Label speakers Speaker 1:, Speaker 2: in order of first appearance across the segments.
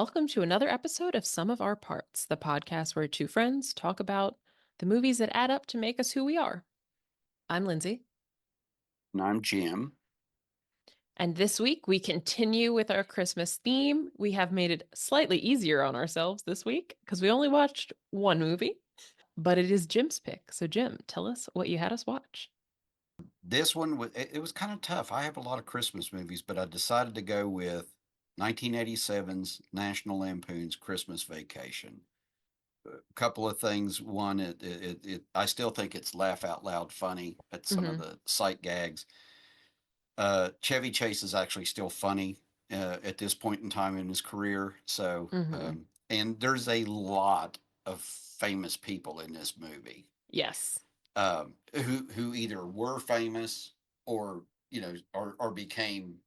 Speaker 1: welcome to another episode of Some of Our Parts, the podcast where two friends talk about the movies that add up to make us who we are. I'm Lindsay.
Speaker 2: And I'm Jim.
Speaker 1: And this week we continue with our Christmas theme. We have made it slightly easier on ourselves this week because we only watched one movie, but it is Jim's pick. So, Jim, tell us what you had us watch.
Speaker 2: This one it was kind of tough. I have a lot of Christmas movies, but I decided to go with 1987's National Lampoon's Christmas Vacation. A couple of things. One, I still think it's laugh out loud funny at some of
Speaker 1: Hmm.
Speaker 2: the sight gags. Chevy Chase is actually still funny at this point in time in his career. So,
Speaker 1: Hmm.
Speaker 2: and there's a lot of famous people in this movie.
Speaker 1: Yes.
Speaker 2: Who either were famous or or became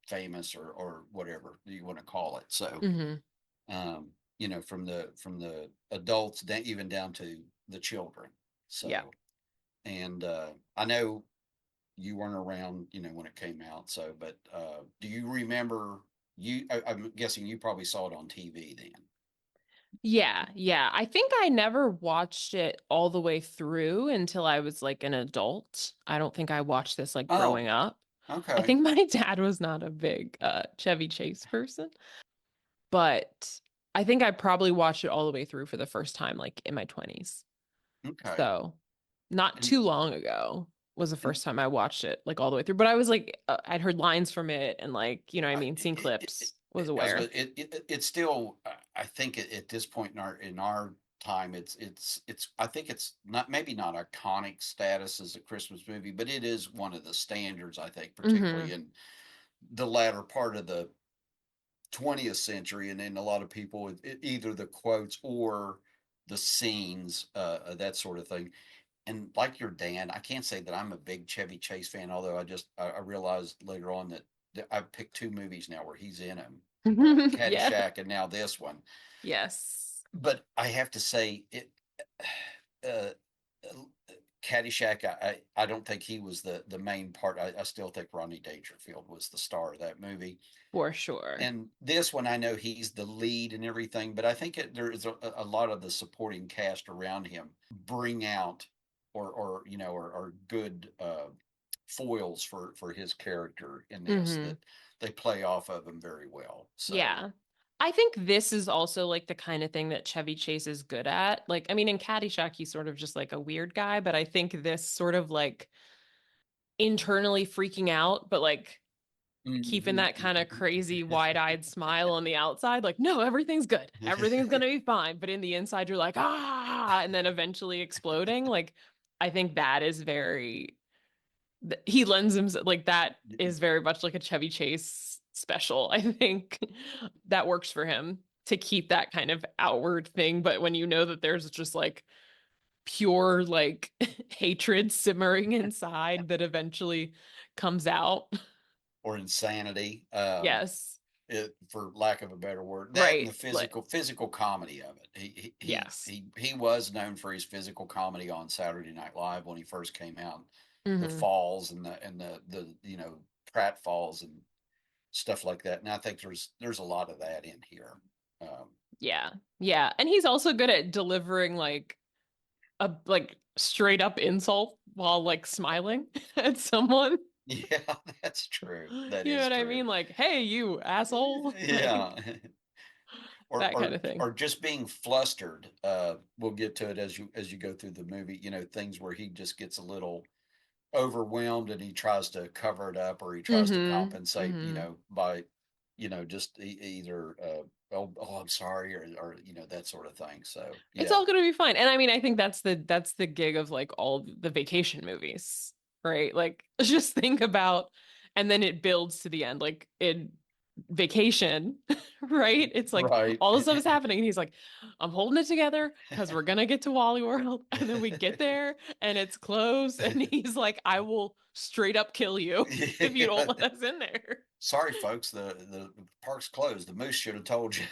Speaker 2: famous or whatever you want to call it. So
Speaker 1: Hmm.
Speaker 2: from the adults even down to the children.
Speaker 1: Yeah.
Speaker 2: So and I know you weren't around when it came out. So but do you remember? I'm guessing you probably saw it on TV then.
Speaker 1: Yeah. I think I never watched it all the way through until I was like an adult. I don't think I watched this like
Speaker 2: Oh,
Speaker 1: growing up. I
Speaker 2: okay.
Speaker 1: think my dad was not a big Chevy Chase person, but I think I probably watched it all the way through for the first time like in my 20s.
Speaker 2: Okay.
Speaker 1: So, not
Speaker 2: And
Speaker 1: too long ago was the
Speaker 2: and
Speaker 1: first time I watched it like all the way through. But I was like I'd heard lines from it and like,
Speaker 2: I,
Speaker 1: seen clips, was
Speaker 2: I was gonna.
Speaker 1: aware.
Speaker 2: It's still. I think at this point in our time, it's. I think it's not maybe not iconic status as a Christmas movie, but it is one of the standards. I think, particularly
Speaker 1: Hmm.
Speaker 2: in the latter part of the 20th century, and then a lot of people either the quotes or the scenes, that sort of thing. And like your dad, I can't say that I'm a big Chevy Chase fan, although I realized later on that I've picked two movies now where he's in them,
Speaker 1: Yeah.
Speaker 2: Caddyshack and now this one.
Speaker 1: Yes.
Speaker 2: But I have to say it, uh, Caddyshack. I don't think he was the main part. I still think Rodney Dangerfield was the star of that movie.
Speaker 1: For sure.
Speaker 2: And this one, I know he's the lead and everything, but I think there is a lot of the supporting cast around him bring out or good foils for his character in this
Speaker 1: Hmm.
Speaker 2: that they play off of him very well. So,
Speaker 1: Yeah. I think this is also like the kind of thing that Chevy Chase is good at. Like, I mean, in Caddyshack, he's sort of just like a weird guy, but I think this sort of like internally freaking out, but like keeping
Speaker 2: mhm.
Speaker 1: that kind of crazy wide-eyed smile on the outside, like, no, everything's good. Everything's gonna be fine. But in the inside, you're like, ah, and then eventually exploding. Like, I think that is very he lends himself like that is very much like a Chevy Chase special. I think that works for him to keep that kind of outward thing, but when you know that there's just like pure like hatred simmering inside that eventually comes out.
Speaker 2: or insanity.
Speaker 1: Yes.
Speaker 2: For lack of a better word, that and the
Speaker 1: Right. Like,
Speaker 2: physical comedy of it.
Speaker 1: yes.
Speaker 2: He was known for his physical comedy on Saturday Night Live when he first came out. The
Speaker 1: Hmm.
Speaker 2: falls and the Pratt falls and stuff like that. And I think there's a lot of that in here. Um,
Speaker 1: Yeah. Yeah. And he's also good at delivering like a like straight up insult while like smiling at someone.
Speaker 2: yeah, that's true. That
Speaker 1: You know
Speaker 2: is
Speaker 1: what I
Speaker 2: true.
Speaker 1: mean? Like, hey, you asshole. Like
Speaker 2: Yeah. or
Speaker 1: that kind
Speaker 2: or
Speaker 1: of thing.
Speaker 2: or just being flustered. We'll get to it as you go through the movie. Things where he just gets a little overwhelmed and he tries to cover it up or he tries to
Speaker 1: Hmm.
Speaker 2: compensate.
Speaker 1: Hmm.
Speaker 2: By just either oh I'm sorry or that sort of thing. So
Speaker 1: It's
Speaker 2: yeah,
Speaker 1: all gonna be fine. And I mean, I think that's the gig of like all the vacation movies, right? Like just think about and then it builds to the end. Like in vacation, right? It's like
Speaker 2: right.
Speaker 1: all this stuff is happening, and he's like, I'm holding it together because we're gonna get to Wally World. And then we get there and it's closed, and he's like, I will straight up kill you if you don't
Speaker 2: yeah.
Speaker 1: let us in there.
Speaker 2: Sorry, folks. The park's closed. The moose should have told you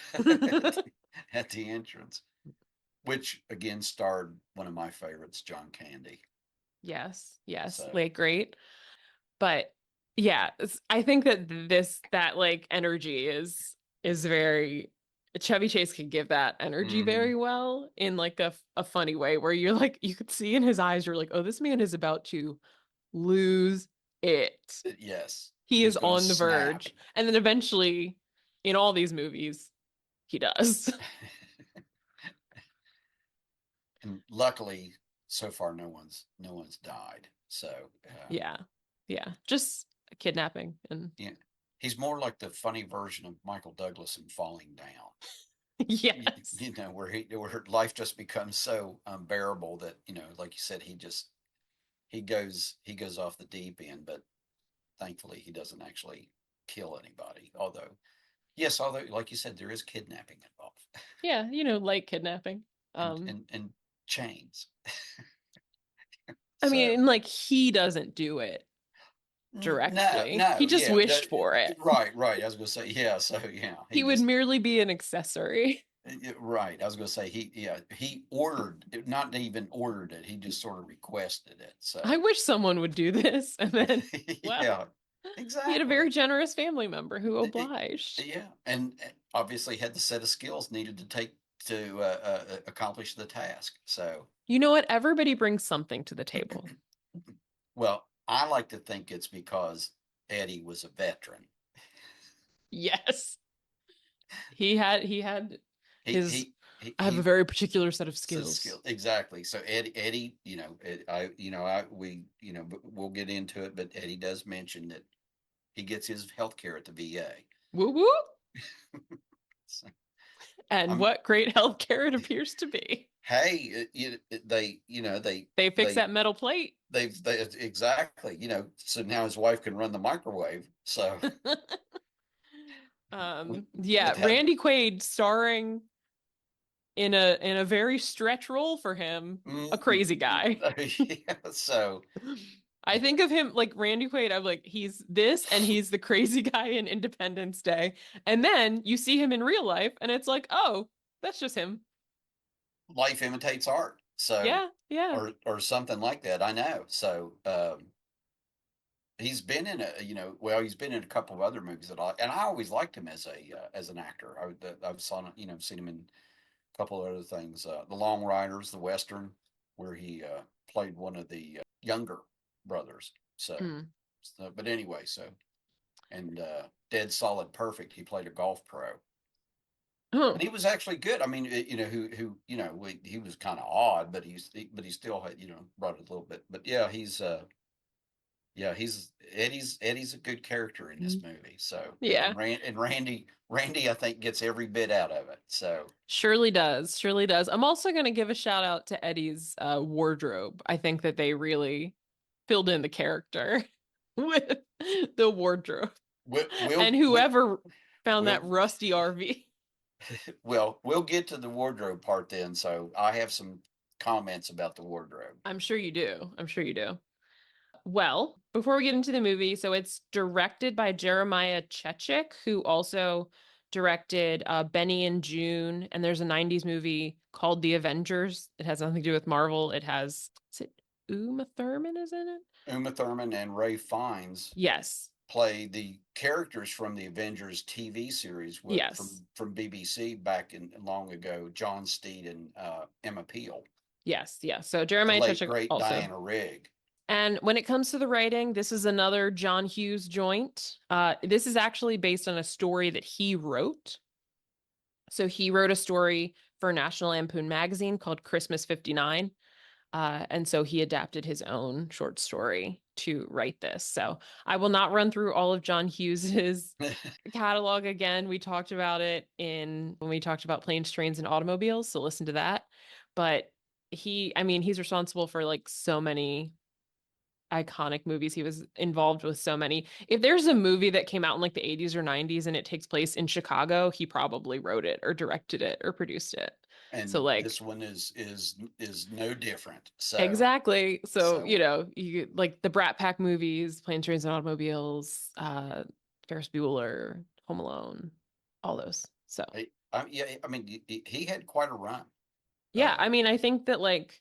Speaker 2: at the entrance. Which again starred one of my favorites, John Candy.
Speaker 1: Yes,
Speaker 2: So
Speaker 1: like great. But yeah, I think that that like energy is very Chevy Chase can give that energy
Speaker 2: Hmm.
Speaker 1: very well in like a funny way where you're like you could see in his eyes you're like, "Oh, this man is about to lose it."
Speaker 2: Yes,
Speaker 1: He
Speaker 2: he's
Speaker 1: is
Speaker 2: going to
Speaker 1: on the
Speaker 2: snap.
Speaker 1: verge. And then eventually in all these movies he does.
Speaker 2: And luckily, so far, no one's died. So,
Speaker 1: Yeah. Yeah. Just kidnapping and
Speaker 2: yeah, he's more like the funny version of Michael Douglas in Falling Down. You,
Speaker 1: yes.
Speaker 2: you know, where life just becomes so unbearable that, like you said, he goes off the deep end. But thankfully, he doesn't actually kill anybody. Although, like you said, there is kidnapping involved,
Speaker 1: Yeah, light kidnapping.
Speaker 2: and
Speaker 1: Um
Speaker 2: chains.
Speaker 1: I mean,
Speaker 2: So
Speaker 1: and like he doesn't do it
Speaker 2: no,
Speaker 1: directly. He
Speaker 2: no,
Speaker 1: just
Speaker 2: yeah,
Speaker 1: wished for it.
Speaker 2: right, right. I was gonna say, yeah. So yeah,
Speaker 1: He
Speaker 2: he
Speaker 1: would
Speaker 2: just
Speaker 1: merely be an accessory.
Speaker 2: right. I was gonna say he ordered, not even ordered it. He just sort of requested it.
Speaker 1: I
Speaker 2: So
Speaker 1: wish someone would do this. And then, well,
Speaker 2: yeah,
Speaker 1: he had a very
Speaker 2: exactly.
Speaker 1: generous family member who
Speaker 2: It-
Speaker 1: obliged.
Speaker 2: yeah, and obviously had the set of skills needed to take to accomplish the task. So
Speaker 1: You know what? Everybody brings something to the table.
Speaker 2: well, I like to think it's because Eddie was a veteran.
Speaker 1: Yes. He had
Speaker 2: He
Speaker 1: his
Speaker 2: he he,
Speaker 1: I have a
Speaker 2: he
Speaker 1: very particular set of
Speaker 2: says
Speaker 1: skills.
Speaker 2: skill exactly. So Eddie, we'll get into it, but Eddie does mention that he gets his health care at the VA.
Speaker 1: Woo woo.
Speaker 2: So,
Speaker 1: And
Speaker 2: I'm
Speaker 1: what great healthcare it appears to be.
Speaker 2: hey, they
Speaker 1: They fix
Speaker 2: they
Speaker 1: that metal plate.
Speaker 2: they exactly, so now his wife can run the microwave. So
Speaker 1: Yeah,
Speaker 2: with that.
Speaker 1: Randy Quaid starring in a very stretch role for him, a
Speaker 2: Mhm.
Speaker 1: crazy guy.
Speaker 2: Yeah, so
Speaker 1: I think of him like Randy Quaid. I'm like, he's this and he's the crazy guy in Independence Day. And then you see him in real life and it's like, oh, that's just him.
Speaker 2: life imitates art. So
Speaker 1: Yeah, yeah.
Speaker 2: or something like that. I know. So he's been in he's been in a couple of other movies and I always liked him as an actor. I've seen him in a couple of other things. The Long Riders, the Western, where he played one of the younger brothers. So,
Speaker 1: Hmm.
Speaker 2: but anyway, and Dead Solid Perfect, he played a golf pro, and
Speaker 1: Oh,
Speaker 2: he was actually good. I mean, he was kind of odd, but he still had brought it a little bit. But he's Eddie's a good character in this movie. So
Speaker 1: yeah.
Speaker 2: and Randy I think gets every bit out of it. So
Speaker 1: Surely does. Surely does. I'm also going to give a shout out to Eddie's wardrobe. I think that they really filled in the character with the wardrobe.
Speaker 2: we'll
Speaker 1: And
Speaker 2: we'll we,
Speaker 1: whoever found
Speaker 2: we'll
Speaker 1: that rusty RV.
Speaker 2: well, we'll get to the wardrobe part then. So I have some comments about the wardrobe.
Speaker 1: I'm sure you do. I'm sure you do. Well, before we get into the movie, so it's directed by Jeremiah Chechik, who also directed Benny and June, and there's a 90s movie called The Avengers. It has nothing to do with Marvel. Is it Uma Thurman is in it?
Speaker 2: Uma Thurman and Ray Fiennes
Speaker 1: Yes.
Speaker 2: play the characters from the Avengers TV series
Speaker 1: Yes.
Speaker 2: from BBC back in long ago. John Steed and Emma Peel,
Speaker 1: Yes. Yes. So
Speaker 2: the
Speaker 1: Jeremiah
Speaker 2: late
Speaker 1: Chechik
Speaker 2: great
Speaker 1: also.
Speaker 2: Diana Rigg.
Speaker 1: And when it comes to the writing, this is another John Hughes joint. This is actually based on a story that he wrote. So he wrote a story for National Lampoon magazine called Christmas 59. And so he adapted his own short story to write this. So I will not run through all of John Hughes's catalog again. We talked about it in when we talked about planes, trains, and automobiles. So listen to that. But I mean, he's responsible for like so many iconic movies. He was involved with so many. If there's a movie that came out in like the 80s or 90s and it takes place in Chicago, he probably wrote it or directed it or produced it. So
Speaker 2: And
Speaker 1: like
Speaker 2: this one is no different.
Speaker 1: exactly. So,
Speaker 2: So
Speaker 1: you like the Brat Pack movies, Planes, Trains, and Automobiles, Ferris Bueller, Home Alone, all those. So
Speaker 2: yeah, I mean he had quite a run.
Speaker 1: yeah,
Speaker 2: Uh,
Speaker 1: I mean, I think that like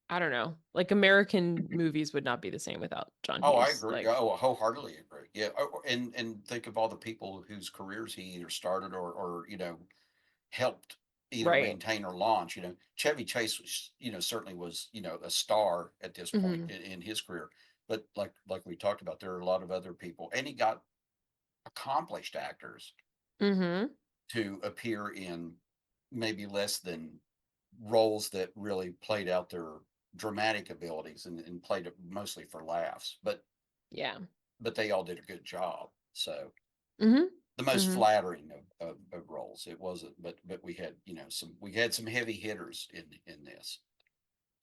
Speaker 1: I don't know, like American movies would not be the same without John
Speaker 2: Oh, I
Speaker 1: Hughes.
Speaker 2: agree.
Speaker 1: Like,
Speaker 2: Oh, I wholeheartedly agree. Yeah, and think of all the people whose careers he either started or helped either
Speaker 1: Right.
Speaker 2: maintain or launch. Chevy Chase was, certainly was, a star at this point
Speaker 1: Mm-hmm.
Speaker 2: in his career. But like we talked about, there are a lot of other people, and he got accomplished actors
Speaker 1: Mm-hmm.
Speaker 2: to appear in maybe less than roles that really played out their dramatic abilities and played it mostly for laughs.
Speaker 1: Yeah.
Speaker 2: But they all did a good job. So
Speaker 1: Mm-hmm.
Speaker 2: the most
Speaker 1: Mm-hmm.
Speaker 2: flattering of roles. It wasn't, but we had some heavy hitters in this.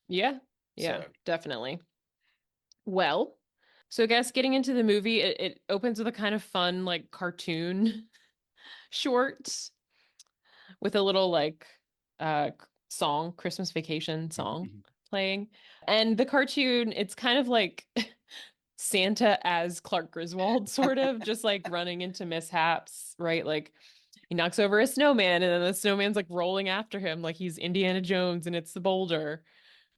Speaker 1: Yeah. Yeah,
Speaker 2: So
Speaker 1: definitely. Well, so I guess getting into the movie, it opens with a kind of fun, like cartoon short with a little like song, Christmas Vacation song playing. And the cartoon, it's kind of like Santa as Clark Griswold, sort of, just like running into mishaps, right? Like he knocks over a snowman and then the snowman's like rolling after him like he's Indiana Jones and it's the boulder.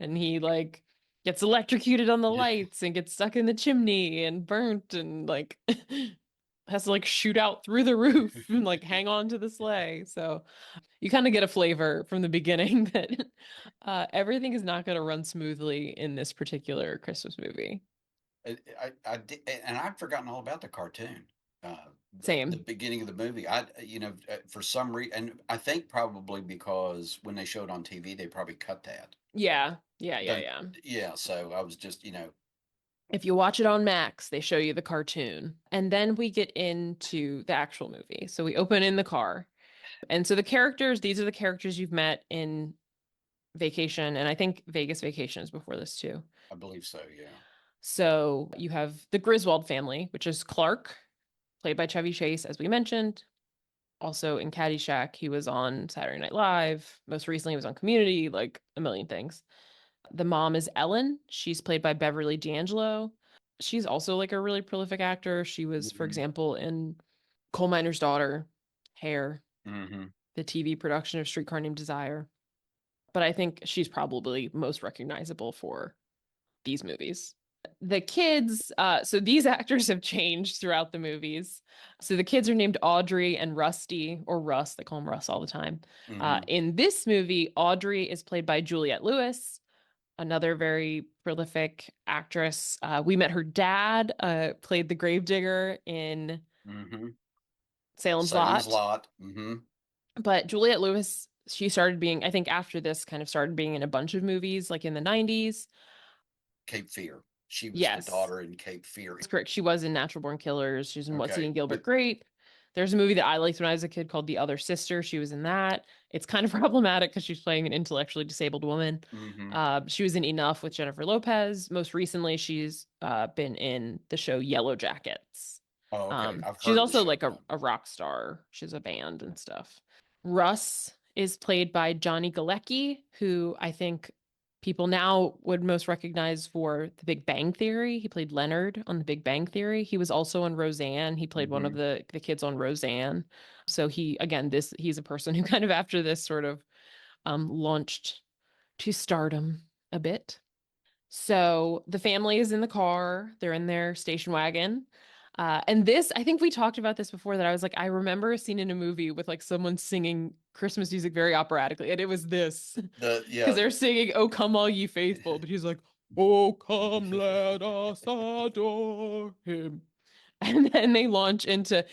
Speaker 1: And he like gets electrocuted on the lights and gets stuck in the chimney and burnt and like has to like shoot out through the roof and like hang on to the sleigh. So you kind of get a flavor from the beginning that everything is not going to run smoothly in this particular Christmas movie.
Speaker 2: I did, and I'd forgotten all about the cartoon. Uh, the
Speaker 1: Same.
Speaker 2: beginning of the movie, for some reason, and I think probably because when they showed on TV, they probably cut that.
Speaker 1: Yeah. Yeah. Yeah.
Speaker 2: Then,
Speaker 1: Yeah.
Speaker 2: yeah, so I was just,
Speaker 1: If you watch it on Max, they show you the cartoon. And then we get into the actual movie. So we open in the car. And so the characters, these are the characters you've met in Vacation. And I think Vegas Vacation is before this too.
Speaker 2: I believe so, yeah.
Speaker 1: So you have the Griswold family, which is Clark, played by Chevy Chase, as we mentioned. Also in Caddyshack, he was on Saturday Night Live. Most recently, he was on Community, like a million things. The mom is Ellen. She's played by Beverly D'Angelo. She's also like a really prolific actor. She was, for
Speaker 2: Mm-hmm.
Speaker 1: example, in Coal Miner's Daughter, Hair,
Speaker 2: Mm-hmm.
Speaker 1: the TV production of Streetcar Named Desire. But I think she's probably most recognizable for these movies. The kids, so these actors have changed throughout the movies. So the kids are named Audrey and Rusty, or Russ. They call him Russ all the time.
Speaker 2: Mm-hmm.
Speaker 1: In this movie, Audrey is played by Juliette Lewis, another very prolific actress. We met her dad, played the gravedigger in
Speaker 2: Mm-hmm.
Speaker 1: Salem's
Speaker 2: Salem's
Speaker 1: Lot.
Speaker 2: Lot. Mm-hmm.
Speaker 1: But Juliette Lewis, she started being, I think after this, kind of started being in a bunch of movies like in the 90s.
Speaker 2: Cape Fear. She was the
Speaker 1: Yes,
Speaker 2: daughter in Cape Fear.
Speaker 1: that's correct. She was in Natural Born Killers. She was in What's
Speaker 2: Okay,
Speaker 1: Eating Gilbert
Speaker 2: but
Speaker 1: Grape. There's a movie that I liked when I was a kid called The Other Sister. She was in that. It's kind of problematic because she's playing an intellectually disabled woman.
Speaker 2: mm-hmm.
Speaker 1: She was in Enough with Jennifer Lopez. Most recently, she's been in the show Yellow Jackets.
Speaker 2: Oh, okay. I've
Speaker 1: She's
Speaker 2: heard of the
Speaker 1: also
Speaker 2: show.
Speaker 1: like a rock star. She's a band and stuff. Russ is played by Johnny Galecki, who I think people now would most recognize for The Big Bang Theory. He played Leonard on The Big Bang Theory. He was also on Roseanne. He played one
Speaker 2: Mm-hmm.
Speaker 1: of the kids on Roseanne. So he again he's a person who kind of after this sort of launched to stardom a bit. So the family is in the car. They're in their station wagon. And this, I think we talked about this before that I was like, I remember a scene in a movie with like someone singing Christmas music very operatically. And it was this because
Speaker 2: Yeah.
Speaker 1: they're singing, "Oh, come all ye faithful." But he's like, "Oh, come, let us adore him." And then they launch into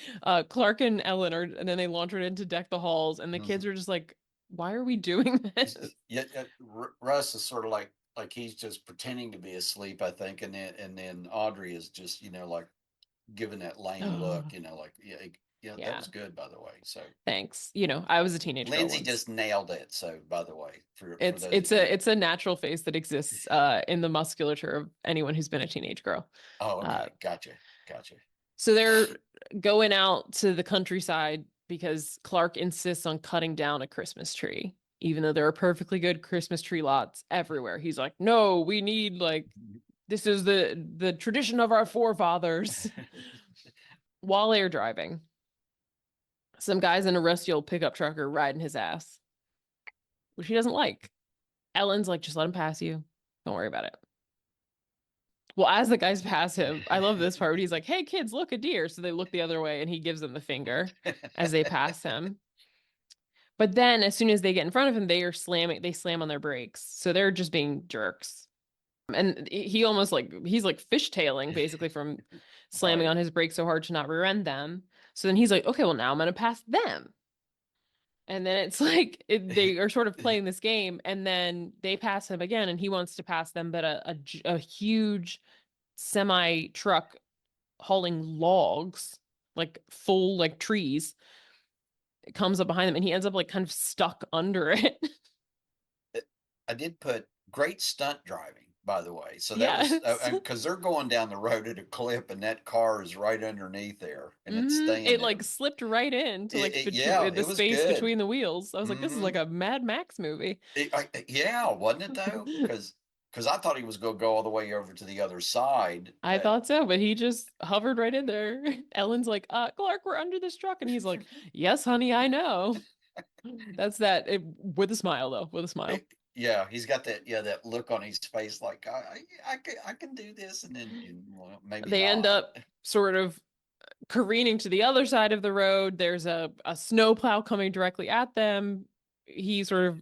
Speaker 1: Clark and Ellen, and then they launch right into Deck the Halls. And the
Speaker 2: Mm-hmm.
Speaker 1: kids are just like, why are we doing this?
Speaker 2: Yeah, Russ is sort of like he's just pretending to be asleep, I think, and then Audrey is just like giving that lame look, like yeah, that
Speaker 1: Yeah.
Speaker 2: was good, by the way. So
Speaker 1: Thanks. I was a teenage girl
Speaker 2: Lindsay
Speaker 1: once.
Speaker 2: just nailed it. So by the way, for
Speaker 1: It's
Speaker 2: those
Speaker 1: it's
Speaker 2: of you,
Speaker 1: a natural face that exists in the musculature of anyone who's been a teenage girl.
Speaker 2: oh,
Speaker 1: Uh,
Speaker 2: okay, gotcha.
Speaker 1: so they're going out to the countryside because Clark insists on cutting down a Christmas tree, even though there are perfectly good Christmas tree lots everywhere. He's like, "No, we need like this is the tradition of our forefathers." While they're driving, some guys in a rusty old pickup truck are riding his ass, which he doesn't like. Ellen's like, "Just let him pass you. Don't worry about it." Well, as the guys pass him, I love this part. He's like, "Hey, kids, look, a deer." So they look the other way and he gives them the finger as they pass him. But then as soon as they get in front of him, they slam on their brakes. So they're just being jerks. And he almost like he's like fishtailing basically from slamming
Speaker 2: Right.
Speaker 1: on his brakes so hard to not rear end them. So then he's like, okay, well now I'm gonna pass them. And then it's like they are sort of playing this game, and then they pass him again, and he wants to pass them, but a huge semi truck hauling logs, like full like trees, comes up behind him, and he ends up like kind of stuck under it.
Speaker 2: I did put great stunt driving, by the way. So that was
Speaker 1: Yes.
Speaker 2: because they're going down the road at a clip, and that car is right underneath there, and it's staying
Speaker 1: It like
Speaker 2: there.
Speaker 1: slipped right into like
Speaker 2: Yeah,
Speaker 1: the
Speaker 2: it was
Speaker 1: space
Speaker 2: good.
Speaker 1: between the wheels. I was like, this is
Speaker 2: Hmm.
Speaker 1: like a Mad Max movie.
Speaker 2: Yeah, wasn't it though? Because I thought he was going to go all the way over to the other side.
Speaker 1: I thought so, but he just hovered right in there. Ellen's like, Clark, we're under this truck. And he's like, yes, honey, I know. That's with a smile, though, with a smile.
Speaker 2: Yeah, he's got that, yeah, that look on his face like I can do this, and then well, maybe
Speaker 1: They end
Speaker 2: not.
Speaker 1: up sort of careening to the other side of the road. There's a snowplow coming directly at them. He sort of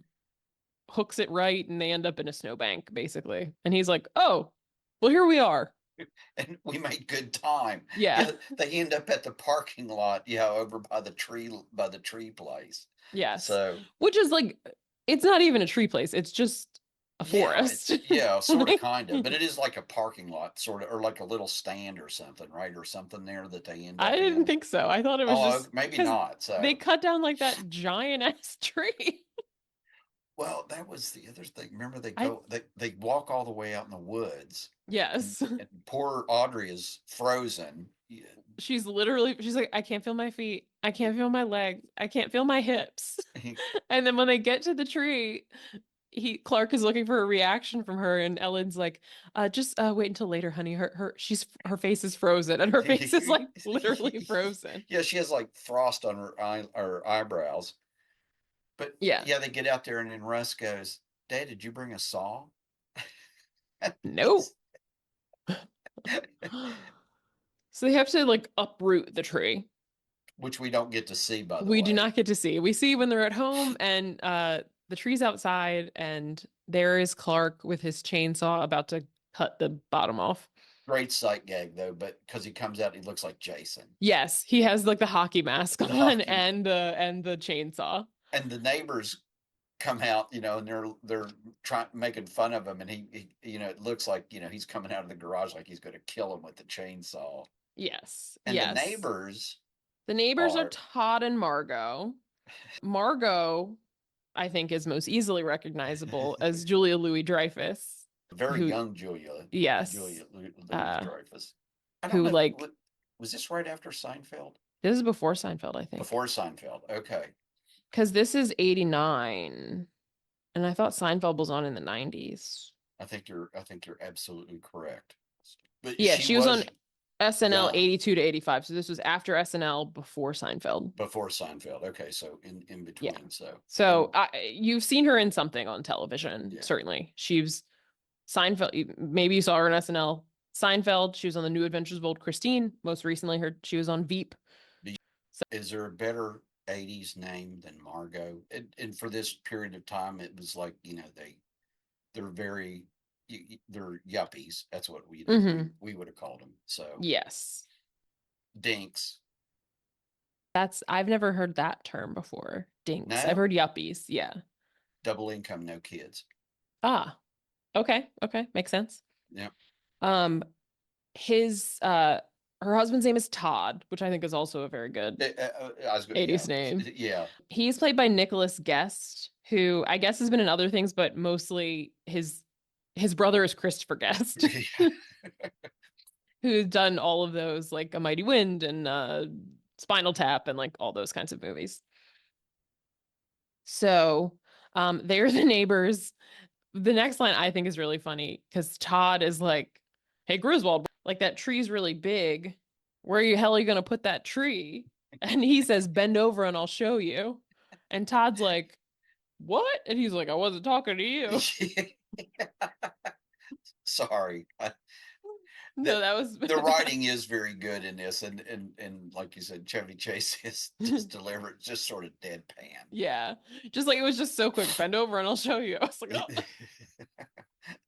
Speaker 1: hooks it right, and they end up in a snowbank, basically. And he's like, oh, well, here we are.
Speaker 2: And we made good time.
Speaker 1: Yeah.
Speaker 2: Yeah, they end up at the parking lot, yeah, over by the tree place.
Speaker 1: Yes.
Speaker 2: So
Speaker 1: Which is like, it's not even a tree place. It's just a
Speaker 2: yeah,
Speaker 1: forest.
Speaker 2: it's yeah, sort of,
Speaker 1: Like,
Speaker 2: kind of, but it is like a parking lot, sort of, or like a little stand or something, right, or something there that they end
Speaker 1: I
Speaker 2: up
Speaker 1: didn't
Speaker 2: in.
Speaker 1: think so. I thought it was
Speaker 2: Oh,
Speaker 1: just
Speaker 2: maybe
Speaker 1: because
Speaker 2: not.
Speaker 1: they
Speaker 2: So,
Speaker 1: cut down like that giant ass tree.
Speaker 2: well, that was the other thing. Remember,
Speaker 1: I
Speaker 2: they walk all the way out in the woods,
Speaker 1: yes.
Speaker 2: and poor Audrey is frozen. Yeah.
Speaker 1: She's like, I can't feel my feet. I can't feel my legs. I can't feel my hips. And then when they get to the tree, he Clark is looking for a reaction from her, and Ellen's like, just wait until later, honey. Her face is frozen, and her face is like literally frozen.
Speaker 2: Yeah, she has like frost on her eyebrows. But
Speaker 1: Yeah.
Speaker 2: yeah, they get out there, and then Russ goes, "Dad, did you bring a saw?"
Speaker 1: Nope. So they have to like uproot the tree.
Speaker 2: Which we don't get to see, by the
Speaker 1: We do
Speaker 2: way.
Speaker 1: not get to see. We see when they're at home, and the tree's outside, and there is Clark with his chainsaw about to cut the bottom off.
Speaker 2: Great sight gag though, but because he comes out, he looks like Jason.
Speaker 1: Yes, he has like the hockey mask
Speaker 2: The
Speaker 1: on
Speaker 2: hockey,
Speaker 1: and the chainsaw.
Speaker 2: and the neighbors come out, and they're trying making fun of him, and it looks like he's coming out of the garage like he's going to kill him with the chainsaw.
Speaker 1: Yes,
Speaker 2: And the
Speaker 1: yes.
Speaker 2: neighbors
Speaker 1: The neighbors are
Speaker 2: are
Speaker 1: Todd and Margot. Margot, I think, is most easily recognizable as Julia Louis-Dreyfus,
Speaker 2: very
Speaker 1: who,
Speaker 2: young Julia
Speaker 1: yes,
Speaker 2: Louis
Speaker 1: uh,
Speaker 2: Dreyfus. I don't
Speaker 1: who
Speaker 2: know.
Speaker 1: like
Speaker 2: Was this right after Seinfeld?
Speaker 1: this is before Seinfeld, I think,
Speaker 2: Before Seinfeld. Okay.
Speaker 1: because this is 89, and I thought Seinfeld was on in the 90s.
Speaker 2: I think you're absolutely correct. But
Speaker 1: Yeah,
Speaker 2: she
Speaker 1: she was on
Speaker 2: was
Speaker 1: SNL
Speaker 2: young
Speaker 1: 82 to 85, so this was after SNL, before Seinfeld.
Speaker 2: before Seinfeld. Okay, so in
Speaker 1: Yeah.
Speaker 2: between. So,
Speaker 1: So
Speaker 2: and
Speaker 1: you've seen her in something on television,
Speaker 2: yeah,
Speaker 1: certainly. She's Seinfeld. Maybe you saw her in SNL. Seinfeld. She was on The New Adventures of Old Christine. Most recently, she was on Veep.
Speaker 2: is there a better '80s name than Margot? And for this period of time, it was like they're very they're yuppies. That's what we
Speaker 1: Hmm.
Speaker 2: we would have called them. So
Speaker 1: Yes,
Speaker 2: dinks.
Speaker 1: I've never heard that term before. Dinks. I've
Speaker 2: No,
Speaker 1: heard yuppies. Yeah.
Speaker 2: double income, no kids.
Speaker 1: Ah. Okay. Okay. Makes sense.
Speaker 2: Yeah.
Speaker 1: Um, his her husband's name is Todd, which I think is also a very good
Speaker 2: I was good. Yeah.
Speaker 1: 80s name.
Speaker 2: Yeah.
Speaker 1: He's played by Nicholas Guest, who I guess has been in other things, but mostly his brother is Christopher Guest, who's done all of those, like A Mighty Wind and Spinal Tap and like all those kinds of movies. So they're the neighbors. The next line I think is really funny because Todd is like, "Hey Griswold, like that tree's really big. Where the hell are you gonna put that tree?" And he says, "Bend over and I'll show you." And Todd's like, "What?" And he's like, "I wasn't talking to you."
Speaker 2: Sorry.
Speaker 1: No,
Speaker 2: that
Speaker 1: that was
Speaker 2: the writing is very good in this, and like you said, Chevy Chase is just delivered, just sort of deadpan.
Speaker 1: yeah. Just like it was just so quick. Bend over and I'll show you. I was like,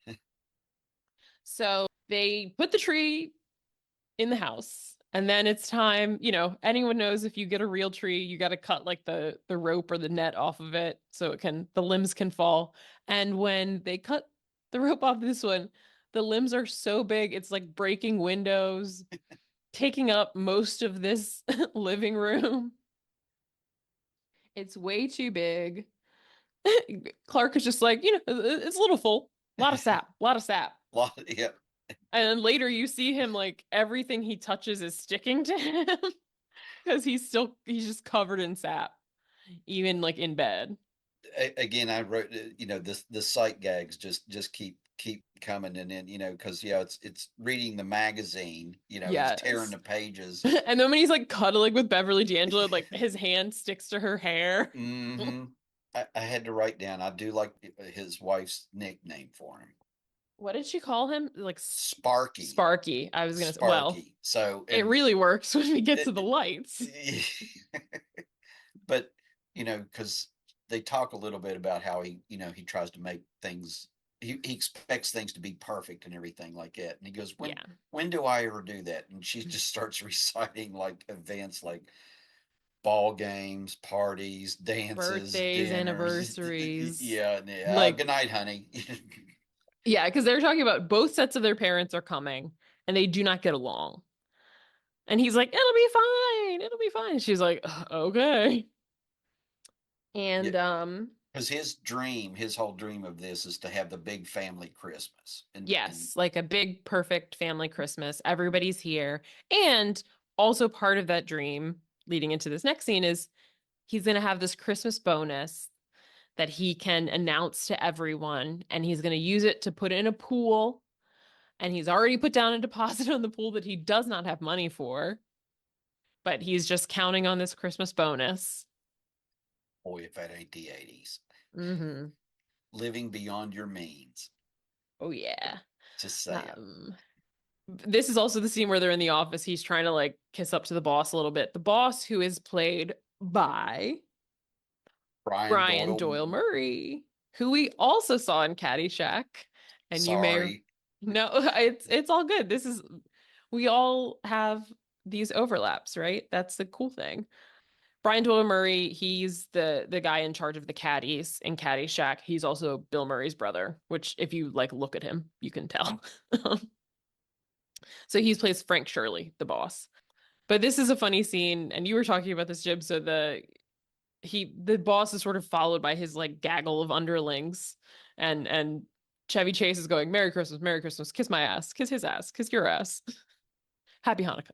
Speaker 1: oh. So they put the tree in the house. And then it's time, anyone knows if you get a real tree, you got to cut like the rope or the net off of it so the limbs can fall. And when they cut the rope off this one, the limbs are so big, it's like breaking windows, taking up most of this living room. It's way too big. Clark is just like, it's a little full. A lot of sap, a lot of sap.
Speaker 2: Yeah.
Speaker 1: And then later you see him like everything he touches is sticking to him because he's just covered in sap, even like in bed.
Speaker 2: Again, I wrote, the sight gags just keep coming, and then, because yeah, it's reading the magazine, he's tearing
Speaker 1: Yes.
Speaker 2: the pages.
Speaker 1: And then when he's like cuddling with Beverly D'Angelo, like his hand sticks to her hair.
Speaker 2: Hmm. I had to write down. I do like his wife's nickname for him,
Speaker 1: What did she call him? Like
Speaker 2: Sparky.
Speaker 1: Sparky. I was gonna say, well,
Speaker 2: Sparky. So,
Speaker 1: it
Speaker 2: and
Speaker 1: really works when we get to the
Speaker 2: it,
Speaker 1: lights.
Speaker 2: but because they talk a little bit about how he tries to make things. He expects things to be perfect and everything like that. And he goes,
Speaker 1: Yeah.
Speaker 2: when do I ever do that? And she just starts reciting like events like ball games, parties, dances,
Speaker 1: Birthdays,
Speaker 2: dinners.
Speaker 1: anniversaries.
Speaker 2: Yeah, yeah.
Speaker 1: Like,
Speaker 2: Good night, honey.
Speaker 1: yeah, because they're talking about both sets of their parents are coming and they do not get along. And he's like, it'll be fine. It'll be fine. She's like, okay.
Speaker 2: Yeah,
Speaker 1: And
Speaker 2: because his whole dream of this is to have the big family Christmas, and
Speaker 1: yes, like a big perfect family Christmas. Everybody's here. And also part of that dream leading into this next scene is he's going to have this Christmas bonus that he can announce to everyone and he's going to use it to put in a pool and he's already put down a deposit on the pool that he does not have money for, but he's just counting on this Christmas bonus.
Speaker 2: boy, if that ain't the 80s,
Speaker 1: Mhm.
Speaker 2: living beyond your means.
Speaker 1: Oh yeah.
Speaker 2: Just saying.
Speaker 1: Um, this is also the scene where they're in the office. He's trying to like kiss up to the boss a little bit. The boss, who is played by
Speaker 2: Brian
Speaker 1: Brian
Speaker 2: Doyle,
Speaker 1: Doyle Murray, who we also saw in Caddyshack. And you may
Speaker 2: sorry.
Speaker 1: no, it's all good. We all have these overlaps, right? That's the cool thing. Brian Doyle Murray, he's the guy in charge of the caddies in Caddyshack. He's also Bill Murray's brother, which if you like look at him, you can tell. So he plays Frank Shirley, the boss. But this is a funny scene, and you were talking about this, Jim. So the boss is sort of followed by his like gaggle of underlings, and Chevy Chase is going, Merry Christmas, kiss my ass, kiss his ass, kiss your ass. Happy Hanukkah.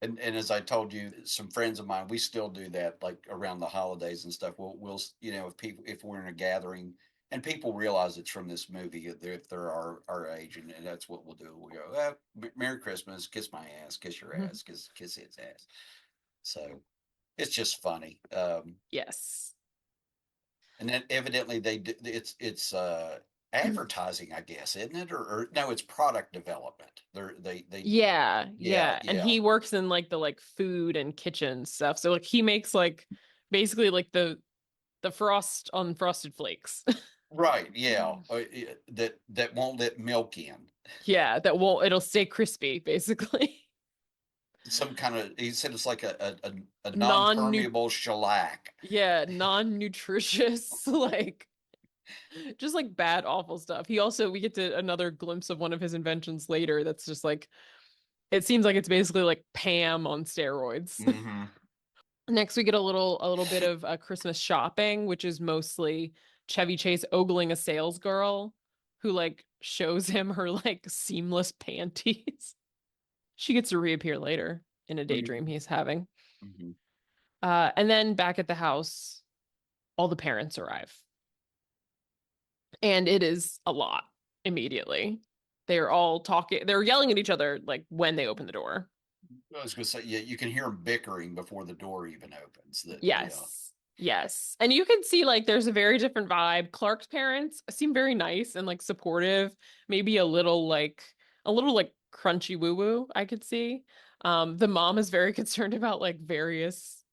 Speaker 2: And as I told you, some friends of mine, we still do that, like around the holidays and stuff. We'll if we're in a gathering and people realize it's from this movie, if they're our age, and that's what we'll do. We go, Merry Christmas, kiss my ass, kiss your ass, kiss his ass. So it's just funny.
Speaker 1: Yes.
Speaker 2: And then evidently it's advertising, I guess, isn't it? Or no, it's product development. They
Speaker 1: Yeah,
Speaker 2: yeah,
Speaker 1: yeah. And
Speaker 2: yeah.
Speaker 1: he works in like the like food and kitchen stuff. So like he makes like basically like the frost on frosted flakes.
Speaker 2: Right, yeah, that won't let milk in.
Speaker 1: Yeah, that won't it'll stay crispy basically.
Speaker 2: Some kind of, he said it's like a
Speaker 1: Non
Speaker 2: non-permeable shellac.
Speaker 1: yeah, non-nutritious like just like bad awful stuff. We get to another glimpse of one of his inventions later that's just like it seems like it's basically like Pam on steroids.
Speaker 2: Hmm.
Speaker 1: Next, we get a little bit of Christmas shopping, which is mostly Chevy Chase ogling a sales girl who like shows him her like seamless panties. She gets to reappear later in a daydream he's having.
Speaker 2: Hmm.
Speaker 1: And then back at the house, all the parents arrive, and it is a lot immediately. They're all talking. They're yelling at each other like when they open the door.
Speaker 2: I was gonna say, yeah, you can hear them bickering before the door even opens. That, yeah.
Speaker 1: Yes. Yes. And you can see like there's a very different vibe. Clark's parents seem very nice and like supportive, maybe a little like a little like crunchy woo woo, I could see. The mom is very concerned about like various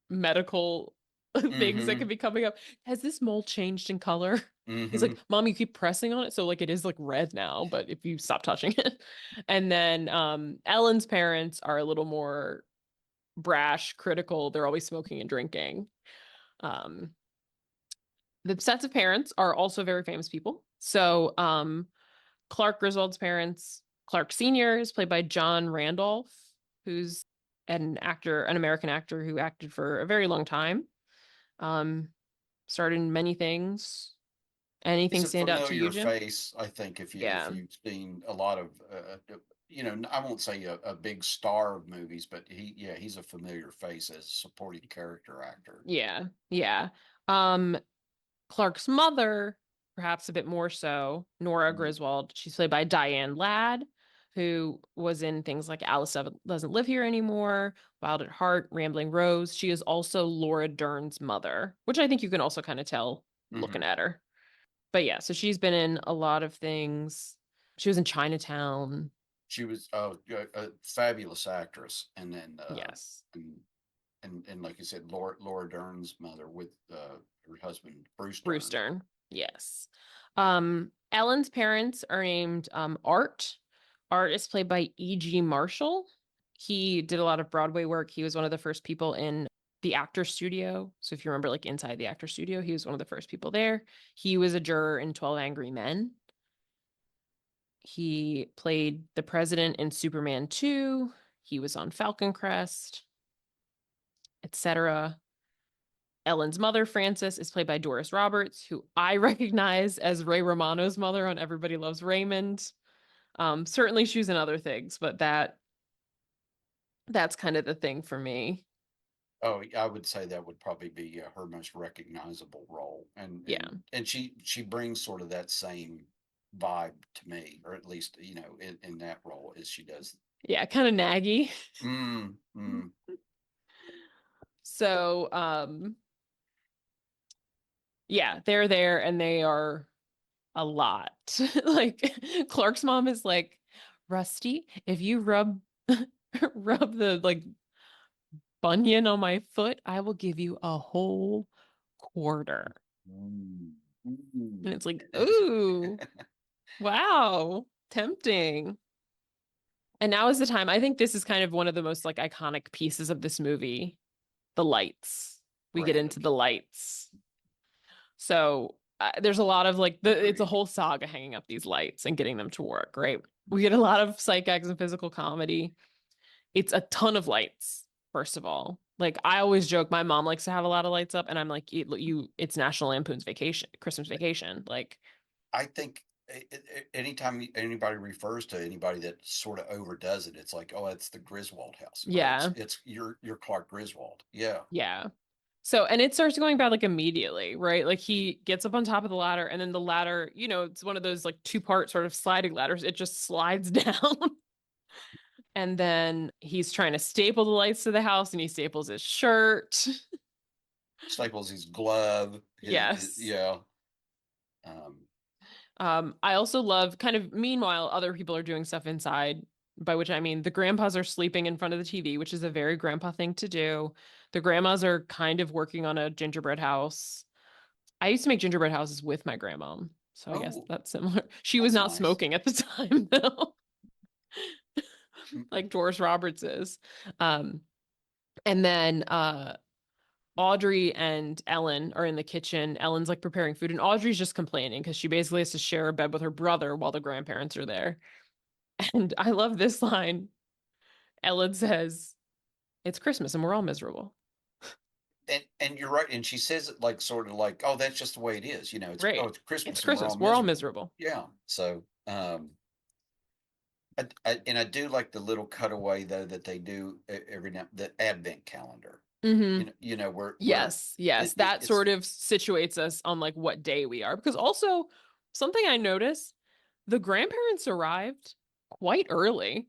Speaker 1: medical things that
Speaker 2: Mm-hmm.
Speaker 1: could be coming up. Has this mole changed in color? He's
Speaker 2: Mm-hmm.
Speaker 1: like, Mom, you keep pressing on it, so like it is like red now, but if you stop touching it. And then Ellen's parents are a little more brash, critical. They're always smoking and drinking. Um, the sets of parents are also very famous people. So Clark Griswold's parents, Clark Sr. is played by John Randolph, who's an actor, an American actor who acted for a very long time. Um, Starred in many things.
Speaker 2: He's
Speaker 1: Anything
Speaker 2: a
Speaker 1: stand out to you,
Speaker 2: familiar
Speaker 1: Jim?
Speaker 2: face, I think, if
Speaker 1: Yeah.
Speaker 2: you've seen a lot of, I won't say a big star of movies, but he's a familiar face as a supporting character actor.
Speaker 1: Yeah. Yeah. Um, Clark's mother, perhaps a bit more so, Nora
Speaker 2: Mm-hmm.
Speaker 1: Griswold. She's played by Diane Ladd, who was in things like Alice Doesn't Live Here Anymore, Wild at Heart, Rambling Rose. She is also Laura Dern's mother, which I think you can also kind of tell
Speaker 2: Mm-hmm.
Speaker 1: looking at her. But yeah, so she's been in a lot of things. She was in Chinatown.
Speaker 2: She was a fabulous actress, and then
Speaker 1: Yes.
Speaker 2: and like you said, Laura Dern's mother with her husband Bruce
Speaker 1: Bruce
Speaker 2: Dern.
Speaker 1: Dern. Yes. Ellen's parents are named Art. Art is played by E.G. Marshall. He did a lot of Broadway work. He was one of the first people in the actor studio. So if you remember, like inside the actor studio, he was one of the first people there. He was a juror in 12 Angry Men. He played the president in Superman 2. He was on Falcon Crest, etc. Ellen's mother, Frances, is played by Doris Roberts, who I recognize as Ray Romano's mother on Everybody Loves Raymond. Certainly she's in other things, but that's kind of the thing for me.
Speaker 2: Oh, I would say that would probably be her most recognizable role,
Speaker 1: Yeah.
Speaker 2: and she brings sort of that same vibe to me, or at least in that role as she does.
Speaker 1: Yeah, kind of naggy.
Speaker 2: Mm, mm.
Speaker 1: So, yeah, they're there and they are a lot. Like Clark's mom is like, Rusty, if you rub the like bunion on my foot, I will give you a whole quarter.
Speaker 2: Mm,
Speaker 1: And it's like,
Speaker 2: mm.
Speaker 1: ooh, wow, tempting. And now is the time. I think this is kind of one of the most like iconic pieces of this movie, the lights. We get into
Speaker 2: Grand.
Speaker 1: the lights. So there's a lot of like it's a
Speaker 2: Agreed.
Speaker 1: whole saga hanging up these lights and getting them to work, right? We get a lot of psych gags and physical comedy. It's a ton of lights, first of all. Like I always joke, my mom likes to have a lot of lights up, and I'm like, it's National Lampoon's Vacation, Christmas Vacation. Like,
Speaker 2: I think anytime anybody refers to anybody that sort of overdoes it, it's like, oh, it's the Griswold house. Oh,
Speaker 1: yeah,
Speaker 2: it's you're Clark Griswold. Yeah.
Speaker 1: yeah. So, and it starts going bad like immediately, right? Like he gets up on top of the ladder, and then the ladder, it's one of those like two-part sort of sliding ladders. It just slides down. And then he's trying to staple the lights to the house and he staples his shirt.
Speaker 2: Staples his glove.
Speaker 1: Yes.
Speaker 2: Yeah. Um,
Speaker 1: I also love kind of meanwhile, other people are doing stuff inside, by which I mean the grandpas are sleeping in front of the TV, which is a very grandpa thing to do. The grandmas are kind of working on a gingerbread house. I used to make gingerbread houses with my grandma, so I guess
Speaker 2: oh,
Speaker 1: that's similar. She was
Speaker 2: that's
Speaker 1: not
Speaker 2: nice.
Speaker 1: smoking at the time, though,
Speaker 2: Mm-mm.
Speaker 1: like Doris Roberts is. Um, and then Audrey and Ellen are in the kitchen. Ellen's like preparing food, and Audrey's just complaining because she basically has to share a bed with her brother while the grandparents are there. And I love this line. Ellen says, "It's Christmas and we're all miserable."
Speaker 2: And you're right. And she says it like sort of like, oh, that's just the way it is.
Speaker 1: Right.
Speaker 2: It's
Speaker 1: It's
Speaker 2: Christmas and we're all
Speaker 1: Christmas. We're all
Speaker 2: miserable.
Speaker 1: miserable.
Speaker 2: Yeah. So and I do like the little cutaway though that they do every now the Advent calendar.
Speaker 1: Mm-hmm.
Speaker 2: Where
Speaker 1: Yes. Yes. That
Speaker 2: it's
Speaker 1: sort of situates us on like what day we are. Because also, something I noticed, the grandparents arrived quite early.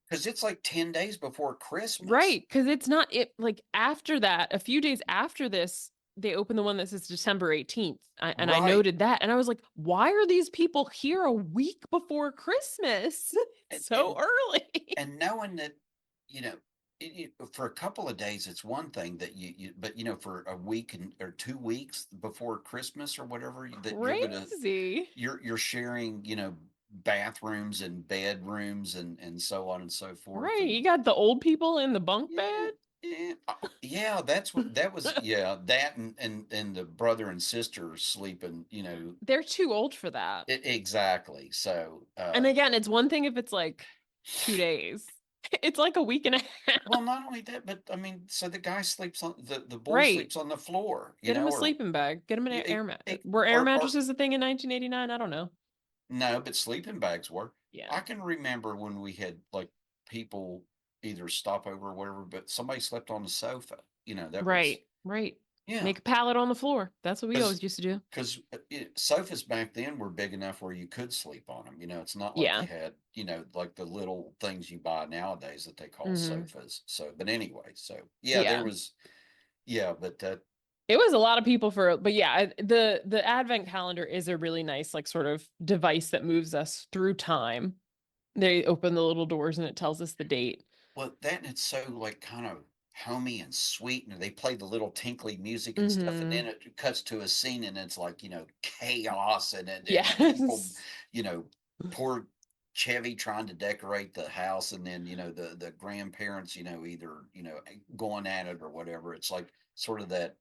Speaker 2: because it's like 10 days before Christmas.
Speaker 1: Right, because it's not it like after that, a few days after this, they opened the one that says December 18th. And I
Speaker 2: Right.
Speaker 1: noted that. And I was like, why are these people here a week before Christmas?
Speaker 2: And
Speaker 1: It's so early.
Speaker 2: and knowing that, you know, for a couple of days, it's one thing that but for a week or 2 weeks before Christmas or whatever, that
Speaker 1: Crazy.
Speaker 2: you're sharing, bathrooms and bedrooms and so on and so forth.
Speaker 1: Right.
Speaker 2: And
Speaker 1: You got the old people in the bunk
Speaker 2: yeah,
Speaker 1: bed.
Speaker 2: yeah, that's what that was. Yeah, that and the brother and sister sleeping,
Speaker 1: They're too old for that.
Speaker 2: exactly. So,
Speaker 1: And again, it's one thing if it's like 2 days. It's like a week and a half.
Speaker 2: well, not only that, but I mean, so the guy sleeps on the boy
Speaker 1: Right.
Speaker 2: sleeps on the floor,
Speaker 1: Get him a sleeping bag. Get him an
Speaker 2: it,
Speaker 1: air mat.
Speaker 2: it,
Speaker 1: Were air
Speaker 2: or
Speaker 1: mattresses a thing in 1989? I don't know.
Speaker 2: no, but sleeping bags were.
Speaker 1: Yeah.
Speaker 2: I can remember when we had like people either stop over or whatever, but somebody slept on the sofa. That was,
Speaker 1: Right. Right.
Speaker 2: yeah,
Speaker 1: Make a pallet on the floor. That's what we
Speaker 2: because
Speaker 1: always used to do.
Speaker 2: because sofas back then were big enough where you could sleep on them. It's not like you
Speaker 1: Yeah.
Speaker 2: had, like the little things you buy nowadays that they call
Speaker 1: Hmm.
Speaker 2: sofas. So, but anyway, so yeah, there
Speaker 1: Yeah.
Speaker 2: was, yeah, but
Speaker 1: It was a lot of people but yeah, the advent calendar is a really nice like sort of device that moves us through time. They open the little doors and it tells us the date.
Speaker 2: well, that and it's so like kind of homey and sweet, and they play the little tinkly music and stuff, and
Speaker 1: Hmm.
Speaker 2: then it cuts to a scene, and it's like chaos, and people,
Speaker 1: Yes.
Speaker 2: you know, poor Chevy trying to decorate the house, and then the grandparents, either going at it or whatever. It's like sort of that,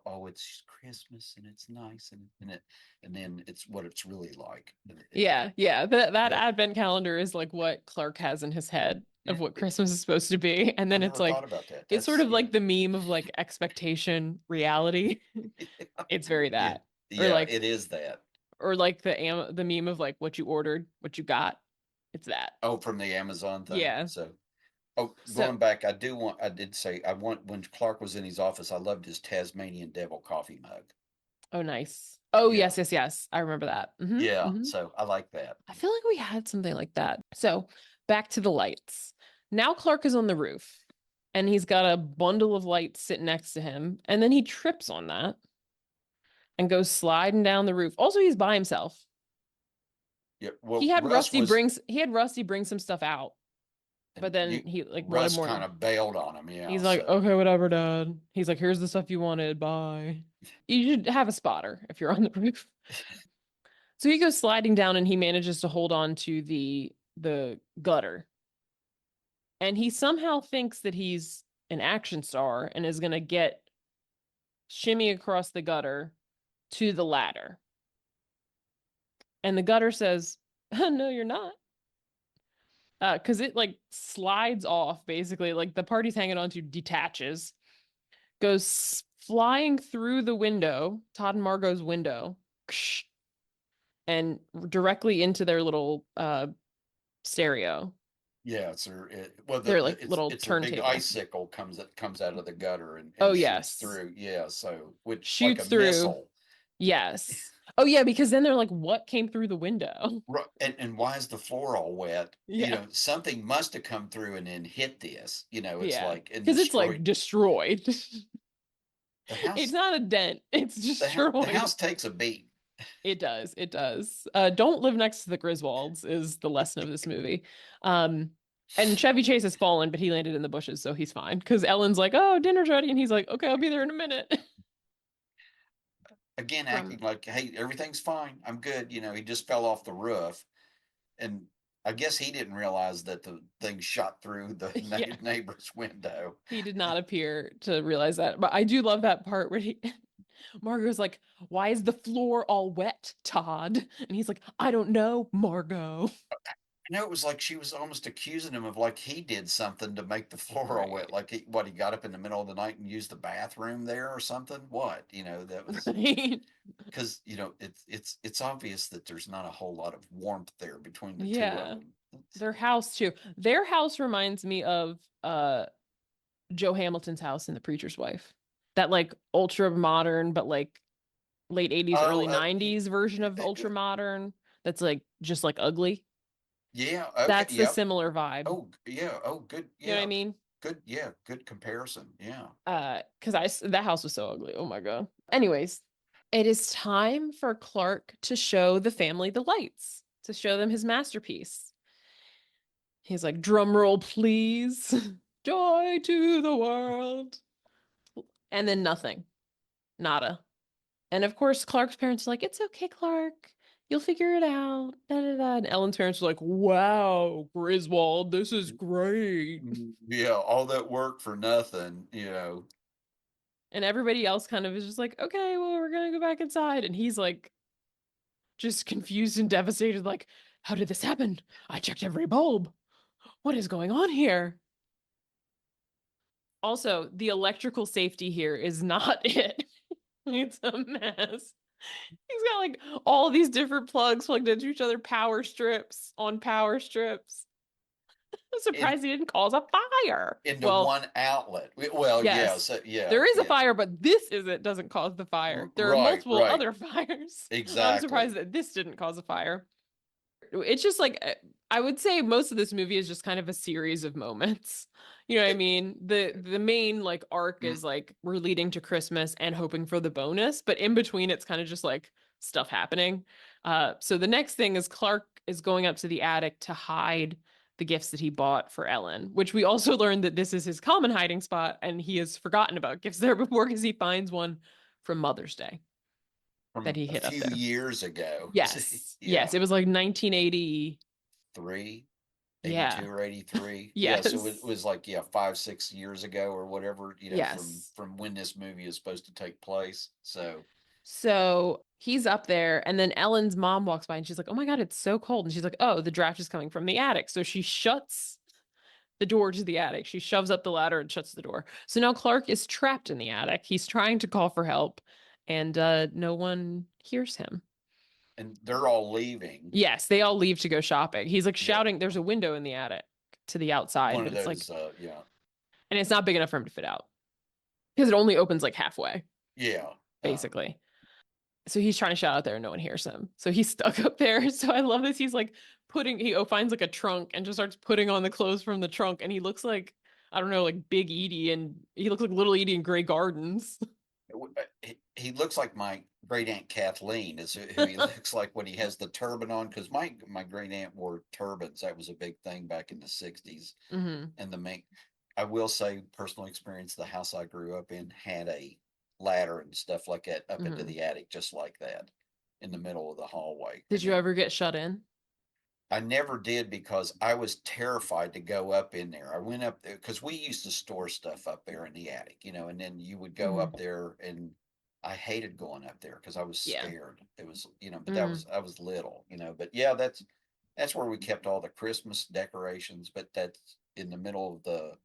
Speaker 2: oh, it's Christmas and it's nice, and then it's what it's really like.
Speaker 1: Yeah, yeah. That
Speaker 2: That
Speaker 1: advent calendar is like what Clark has in his head of
Speaker 2: yeah,
Speaker 1: what Christmas is supposed to be. And
Speaker 2: I
Speaker 1: then it's
Speaker 2: never thought
Speaker 1: like
Speaker 2: about that.
Speaker 1: it's sort
Speaker 2: That's
Speaker 1: of like the meme of like expectation, reality. It's very
Speaker 2: yeah,
Speaker 1: that. Or
Speaker 2: yeah,
Speaker 1: like
Speaker 2: it is that.
Speaker 1: the meme of like what you ordered, what you got. It's that.
Speaker 2: Oh, from the Amazon thing.
Speaker 1: Yeah.
Speaker 2: So, oh,
Speaker 1: So,
Speaker 2: going back, I did say, I want, when Clark was in his office, I loved his Tasmanian Devil coffee mug.
Speaker 1: oh nice. Oh
Speaker 2: Yeah.
Speaker 1: yes, yes, yes. I remember that.
Speaker 2: Yeah.
Speaker 1: Hmm.
Speaker 2: So I like that.
Speaker 1: I feel like we had something like that. So, back to the lights. Now Clark is on the roof and he's got a bundle of lights sitting next to him. And then he trips on that and goes sliding down the roof. Also, he's by himself.
Speaker 2: Yeah. Well,
Speaker 1: He had Rusty bring some stuff out,
Speaker 2: and
Speaker 1: but then he like wanted
Speaker 2: Russ
Speaker 1: more.
Speaker 2: kind of bailed on him. Yeah.
Speaker 1: He's like,
Speaker 2: So,
Speaker 1: okay, whatever, Dad. He's like, here's the stuff you wanted. Bye. You should have a spotter if you're on the roof. So he goes sliding down and he manages to hold on to the gutter. And he somehow thinks that he's an action star and is gonna get shimmy across the gutter to the ladder. And the gutter says, no, you're not. Because it like slides off basically, like the party's hanging on to detaches, goes flying through the window, Todd and Margot's window, and directly into their little stereo,
Speaker 2: yeah, well,
Speaker 1: their like little
Speaker 2: it's their big
Speaker 1: turntable.
Speaker 2: icicle comes out of the gutter
Speaker 1: Oh
Speaker 2: and shoots
Speaker 1: yes,
Speaker 2: through. Yeah. So, which like a
Speaker 1: shoots through.
Speaker 2: missile.
Speaker 1: Yes. Oh yeah, because then they're like, what came through the window?
Speaker 2: And why is the floor all wet?
Speaker 1: Yeah,
Speaker 2: Something must have come through and then hit this. It's
Speaker 1: yeah,
Speaker 2: like and
Speaker 1: because it's like
Speaker 2: destroyed
Speaker 1: destroyed.
Speaker 2: the
Speaker 1: It's
Speaker 2: house.
Speaker 1: not a dent; it's
Speaker 2: The
Speaker 1: destroyed.
Speaker 2: house takes a beat.
Speaker 1: It does. It does. Don't live next to the Griswolds is the lesson of this movie. Um, and Chevy Chase has fallen, but he landed in the bushes, so he's fine. Because Ellen's like, "Oh, dinner's ready," and he's like, "Okay, I'll be there in a minute."
Speaker 2: Again,
Speaker 1: From
Speaker 2: acting like, hey, everything's fine. I'm good. He just fell off the roof, and I guess he didn't realize that the thing shot through the
Speaker 1: yeah,
Speaker 2: neighbor's window.
Speaker 1: he did not appear to realize that. But I do love that part where Margot's like, "Why is the floor all wet, Todd?" And he's like, "I don't know, Margot."
Speaker 2: I know it was like she was almost accusing him of like he did something to make the floor all wet.
Speaker 1: Right.
Speaker 2: Like he got up in the middle of the night and used the bathroom there or something. What? That was
Speaker 1: Right.
Speaker 2: because it's obvious that there's not a whole lot of warmth there between the two of
Speaker 1: Yeah.
Speaker 2: them.
Speaker 1: Their house too. Their house reminds me of Joe Hamilton's house in The Preacher's Wife. That like ultra modern, but like late 80s,
Speaker 2: Oh,
Speaker 1: early 90s version of ultra modern that's like just like ugly.
Speaker 2: yeah, okay,
Speaker 1: That's the
Speaker 2: yep.
Speaker 1: similar vibe.
Speaker 2: Oh, yeah, oh, good,
Speaker 1: You know what I
Speaker 2: yeah.
Speaker 1: mean?
Speaker 2: good. Yeah, good comparison. Yeah.
Speaker 1: Because that house was so ugly. Oh my God. Anyways, it is time for Clark to show the family the lights, to show them his masterpiece. He's like, drum roll, please. Joy to the world. And then nothing. Nada. And of course, Clark's parents are like, it's okay, Clark. You'll figure it out. Da, da, da. And Ellen's parents are like, wow, Griswold, this is great.
Speaker 2: Yeah, all that work for nothing, you know.
Speaker 1: And everybody else kind of is just like, okay, well, we're gonna go back inside. And he's like, just confused and devastated, like, how did this happen? I checked every bulb. What is going on here? Also, the electrical safety here is not it. It's a mess. He's got like all these different plugs plugged into each other, power strips on power strips. I'm
Speaker 2: In
Speaker 1: surprised he didn't cause a fire.
Speaker 2: into
Speaker 1: Well,
Speaker 2: one outlet. Well, yeah,
Speaker 1: yes,
Speaker 2: so yeah,
Speaker 1: there is a
Speaker 2: yes.
Speaker 1: fire, but this isn't doesn't cause the fire. There are
Speaker 2: Right,
Speaker 1: multiple
Speaker 2: right.
Speaker 1: other fires. I'm surprised
Speaker 2: Exactly.
Speaker 1: that this didn't cause a fire. It's just like I would say most of this movie is just kind of a series of moments. You know what I
Speaker 2: It,
Speaker 1: mean? The main like arc
Speaker 2: mm,
Speaker 1: is like we're leading to Christmas and hoping for the bonus, but in between it's kind of just like stuff happening. So the next thing is Clark is going up to the attic to hide the gifts that he bought for Ellen, which we also learned that this is his common hiding spot and he has forgotten about gifts there before because he finds one from Mother's Day that
Speaker 2: from
Speaker 1: he
Speaker 2: a
Speaker 1: hid up
Speaker 2: few
Speaker 1: there.
Speaker 2: years ago.
Speaker 1: Yes.
Speaker 2: Yeah,
Speaker 1: Yes, it was like 1980.
Speaker 2: three,
Speaker 1: Yeah.
Speaker 2: 82 or 83. Yeah, so it
Speaker 1: Yes.
Speaker 2: was like, yeah, 5, 6 years ago or whatever,
Speaker 1: Yes.
Speaker 2: from when this movie is supposed to take place. So
Speaker 1: So he's up there, and then Ellen's mom walks by and she's like, oh my God, it's so cold. And she's like, oh, the draft is coming from the attic. So she shuts the door to the attic. She shoves up the ladder and shuts the door. So now Clark is trapped in the attic. He's trying to call for help, and no one hears him.
Speaker 2: and they're all leaving.
Speaker 1: Yes, they all leave to go shopping. He's like
Speaker 2: Yeah.
Speaker 1: shouting, there's a window in the attic to the outside,
Speaker 2: One
Speaker 1: but
Speaker 2: of
Speaker 1: it's like,
Speaker 2: those yeah.
Speaker 1: and it's not big enough for him to fit out because it only opens like halfway,
Speaker 2: Yeah.
Speaker 1: basically. So he's trying to shout out there and no one hears him. So he's stuck up there. So I love this. He's like he finds like a trunk and just starts putting on the clothes from the trunk. And he looks like, I don't know, like Big Edie and he looks like Little Edie in Grey Gardens.
Speaker 2: He looks like my great aunt Kathleen is who he looks like when he has the turban on. Because my great aunt wore turbans. That was a big thing back in the '60s.
Speaker 1: Mm-hmm.
Speaker 2: And I will say, personal experience. The house I grew up in had a ladder and stuff like that up into
Speaker 1: Mm-hmm.
Speaker 2: the attic, just like that, in the middle of the hallway.
Speaker 1: Did
Speaker 2: And
Speaker 1: you
Speaker 2: then
Speaker 1: ever get shut in?
Speaker 2: I never did because I was terrified to go up in there. I went up there because we used to store stuff up there in the attic, and then you would go
Speaker 1: Mm-hmm.
Speaker 2: up there and I hated going up there because I was
Speaker 1: Yeah.
Speaker 2: scared. It was, but
Speaker 1: Mm-hmm.
Speaker 2: I was little, but yeah, that's where we kept all the Christmas decorations, but that's in the middle of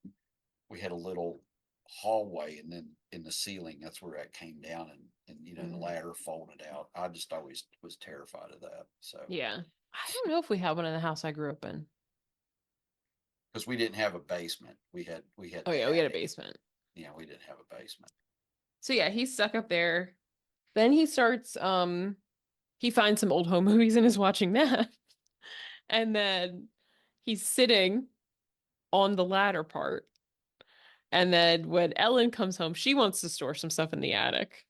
Speaker 2: we had a little hallway and then in the ceiling, that's where that came down and the
Speaker 1: Mm-hmm.
Speaker 2: ladder folded out. I just always was terrified of that. So
Speaker 1: Yeah. I don't know if we had one in the house I grew up in.
Speaker 2: because we didn't have a basement. We had
Speaker 1: Oh
Speaker 2: the
Speaker 1: yeah, we had a
Speaker 2: attic.
Speaker 1: basement.
Speaker 2: Yeah, we didn't have a basement.
Speaker 1: So yeah, he's stuck up there. Then he finds some old home movies and is watching that. And then he's sitting on the ladder part. And then when Ellen comes home, she wants to store some stuff in the attic.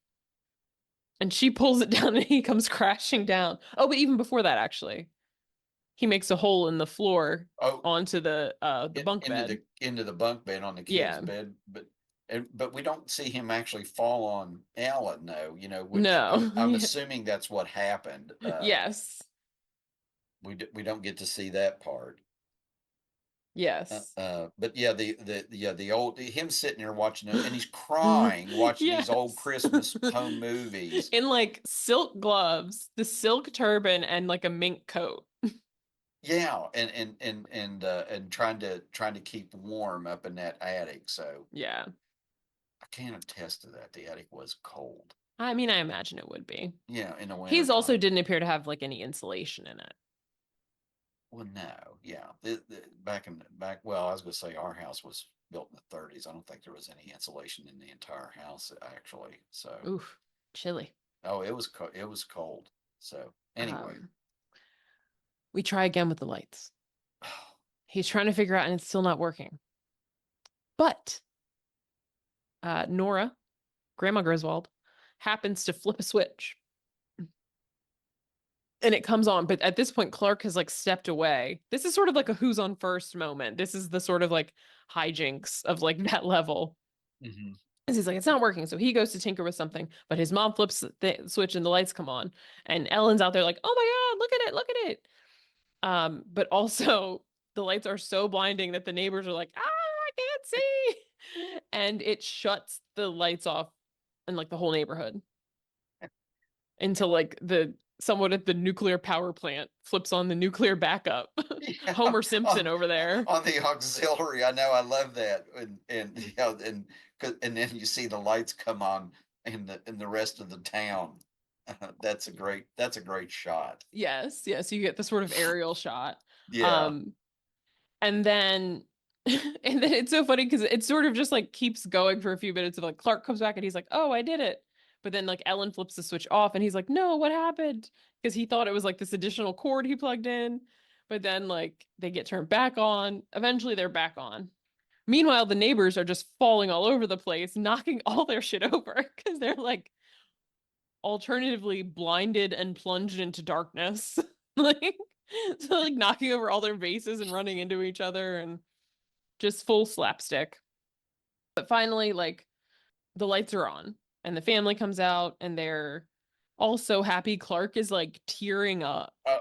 Speaker 1: And she pulls it down and he comes crashing down. Oh, but even before that, actually, he makes a hole in the floor
Speaker 2: Oh,
Speaker 1: onto the bunk
Speaker 2: into
Speaker 1: bed.
Speaker 2: the bunk bed on the kid's
Speaker 1: Yeah.
Speaker 2: bed, but we don't see him actually fall on Alan, though. Which
Speaker 1: No.
Speaker 2: I'm assuming that's what happened.
Speaker 1: Yes.
Speaker 2: We don't get to see that part.
Speaker 1: Yes.
Speaker 2: But yeah, the old him sitting there watching it, and he's crying watching these old
Speaker 1: Yes.
Speaker 2: Christmas home movies.
Speaker 1: In like silk gloves, the silk turban, and like a mink coat.
Speaker 2: Yeah, and trying to keep warm up in that attic. So
Speaker 1: Yeah.
Speaker 2: I can attest to that. The attic was cold.
Speaker 1: I mean, I imagine it would be.
Speaker 2: Yeah, in the
Speaker 1: His also
Speaker 2: wintertime.
Speaker 1: didn't appear to have like any insulation in it.
Speaker 2: Well, no, yeah. Well, I was going to say our house was built in the '30s. I don't think there was any insulation in the entire house actually. So,
Speaker 1: Oof, chilly.
Speaker 2: oh, it was cold. So anyway,
Speaker 1: Um, we try again with the lights. He's trying to figure out, and it's still not working. But Nora, Grandma Griswold, happens to flip a switch and it comes on. But at this point, Clark has like stepped away. This is sort of like a who's on first moment. This is the sort of like hijinks of like that level.
Speaker 2: Hmm.
Speaker 1: And he's like, it's not working. So he goes to tinker with something, but his mom flips the switch and the lights come on. And Ellen's out there like, oh my God, look at it, look at it. But also the lights are so blinding that the neighbors are like, I can't see. And it shuts the lights off in like the whole neighborhood until like the someone at the nuclear power plant flips on the nuclear backup.
Speaker 2: Yeah,
Speaker 1: Homer Simpson over there.
Speaker 2: on the auxiliary. I know, I love that, and and then you see the lights come on in the rest of the town. That's a great shot.
Speaker 1: Yes, yes, you get the sort of aerial shot.
Speaker 2: Yeah,
Speaker 1: Um, and then and then it's so funny because it sort of just like keeps going for a few minutes of like Clark comes back and he's like, oh, I did it. But then like Ellen flips the switch off and he's like, no, what happened? Because he thought it was like this additional cord he plugged in. But then like they get turned back on. Eventually they're back on. Meanwhile, the neighbors are just falling all over the place, knocking all their shit over because they're like alternatively blinded and plunged into darkness. like so like knocking over all their vases and running into each other and just full slapstick. But finally, like the lights are on and the family comes out and they're all so happy. Clark is like tearing up.
Speaker 2: uh,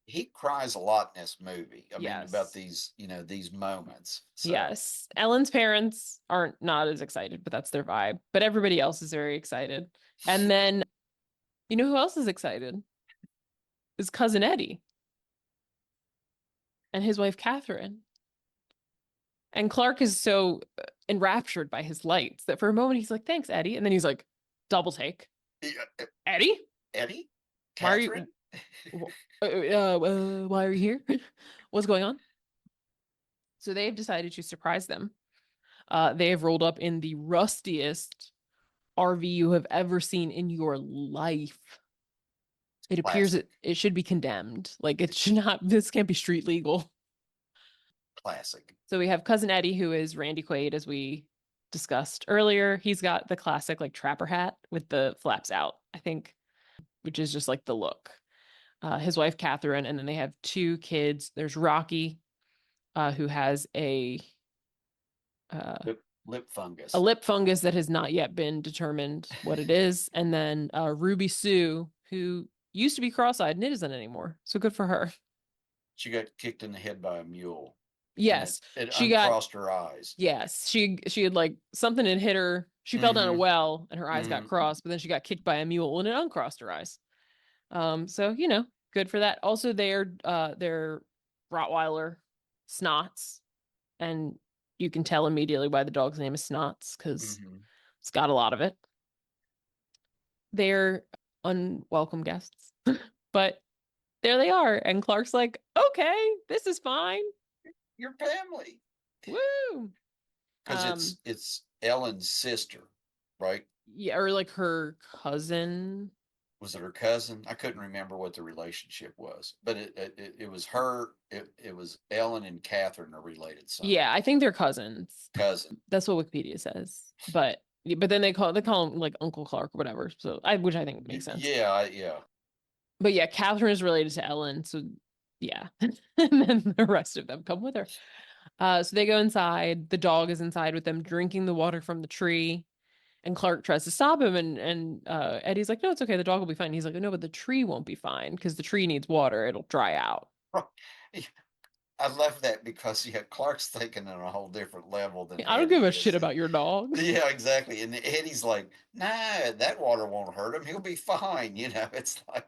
Speaker 2: he cries a lot in this movie. I mean, about
Speaker 1: Yes.
Speaker 2: these, these moments. So
Speaker 1: Yes. Ellen's parents aren't not as excited, but that's their vibe. But everybody else is very excited. And then you know who else is excited? His cousin Eddie and his wife Catherine. And Clark is so enraptured by his lights that for a moment he's like, thanks, Eddie. And then he's like, double take.
Speaker 2: yeah,
Speaker 1: Eddie?
Speaker 2: Eddie,
Speaker 1: Why are
Speaker 2: Catherine.
Speaker 1: you why are you here? What's going on? So they've decided to surprise them. They have rolled up in the rustiest RV you have ever seen in your life. It appears
Speaker 2: Classic,
Speaker 1: it should be condemned. Like it should not, this can't be street legal.
Speaker 2: classic.
Speaker 1: So we have cousin Eddie, who is Randy Quaid, as we discussed earlier. He's got the classic like trapper hat with the flaps out, I think, which is just like the look. His wife Catherine, and then they have two kids. There's Rocky, who has uh,
Speaker 2: Lip
Speaker 1: a
Speaker 2: fungus.
Speaker 1: lip fungus that has not yet been determined what it is, and then Ruby Sue, who used to be cross-eyed and it isn't anymore. So good for her.
Speaker 2: She got kicked in the head by a mule, and
Speaker 1: Yes,
Speaker 2: it
Speaker 1: she got.
Speaker 2: uncrossed her eyes.
Speaker 1: Yes, she had like something had hit her. She fell down a
Speaker 2: Mm-hmm.
Speaker 1: well and her eyes got
Speaker 2: Mm-hmm.
Speaker 1: crossed, but then she got kicked by a mule and it uncrossed her eyes. So good for that. Also, they're Rottweiler Snots, and you can tell immediately why the dog's name is Snots because
Speaker 2: Mm-hmm.
Speaker 1: it's got a lot of it. They're unwelcome guests, but there they are, and Clark's like, "Okay, this is fine.
Speaker 2: Your family,
Speaker 1: Woo!"
Speaker 2: because
Speaker 1: Um,
Speaker 2: it's Ellen's sister, right?
Speaker 1: yeah, or like her cousin.
Speaker 2: Was it her cousin? I couldn't remember what the relationship was, but it was her. It was Ellen and Catherine are related
Speaker 1: Yeah,
Speaker 2: somehow.
Speaker 1: I think they're cousins.
Speaker 2: Cousin.
Speaker 1: That's what Wikipedia says. But then they call him like Uncle Clark or whatever. So which I think makes sense.
Speaker 2: Yeah, yeah.
Speaker 1: But yeah, Catherine is related to Ellen, so yeah. And then the rest of them come with her. So they go inside. The dog is inside with them, drinking the water from the tree. And Clark tries to stop him, and Eddie's like, "No, it's okay. The dog will be fine." He's like, "No, but the tree won't be fine because the tree needs water. It'll dry out."
Speaker 2: I love that because yeah, Clark's thinking on a whole different level than
Speaker 1: I don't give
Speaker 2: Eddie
Speaker 1: a shit
Speaker 2: is.
Speaker 1: about your dog.
Speaker 2: Yeah, exactly. And Eddie's like, nah, that water won't hurt him. He'll be fine. It's like,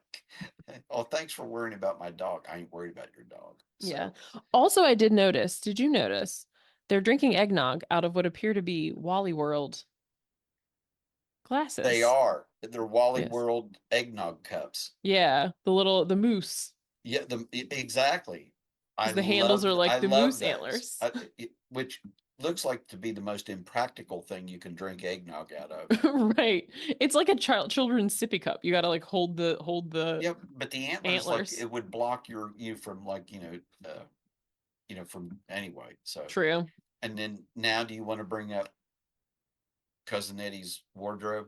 Speaker 2: oh, thanks for worrying about my dog. I ain't worried about your dog.
Speaker 1: Yeah.
Speaker 2: So
Speaker 1: Also, I did notice. Did you notice they're drinking eggnog out of what appear to be Wally World
Speaker 2: they
Speaker 1: glasses?
Speaker 2: are. They're Wally
Speaker 1: Yes.
Speaker 2: World eggnog cups.
Speaker 1: Yeah, the moose,
Speaker 2: Yeah, exactly.
Speaker 1: because the handles are
Speaker 2: I
Speaker 1: like the
Speaker 2: love
Speaker 1: moose
Speaker 2: those.
Speaker 1: antlers.
Speaker 2: Which looks like to be the most impractical thing you can drink eggnog out of.
Speaker 1: Right. It's like a children's sippy cup. You gotta like hold the
Speaker 2: Yeah, but the antlers, like,
Speaker 1: antlers.
Speaker 2: it would block you from, like, from anyway. So,
Speaker 1: True.
Speaker 2: And then now, do you want to bring up Cousin Eddie's wardrobe?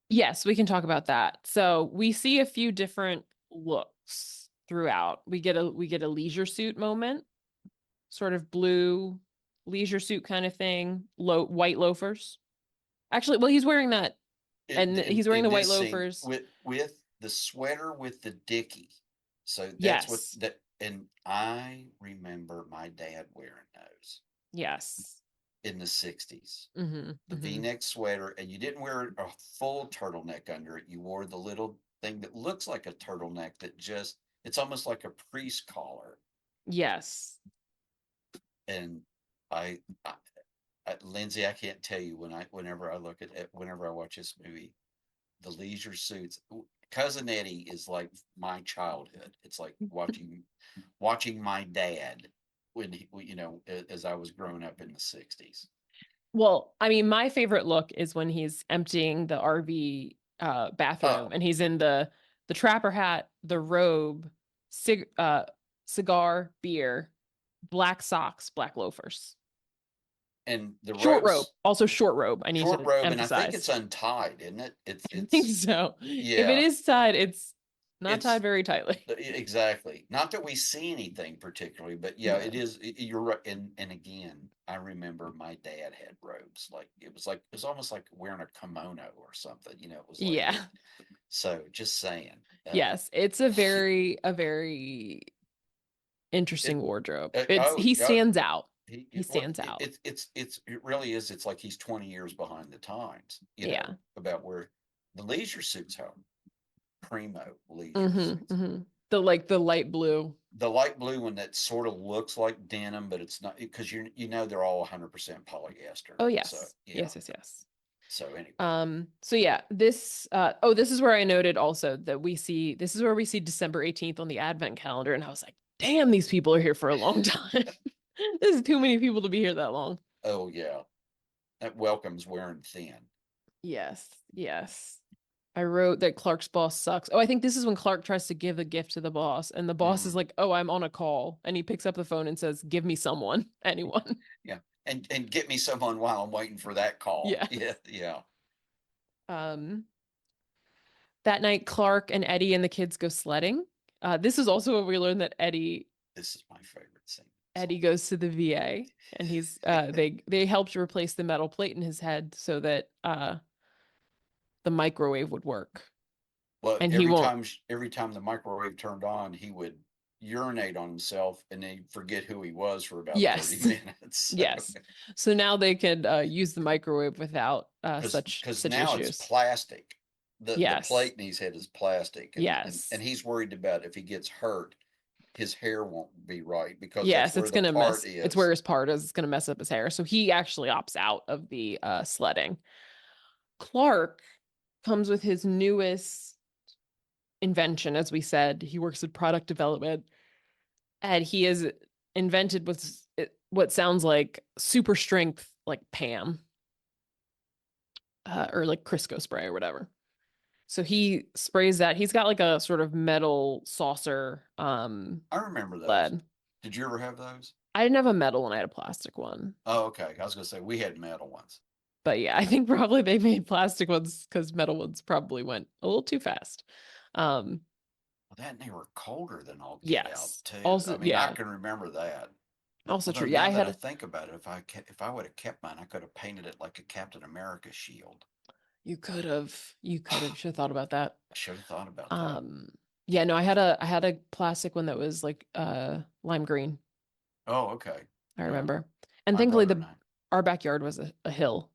Speaker 1: Yes, we can talk about that. So we see a few different looks throughout. We get a leisure suit moment, sort of blue leisure suit kind of thing, white loafers. Actually, well, he's wearing that, and he's wearing
Speaker 2: In
Speaker 1: the white
Speaker 2: this scene
Speaker 1: loafers.
Speaker 2: with the sweater with the dicky. So that's what
Speaker 1: Yes.
Speaker 2: that. And I remember my dad wearing those
Speaker 1: Yes.
Speaker 2: in the '60s.
Speaker 1: Mm-hmm.
Speaker 2: The
Speaker 1: Mm-hmm.
Speaker 2: V-neck sweater, and you didn't wear a full turtleneck under it. You wore the little thing that looks like a turtleneck that just it's almost like a priest collar.
Speaker 1: Yes.
Speaker 2: And I, Lindsay, I can't tell you whenever I look at it, whenever I watch this movie, the leisure suits. Cousin Eddie is like my childhood. It's like watching my dad when as I was growing up in the '60s.
Speaker 1: Well, I mean, my favorite look is when he's emptying the RV bathroom
Speaker 2: Oh,
Speaker 1: and he's in the trapper hat, the robe, cigar, beer, black socks, black loafers.
Speaker 2: and the
Speaker 1: Short robe,
Speaker 2: robes,
Speaker 1: also short robe. I need
Speaker 2: short
Speaker 1: to
Speaker 2: robe, and I think it's
Speaker 1: emphasize.
Speaker 2: untied, isn't it?
Speaker 1: I think
Speaker 2: It's
Speaker 1: so. If it
Speaker 2: yeah,
Speaker 1: is tied, it's not tied
Speaker 2: it's
Speaker 1: very tightly.
Speaker 2: exactly. Not that we see anything particularly, but yeah, it
Speaker 1: No.
Speaker 2: is. You're right. And again, I remember my dad had robes. Like it was almost like wearing a kimono or something. It was like
Speaker 1: Yeah.
Speaker 2: it. So just saying,
Speaker 1: Yes, it's a very
Speaker 2: it.
Speaker 1: interesting wardrobe. It's
Speaker 2: Oh,
Speaker 1: he stands out. He
Speaker 2: well,
Speaker 1: stands out.
Speaker 2: it really is. It's like he's 20 years behind the times.
Speaker 1: Yeah.
Speaker 2: About where the leisure suits home, primo leisure
Speaker 1: Mm-hmm.
Speaker 2: suits.
Speaker 1: Mm-hmm. The light blue.
Speaker 2: The light blue one that sort of looks like denim, but it's not because they're all 100% polyester.
Speaker 1: Oh
Speaker 2: So
Speaker 1: yes.
Speaker 2: yeah.
Speaker 1: Yes, yes, yes.
Speaker 2: So anyway,
Speaker 1: So yeah, this is where I noted also that this is where we see December 18th on the advent calendar, and I was like, damn, these people are here for a long time. This is too many people to be here that long.
Speaker 2: oh yeah, that welcome's wearing thin.
Speaker 1: Yes, yes. I wrote that Clark's boss sucks. Oh, I think this is when Clark tries to give a gift to the boss, and the boss is
Speaker 2: Mm,
Speaker 1: like, "Oh, I'm on a call," and he picks up the phone and says, "Give me someone, anyone."
Speaker 2: yeah, and get me someone while I'm waiting for that call.
Speaker 1: Yeah.
Speaker 2: Yeah, yeah.
Speaker 1: Um, that night, Clark and Eddie and the kids go sledding. This is also when we learn that
Speaker 2: This is my favorite scene.
Speaker 1: Eddie goes to the VA, and they helped replace the metal plate in his head so that the microwave would work,
Speaker 2: Well,
Speaker 1: and he won't.
Speaker 2: every time the microwave turned on, he would urinate on himself and then forget who he was for about 30
Speaker 1: Yes,
Speaker 2: minutes.
Speaker 1: yes. So now they can use the microwave without
Speaker 2: Because
Speaker 1: such
Speaker 2: now it's
Speaker 1: issues.
Speaker 2: plastic. The
Speaker 1: Yes,
Speaker 2: plate in his head is plastic, and
Speaker 1: yes,
Speaker 2: he's worried about if he gets hurt, his hair won't be right because that's
Speaker 1: yes.
Speaker 2: where
Speaker 1: It's
Speaker 2: the
Speaker 1: gonna
Speaker 2: part
Speaker 1: mess. It's where
Speaker 2: is.
Speaker 1: his part is. It's gonna mess up his hair. So he actually opts out of the sledding. Clark comes with his newest invention, as we said. He works in product development, and he has invented what sounds like super strength, like Pam, or like Crisco spray or whatever. So he sprays that. He's got like a sort of metal saucer
Speaker 2: I remember those.
Speaker 1: lead.
Speaker 2: Did you ever have those?
Speaker 1: I didn't have a metal one, I had a plastic one.
Speaker 2: Oh, okay. I was gonna say we had metal ones.
Speaker 1: But yeah, I think probably they made plastic ones because metal ones probably went a little too fast. Um,
Speaker 2: Well, that and they were colder than all get out
Speaker 1: yes.
Speaker 2: too. I
Speaker 1: Also,
Speaker 2: mean, I
Speaker 1: yeah,
Speaker 2: can remember that.
Speaker 1: also
Speaker 2: Although
Speaker 1: true. Yeah,
Speaker 2: now that I think about it, if I would have kept mine, I could have painted it like a Captain America shield.
Speaker 1: you should have thought about that.
Speaker 2: I should have thought about that.
Speaker 1: Um, yeah, no, I had a plastic one that was like lime green.
Speaker 2: Oh, okay.
Speaker 1: I
Speaker 2: Yeah,
Speaker 1: remember. And
Speaker 2: my
Speaker 1: thankfully
Speaker 2: brother
Speaker 1: the
Speaker 2: and I.
Speaker 1: our backyard was a hill.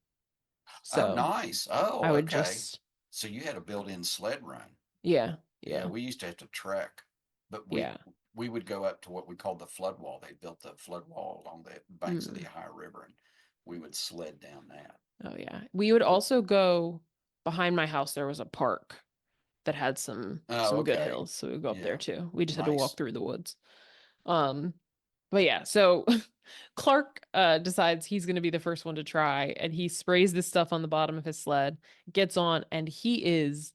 Speaker 2: Oh,
Speaker 1: So
Speaker 2: nice. Oh,
Speaker 1: I would
Speaker 2: okay.
Speaker 1: just
Speaker 2: So you had a built-in sled run.
Speaker 1: yeah,
Speaker 2: Yeah,
Speaker 1: yeah,
Speaker 2: we used to have to trek, but
Speaker 1: yeah.
Speaker 2: we would go up to what we called the flood wall. They built the flood wall along the banks of the
Speaker 1: Mm.
Speaker 2: Ohio River, and we would sled down that.
Speaker 1: Oh yeah. We would
Speaker 2: But
Speaker 1: also go behind my house. There was a park that had
Speaker 2: oh,
Speaker 1: some good
Speaker 2: okay.
Speaker 1: hills, so we'd go up there
Speaker 2: Yeah,
Speaker 1: too. We just had to walk
Speaker 2: nice.
Speaker 1: through the woods. Um, but yeah, so Clark decides he's going to be the first one to try, and he sprays this stuff on the bottom of his sled, gets on, and he is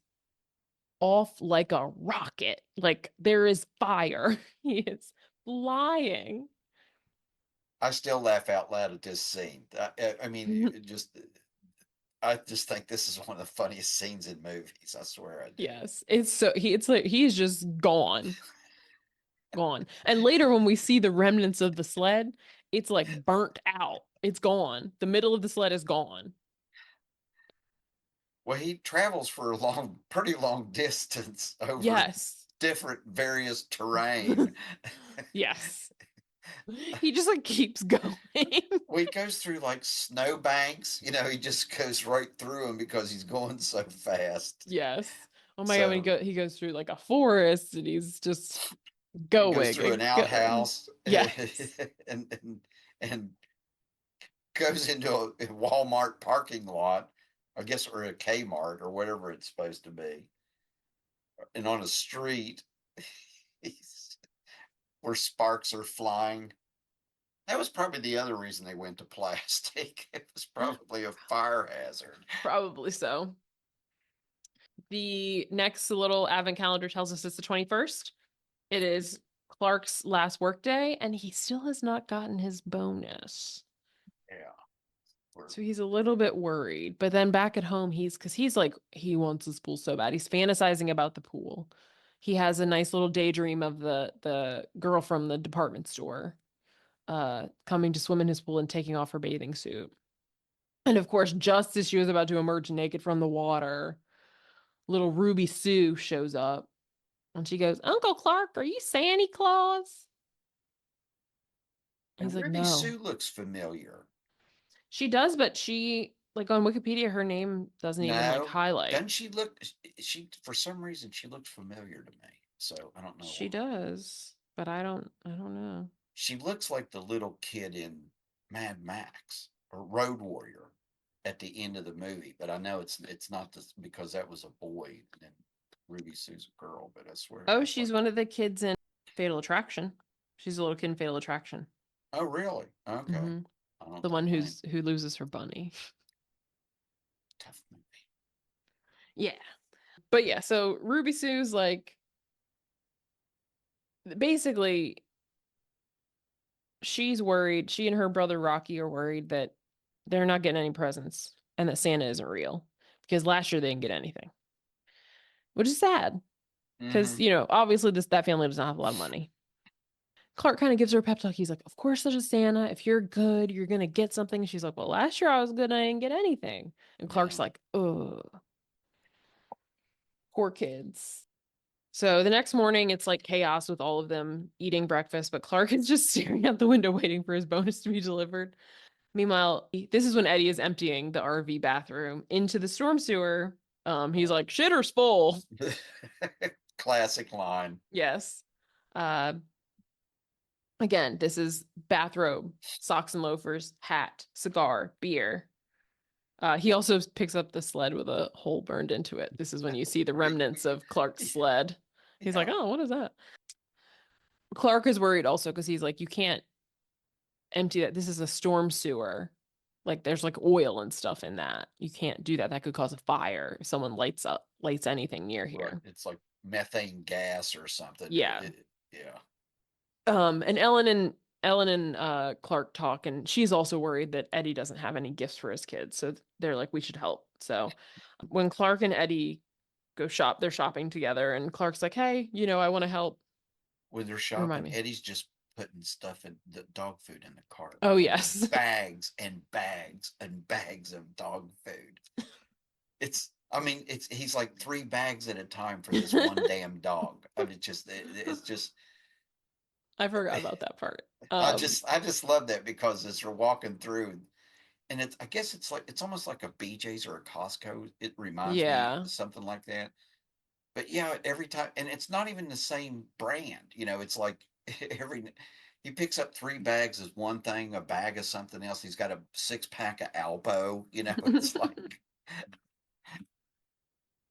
Speaker 1: off like a rocket. Like there is fire. He is flying.
Speaker 2: I still laugh out loud at this scene. I mean, I just think this is one of the funniest scenes in movies. I swear I do.
Speaker 1: Yes. It's like he's just gone. Gone. And later when we see the remnants of the sled, it's like burnt out. It's gone. The middle of the sled is gone.
Speaker 2: Well, he travels for a pretty long distance over
Speaker 1: Yes.
Speaker 2: different various terrain.
Speaker 1: Yes. He just like keeps going.
Speaker 2: Well, he goes through like snowbanks. He just goes right through them because he's going so fast.
Speaker 1: Yes. Oh my God, when
Speaker 2: So
Speaker 1: he goes through like a forest and he's just
Speaker 2: he goes
Speaker 1: going
Speaker 2: through an
Speaker 1: and going.
Speaker 2: outhouse
Speaker 1: Yes.
Speaker 2: and goes into a Walmart parking lot, I guess, or a Kmart or whatever it's supposed to be, and on a street where sparks are flying. That was probably the other reason they went to plastic. It was probably a fire hazard.
Speaker 1: Probably so. The next little advent calendar tells us it's the 21st. It is Clark's last workday, and he still has not gotten his bonus.
Speaker 2: Yeah.
Speaker 1: So he's a little bit worried. But then back at home, because he's like, he wants this pool so bad. He's fantasizing about the pool. He has a nice little daydream of the girl from the department store coming to swim in his pool and taking off her bathing suit. And of course, just as she was about to emerge naked from the water, little Ruby Sue shows up and she goes, Uncle Clark, are you Santa Claus? He's
Speaker 2: And
Speaker 1: like,
Speaker 2: Ruby
Speaker 1: no.
Speaker 2: Sue looks familiar.
Speaker 1: She does, but she, like on Wikipedia, her name doesn't even like
Speaker 2: No,
Speaker 1: highlight.
Speaker 2: doesn't she look? She for some reason she looked familiar to me. So I don't know
Speaker 1: She
Speaker 2: why.
Speaker 1: does, but I don't know.
Speaker 2: She looks like the little kid in Mad Max or Road Warrior at the end of the movie, but I know it's not this because that was a boy and Ruby Sue's a girl. But I swear,
Speaker 1: Oh,
Speaker 2: I
Speaker 1: she's
Speaker 2: thought.
Speaker 1: one of the kids in Fatal Attraction. She's a little kid in Fatal Attraction.
Speaker 2: Oh, really? Okay.
Speaker 1: Hmm.
Speaker 2: I don't
Speaker 1: The
Speaker 2: think
Speaker 1: one
Speaker 2: I ain't
Speaker 1: who loses her bunny.
Speaker 2: tough movie.
Speaker 1: Yeah. But yeah, so Ruby Sue's like basically she's worried. She and her brother Rocky are worried that they're not getting any presents and that Santa isn't real because last year they didn't get anything, which is sad because,
Speaker 2: Mm-hmm.
Speaker 1: obviously that family does not have a lot of money. Clark kind of gives her a pep talk. He's like, of course there's a Santa. If you're good, you're going to get something. She's like, well, last year I was good. I didn't get anything. And
Speaker 2: Yeah.
Speaker 1: Clark's like, oh, poor kids. So the next morning, it's like chaos with all of them eating breakfast, but Clark is just staring out the window waiting for his bonus to be delivered. Meanwhile, this is when Eddie is emptying the RV bathroom into the storm sewer. He's like, shitter's full.
Speaker 2: Classic line.
Speaker 1: Yes. Uh, again, this is bathrobe, socks and loafers, hat, cigar, beer. He also picks up the sled with a hole burned into it. This is when you see the remnants of Clark's sled. He's like,
Speaker 2: Yeah.
Speaker 1: oh, what is that? Clark is worried also because he's like, you can't empty that. This is a storm sewer. Like there's like oil and stuff in that. You can't do that. That could cause a fire if someone lights anything near
Speaker 2: Right.
Speaker 1: here.
Speaker 2: It's like methane gas or something.
Speaker 1: Yeah.
Speaker 2: Yeah.
Speaker 1: And Ellen and Clark talk, and she's also worried that Eddie doesn't have any gifts for his kids. So they're like, we should help. So when Clark and Eddie they're shopping together, and Clark's like, hey, I want to help.
Speaker 2: When they're
Speaker 1: Remind
Speaker 2: shopping,
Speaker 1: me.
Speaker 2: Eddie's just putting stuff in the dog food in the cart.
Speaker 1: Oh,
Speaker 2: I mean,
Speaker 1: yes.
Speaker 2: bags and bags and bags of dog food. I mean, he's like 3 bags at a time for this one damn dog. I mean, it's just,
Speaker 1: I forgot about that part.
Speaker 2: I just love that because as they're walking through, and I guess it's almost like a BJ's or a Costco. It reminds me
Speaker 1: Yeah.
Speaker 2: something like that. But yeah, every time, and it's not even the same brand. It's like every he picks up 3 bags as one thing, a bag of something else. He's got a 6 pack of Alpo. It's like,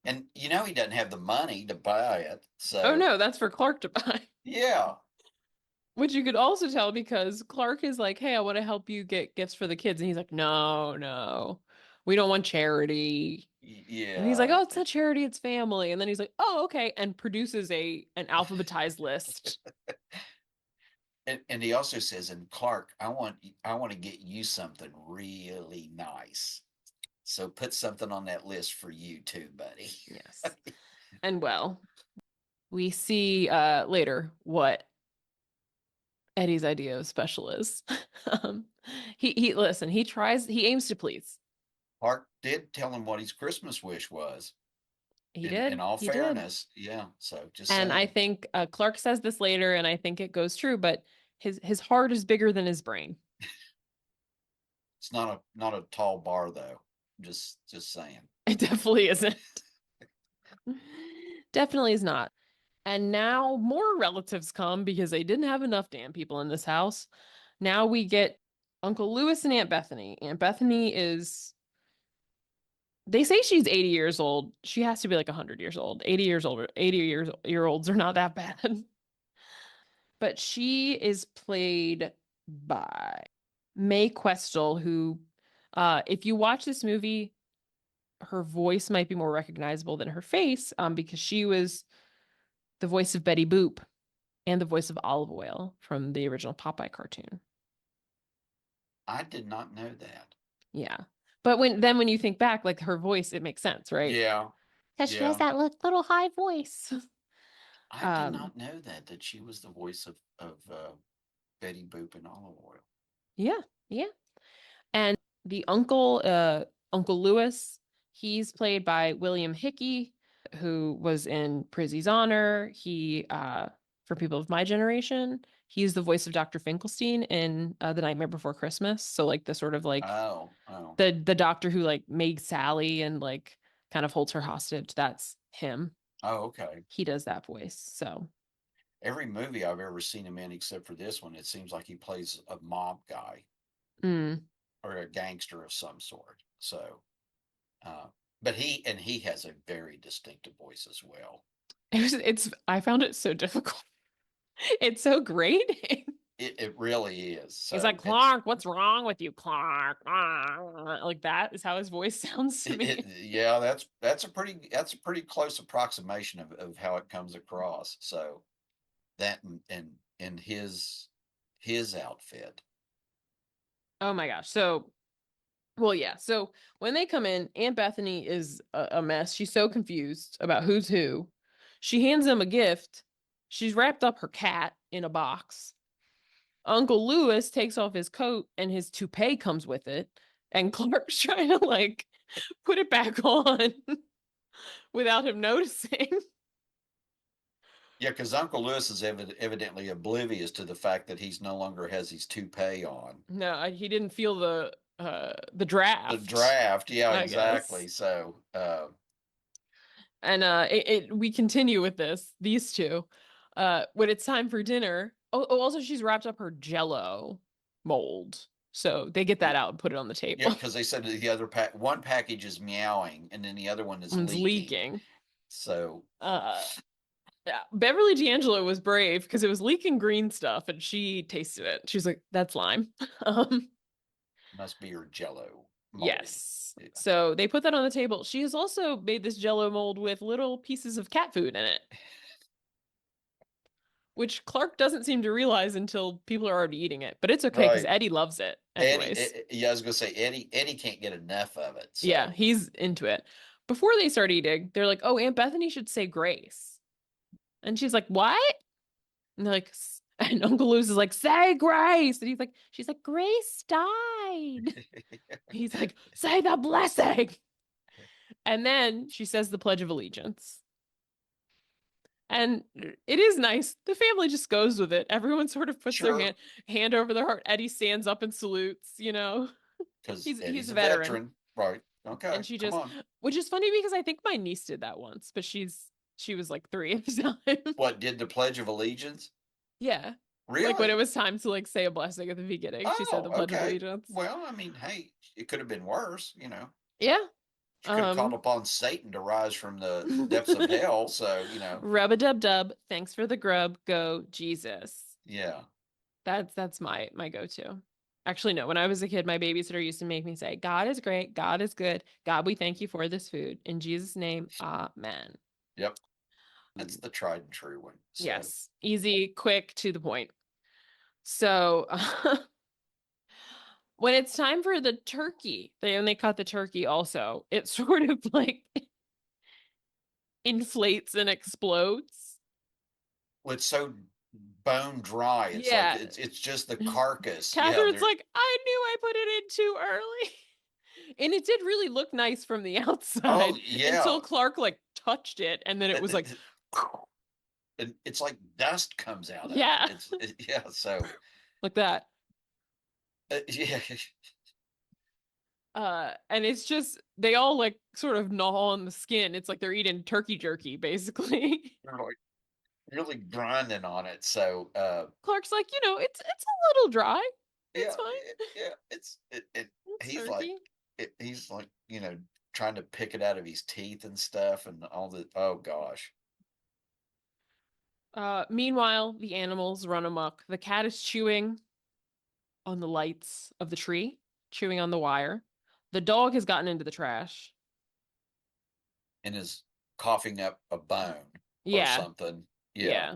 Speaker 2: and he doesn't have the money to buy it.
Speaker 1: Oh
Speaker 2: So
Speaker 1: no, that's for Clark to buy.
Speaker 2: yeah,
Speaker 1: Which you could also tell because Clark is like, "Hey, I want to help you get gifts for the kids." And he's like, "No, no. We don't want charity." And he's like,
Speaker 2: yeah.
Speaker 1: "Oh, it's not charity, it's family." And then he's like, "Oh, okay." And produces an alphabetized list.
Speaker 2: And he also says, and Clark, I want to get you something really nice. So put something on that list for you too, buddy.
Speaker 1: Yes. And well, we see later what Eddie's idea of special is. um, he listen, he aims to please.
Speaker 2: Clark did tell him what his Christmas wish was.
Speaker 1: He
Speaker 2: In
Speaker 1: did.
Speaker 2: all
Speaker 1: He did.
Speaker 2: fairness, yeah. So just
Speaker 1: And I
Speaker 2: saying,
Speaker 1: think Clark says this later, and I think it goes true, but his heart is bigger than his brain.
Speaker 2: it's not a tall bar though. Just saying.
Speaker 1: It definitely isn't. Definitely is not. And now more relatives come because they didn't have enough damn people in this house. Now we get Uncle Lewis and Aunt Bethany. Aunt Bethany is, they say she's 80 years old. She has to be like 100 years old. 80 years old, 80 year olds are not that bad. But she is played by Mae Questel, who, if you watch this movie, her voice might be more recognizable than her face, because she was the voice of Betty Boop and the voice of Olive Oil from the original Popeye cartoon.
Speaker 2: I did not know that.
Speaker 1: Yeah. But when you think back, like her voice, it makes sense, right?
Speaker 2: Yeah,
Speaker 1: Because she has
Speaker 2: yeah.
Speaker 1: that little high voice.
Speaker 2: I did
Speaker 1: Um,
Speaker 2: not know that she was the voice of Betty Boop and Olive Oil.
Speaker 1: yeah, yeah. And the uncle, Uncle Lewis, he's played by William Hickey, who was in Prizzy's Honor. He, for people of my generation, he's the voice of Dr. Finkelstein in The Nightmare Before Christmas. So like the sort of like
Speaker 2: Oh, oh,
Speaker 1: the doctor who like made Sally and like kind of holds her hostage. That's him.
Speaker 2: oh. Okay.
Speaker 1: He does that voice. So,
Speaker 2: Every movie I've ever seen him in, except for this one, it seems like he plays a mob guy
Speaker 1: mm.
Speaker 2: or a gangster of some sort. So, uh, but he has a very distinctive voice as well.
Speaker 1: I found it so difficult. It's so great.
Speaker 2: It really is.
Speaker 1: He's like,
Speaker 2: So it's
Speaker 1: Clark, what's wrong with you, Clark? Like that is how his voice sounds to me.
Speaker 2: yeah, that's a pretty close approximation of how it comes across. So that and his outfit.
Speaker 1: Oh my gosh. So, well, yeah. So when they come in, Aunt Bethany is a mess. She's so confused about who's who. She hands him a gift. She's wrapped up her cat in a box. Uncle Lewis takes off his coat and his toupee comes with it. And Clark's trying to like put it back on without him noticing.
Speaker 2: Yeah, because Uncle Lewis is evidently oblivious to the fact that he's no longer has his toupee on.
Speaker 1: No, he didn't feel the
Speaker 2: The
Speaker 1: draft,
Speaker 2: draft, yeah,
Speaker 1: I guess.
Speaker 2: exactly. So,
Speaker 1: And we continue with these two. When it's time for dinner. Also she's wrapped up her jello mold. So they get that out and put it on the
Speaker 2: yeah,
Speaker 1: table.
Speaker 2: because they said that the other one package is meowing and then the other one is
Speaker 1: It's
Speaker 2: leaking.
Speaker 1: leaking.
Speaker 2: So,
Speaker 1: Uh yeah. Beverly D'Angelo was brave because it was leaking green stuff and she tasted it. She was like, that's lime. Um,
Speaker 2: must be your Jello mold.
Speaker 1: yes.
Speaker 2: Yeah.
Speaker 1: So they put that on the table. She has also made this jello mold with little pieces of cat food in it, which Clark doesn't seem to realize until people are already eating it. But it's okay because
Speaker 2: Right.
Speaker 1: Eddie loves it anyways.
Speaker 2: Yeah, I was gonna say Eddie can't get enough of it.
Speaker 1: Yeah,
Speaker 2: So
Speaker 1: he's into it. Before they start eating, they're like, oh, Aunt Bethany should say grace. And she's like, what? And they're like, and Uncle Lewis is like, say grace. And she's like, Grace died. He's like, say the blessing. And then she says the Pledge of Allegiance. And it is nice. The family just goes with it. Everyone sort of puts their
Speaker 2: sure,
Speaker 1: hand over their heart. Eddie stands up and salutes,
Speaker 2: because
Speaker 1: He's
Speaker 2: Eddie's
Speaker 1: a
Speaker 2: a
Speaker 1: veteran.
Speaker 2: veteran. Right. Okay.
Speaker 1: And she
Speaker 2: Come
Speaker 1: just,
Speaker 2: on.
Speaker 1: which is funny because I think my niece did that once, but she was like 3 at the time.
Speaker 2: What did the Pledge of Allegiance?
Speaker 1: Yeah. Like when it
Speaker 2: Really?
Speaker 1: was time to like say a blessing at the beginning, she said
Speaker 2: Oh,
Speaker 1: the Pledge of
Speaker 2: okay.
Speaker 1: Allegiance.
Speaker 2: Well, I mean, hey, it could have been worse.
Speaker 1: Yeah.
Speaker 2: She could have called
Speaker 1: Um
Speaker 2: upon Satan to rise from the depths of hell. So,
Speaker 1: Rub a dub dub. Thanks for the grub. Go Jesus.
Speaker 2: yeah.
Speaker 1: That's my go-to. Actually, no. When I was a kid, my babysitter used to make me say, God is great, God is good. God, we thank you for this food. In Jesus' name, amen.
Speaker 2: Yep. That's the tried and true one. So,
Speaker 1: Yes. Easy, quick, to the point. So when it's time for the turkey, they only cut the turkey also. It sort of like inflates and explodes.
Speaker 2: Well, it's so bone dry. It's like
Speaker 1: Yeah.
Speaker 2: it's just the carcass. Yeah,
Speaker 1: Catherine's
Speaker 2: there.
Speaker 1: like, I knew I put it in too early. And it did really look nice from the
Speaker 2: Oh
Speaker 1: outside
Speaker 2: yeah,
Speaker 1: until Clark like touched it and then it was like
Speaker 2: and it's like dust comes out of it.
Speaker 1: yeah,
Speaker 2: Yeah. So
Speaker 1: like that.
Speaker 2: yeah,
Speaker 1: And it's just they all like sort of gnaw on the skin. It's like they're eating turkey jerky, basically.
Speaker 2: they're like really grinding on it. So
Speaker 1: Clark's like, it's a little dry. It's
Speaker 2: yeah,
Speaker 1: fine.
Speaker 2: yeah.
Speaker 1: It's
Speaker 2: He's like
Speaker 1: turkey.
Speaker 2: he's like trying to pick it out of his teeth and stuff and all the oh gosh.
Speaker 1: Meanwhile, the animals run amok. The cat is chewing on the lights of the tree, chewing on the wire. The dog has gotten into the trash.
Speaker 2: And is coughing up a bone or
Speaker 1: Yeah,
Speaker 2: something. Yeah.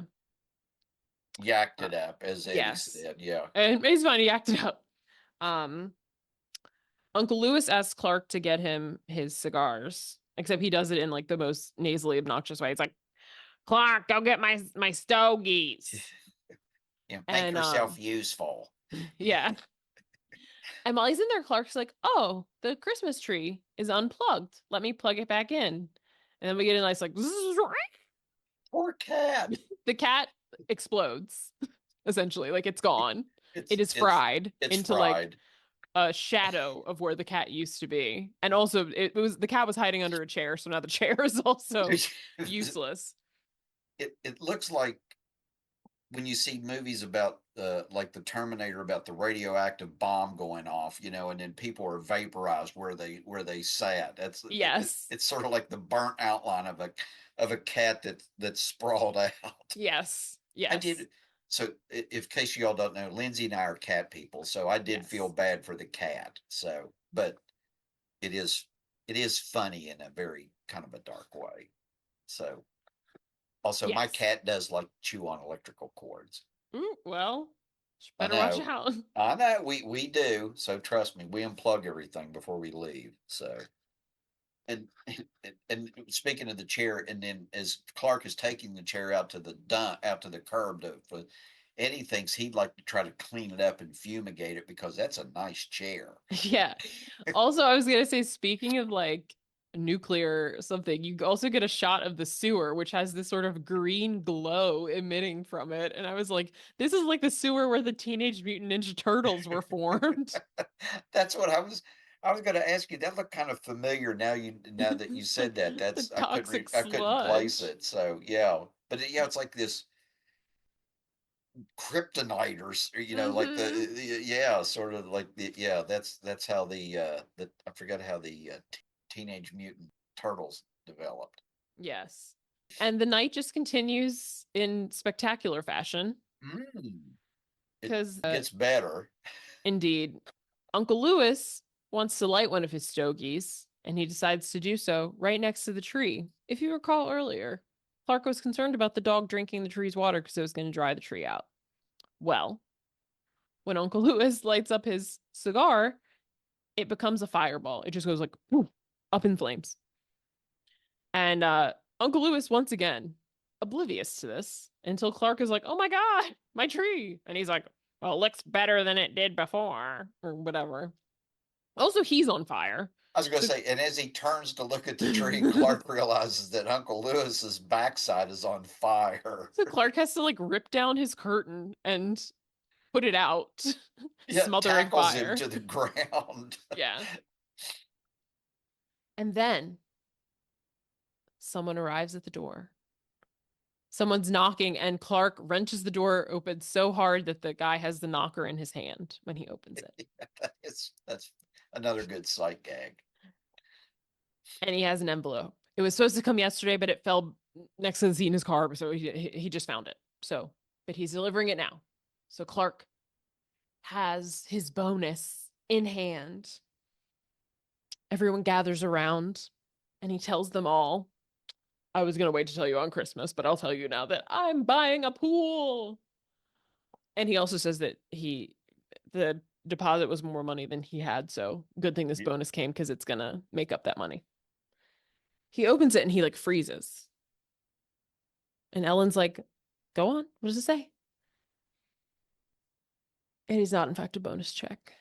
Speaker 1: yeah.
Speaker 2: Yacked
Speaker 1: Uh,
Speaker 2: it up, as Eddie
Speaker 1: yes.
Speaker 2: said. Yeah.
Speaker 1: And he's fine, he acted up. Um, Uncle Lewis asks Clark to get him his cigars, except he does it in like the most nasally, obnoxious way. It's like, Clark, go get my stogies.
Speaker 2: Make
Speaker 1: And
Speaker 2: yourself useful.
Speaker 1: yeah. And while he's in there, Clark's like, oh, the Christmas tree is unplugged. Let me plug it back in. And then we get a nice like
Speaker 2: Poor cat.
Speaker 1: the cat explodes, essentially. Like it's gone.
Speaker 2: It's
Speaker 1: It is
Speaker 2: it's
Speaker 1: fried
Speaker 2: it's
Speaker 1: into like
Speaker 2: fried.
Speaker 1: a shadow of where the cat used to be. And also it was the cat was hiding under a chair, so now the chair is also useless.
Speaker 2: It looks like when you see movies about like the Terminator, about the radioactive bomb going off, and then people are vaporized where they sat.
Speaker 1: Yes.
Speaker 2: It's sort of like the burnt outline of a cat that's sprawled out.
Speaker 1: Yes.
Speaker 2: I
Speaker 1: Yes.
Speaker 2: did. So, if in case y'all don't know, Lindsay and I are cat people, so I did feel
Speaker 1: Yes.
Speaker 2: bad for the cat. So, but it is it is funny in a very kind of a dark way. So, also, my
Speaker 1: Yes.
Speaker 2: cat does like chew on electrical cords.
Speaker 1: Ooh, well,
Speaker 2: I
Speaker 1: better watch
Speaker 2: know,
Speaker 1: out.
Speaker 2: I know, we do. So trust me, we unplug everything before we leave. So, and and speaking of the chair, and then as Clark is taking the chair out to the out to the curb Eddie thinks he'd like to try to clean it up and fumigate it because that's a nice chair.
Speaker 1: Yeah. Also, I was gonna say, speaking of like nuclear something, you also get a shot of the sewer, which has this sort of green glow emitting from it. And I was like, this is like the sewer where the Teenage Mutant Ninja Turtles were formed.
Speaker 2: That's what I was going to ask you. That looked kind of familiar now that you
Speaker 1: The,
Speaker 2: said that.
Speaker 1: the
Speaker 2: That's
Speaker 1: toxic
Speaker 2: I couldn't place
Speaker 1: sludge.
Speaker 2: it. So yeah, but yeah, it's like this kryptonite or like
Speaker 1: Hmm.
Speaker 2: yeah, sort of like yeah. That's how the I forgot how the Teenage Mutant Turtles developed.
Speaker 1: Yes. And the night just continues in spectacular fashion
Speaker 2: Mm, it
Speaker 1: because,
Speaker 2: gets better.
Speaker 1: indeed, Uncle Lewis wants to light one of his stogies, and he decides to do so right next to the tree. If you recall earlier, Clark was concerned about the dog drinking the tree's water because it was going to dry the tree out. Well, when Uncle Lewis lights up his cigar, it becomes a fireball. It just goes like poof, up in flames. And Uncle Lewis, once again, oblivious to this until Clark is like, oh my God, my tree. And he's like, well, it looks better than it did before, or whatever. Also, he's on fire.
Speaker 2: I was going to
Speaker 1: So,
Speaker 2: say, and as he turns to look at the tree, Clark realizes that Uncle Lewis's backside is on fire.
Speaker 1: so Clark has to like rip down his curtain and put it out,
Speaker 2: Yeah,
Speaker 1: smothering
Speaker 2: tackles him
Speaker 1: fire.
Speaker 2: to the ground.
Speaker 1: Yeah. And then someone arrives at the door. Someone's knocking, and Clark wrenches the door open so hard that the guy has the knocker in his hand when he opens it.
Speaker 2: That's another good sight gag.
Speaker 1: And he has an envelope. It was supposed to come yesterday, but it fell next to the seat in his car, so he just found it. So, but he's delivering it now. So Clark has his bonus in hand. Everyone gathers around, and he tells them all, I was going to wait to tell you on Christmas, but I'll tell you now that I'm buying a pool. And he also says that the deposit was more money than he had, so good thing this
Speaker 2: Yeah.
Speaker 1: bonus came because it's gonna make up that money. He opens it and he like freezes. And Ellen's like, go on, what does it say? It is not, in fact, a bonus check.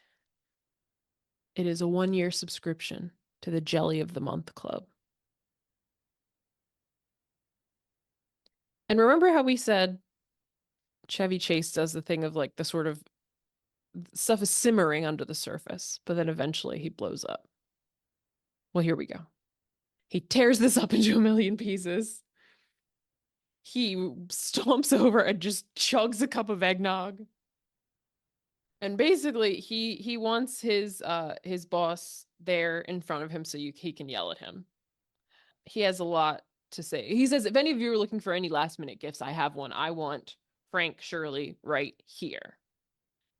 Speaker 1: It is a 1-year subscription to the Jelly of the Month Club. And remember how we said Chevy Chase does the thing of like the sort of stuff is simmering under the surface, but then eventually he blows up. Well, here we go. He tears this up into a million pieces. He stomps over and just chugs a cup of eggnog. And basically, he wants his boss there in front of him so he can yell at him. He has a lot to say. He says, if any of you are looking for any last minute gifts, I have one. I want Frank Shirley right here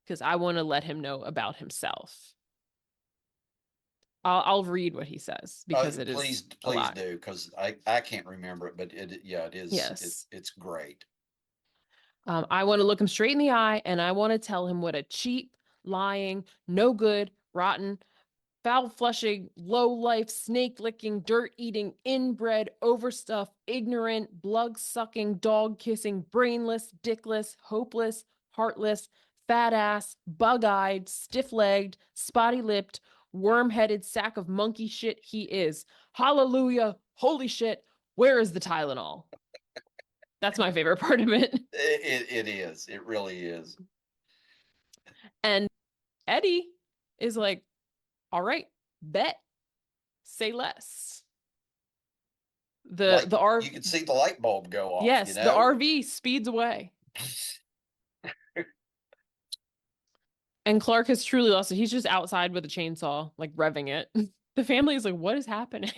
Speaker 1: because I want to let him know about himself. I'll read what he says because it is a
Speaker 2: Please
Speaker 1: lot.
Speaker 2: do, because I can't remember it, but it is
Speaker 1: Yes.
Speaker 2: it's great.
Speaker 1: I want to look him straight in the eye and I want to tell him what a cheap, lying, no good, rotten, foul flushing, low life, snake licking, dirt eating, inbred, overstuffed, ignorant, blood sucking, dog kissing, brainless, dickless, hopeless, heartless, fat ass, bug eyed, stiff legged, spotty lipped, worm headed sack of monkey shit he is. Hallelujah. Holy shit. Where is the Tylenol? That's my favorite part of it.
Speaker 2: It is. It really is.
Speaker 1: And Eddie is like, all right, bet, say less.
Speaker 2: Like
Speaker 1: The R
Speaker 2: you can see the light bulb go off, you
Speaker 1: Yes, the
Speaker 2: know?
Speaker 1: RV speeds away. And Clark has truly lost it. He's just outside with a chainsaw, like revving it. The family is like, what is happening?